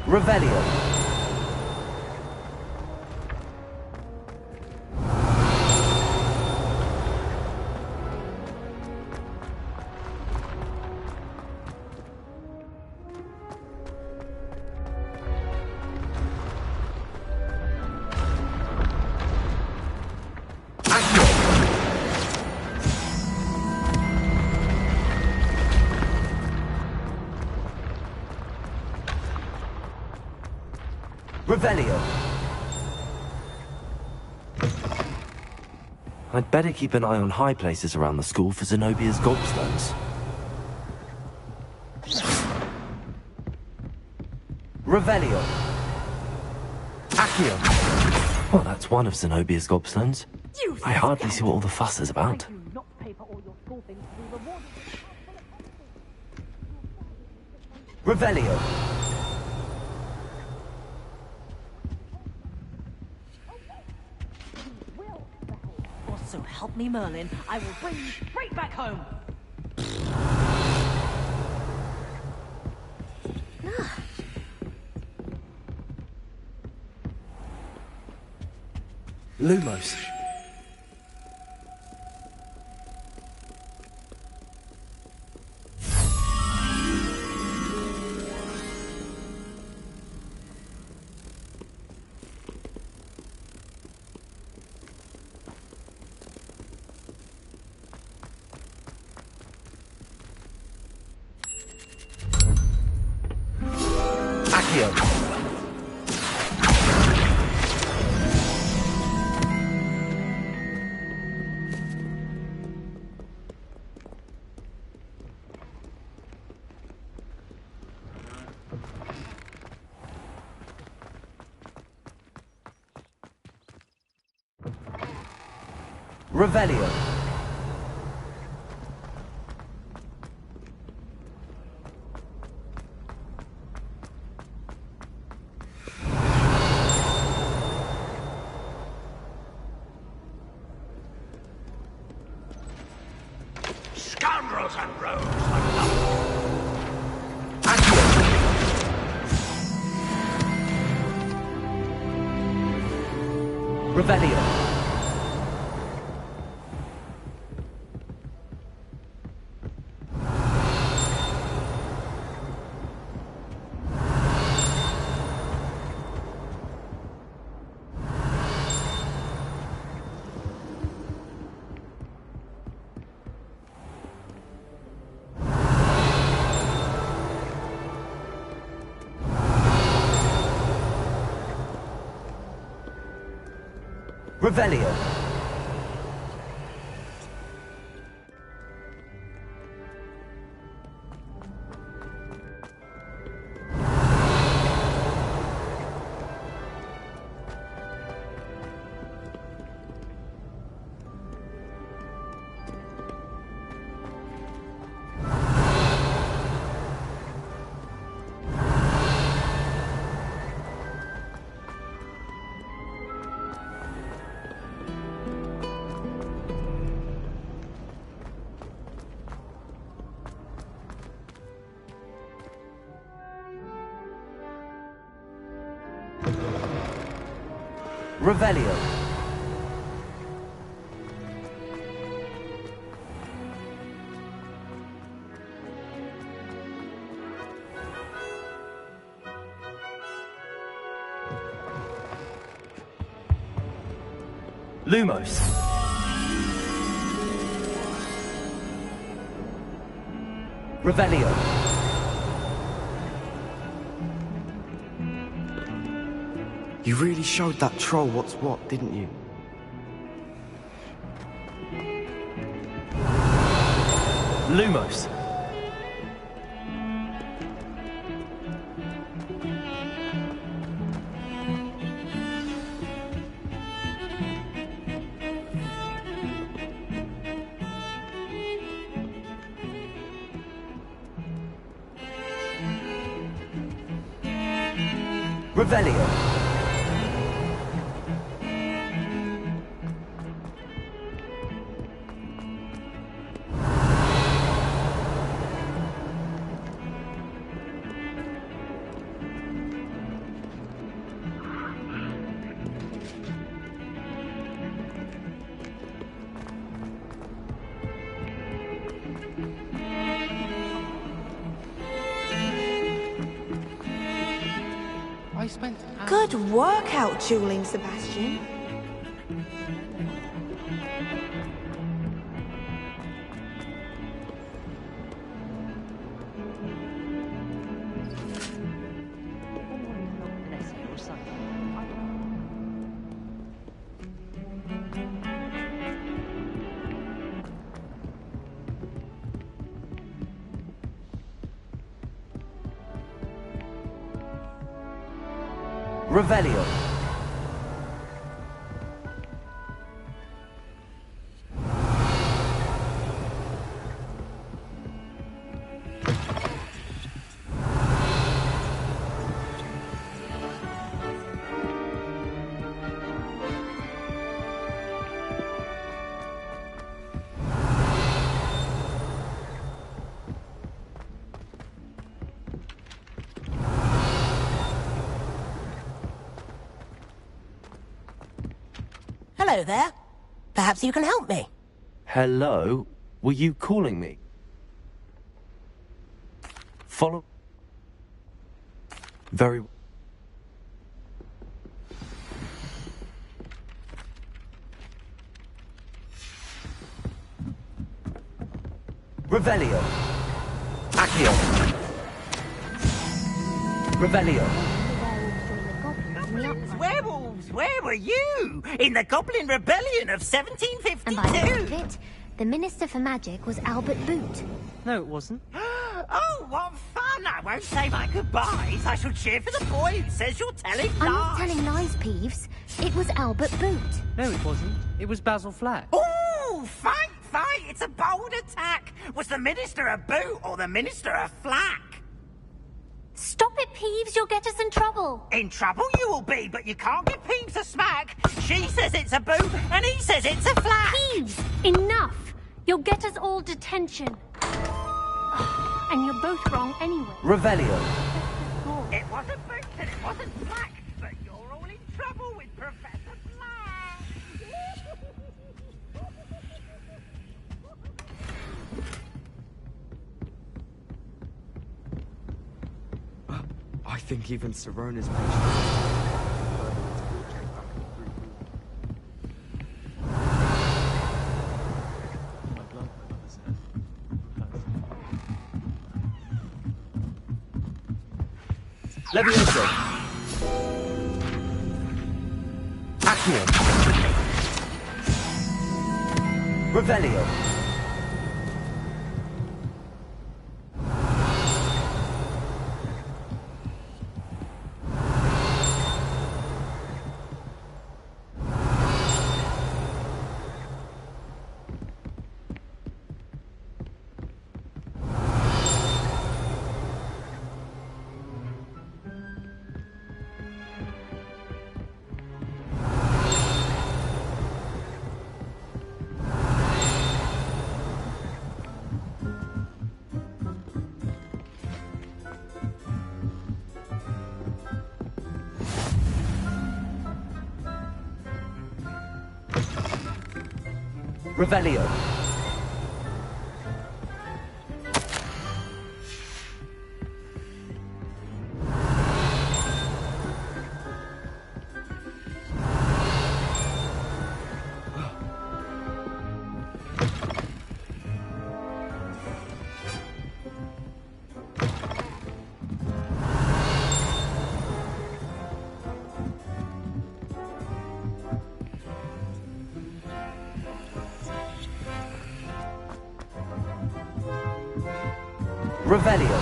Revelio. Revelio. I'd better keep an eye on high places around the school for Zenobia's gobstones. Revelio. Accio. Well, that's one of Zenobia's gobstones. I hardly see what all the fuss is about. Revelio. So help me, Merlin. I will bring you straight back home. Lumos. Accio. Revelio. Scoundrels and rogues! Revelio. Revelio. Revelio. Lumos. Revelio. You really showed that troll what's what, didn't you? Lumos. Revelio. Good work out dueling, Sebastian. Revelio. Hello there. Perhaps you can help me. Hello? Were you calling me? Follow... Very... Revelio. Accio. Revelio. Werewolves, where were you? In the Goblin Rebellion of 1752? And by the end of it, the Minister for Magic was Albert Boot. No, it wasn't. Oh, what fun! I won't say my goodbyes. I shall cheer for the boy who says you're telling lies. I'm not telling lies, Peeves. It was Albert Boot. No, it wasn't. It was Basil Flack. Oh, fight! It's a bold attack. Was the Minister a boot or the Minister a flack? Stop it, Peeves. You'll get us in trouble. In trouble you will be, but you can't give Peeves a smack. She says it's a boot, and he says it's a flack. Peeves, enough. You'll get us all detention. And you're both wrong anyway. Revelio. It wasn't boot and it wasn't flack, but you're all in trouble with Professor Flack. I think even Sirona's patient. Levioso. Accio. Revelio. Revelio. Revelio.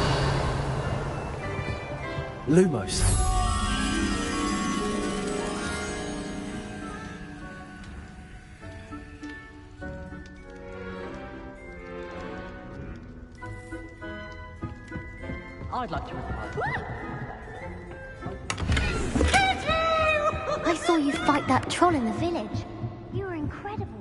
Lumos. I'd like to I saw you fight that troll in the village. You were incredible.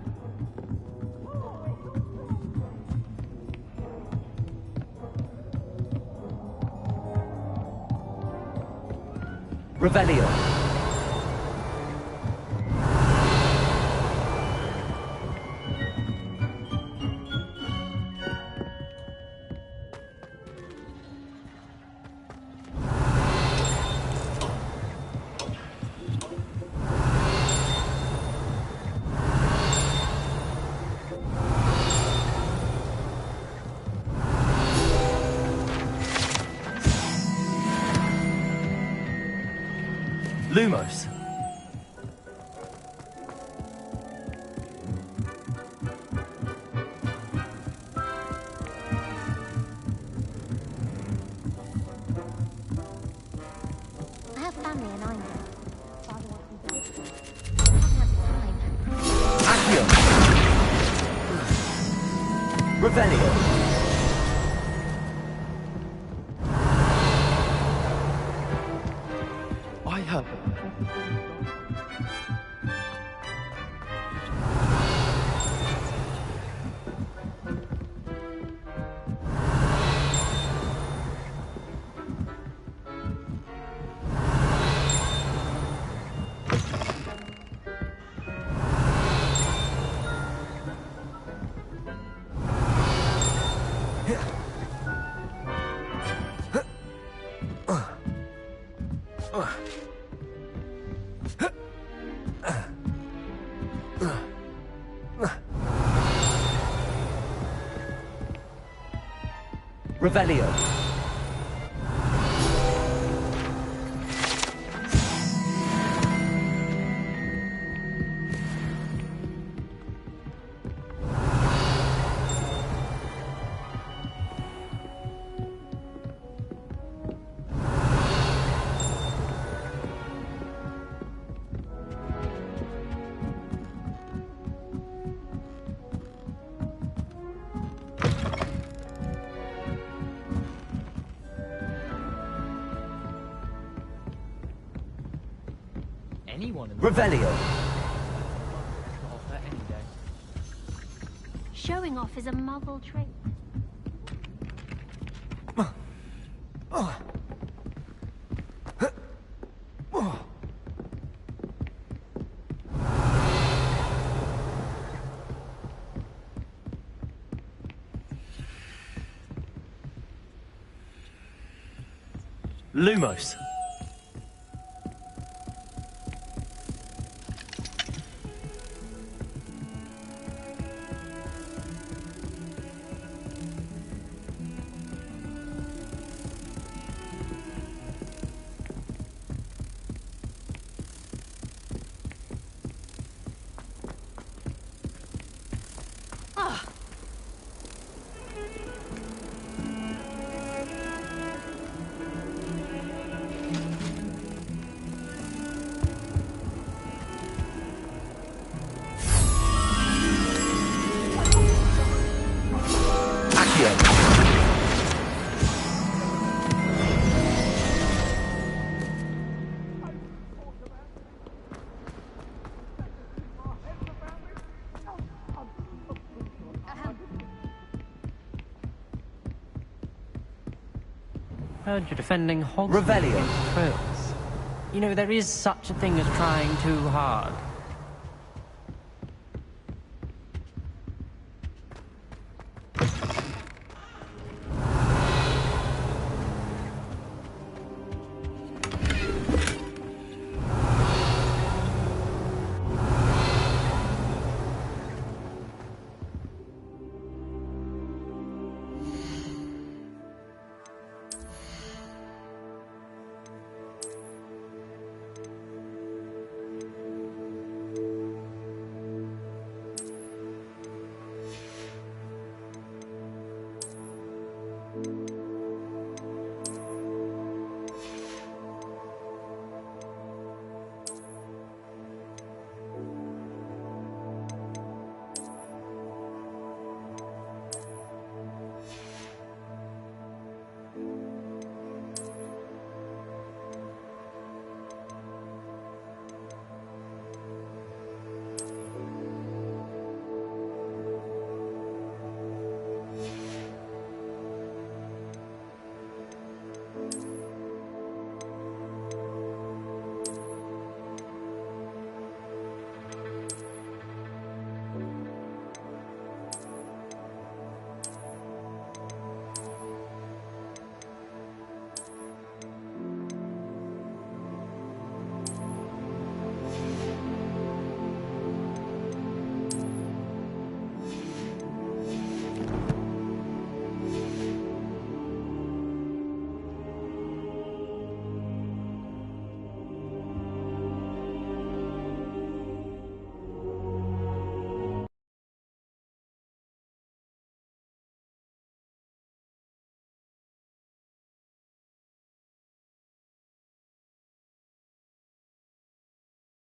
Revelio. Lumos. I have family and I know. Father wants me to visit. I haven't had the time. Accio. Revelio. I have. Revelio. one in Revelio. any day. Showing off is a muggle trait. Lumos. Heard you're defending Hogwarts Revelio. against trolls. You know, there is such a thing as trying too hard.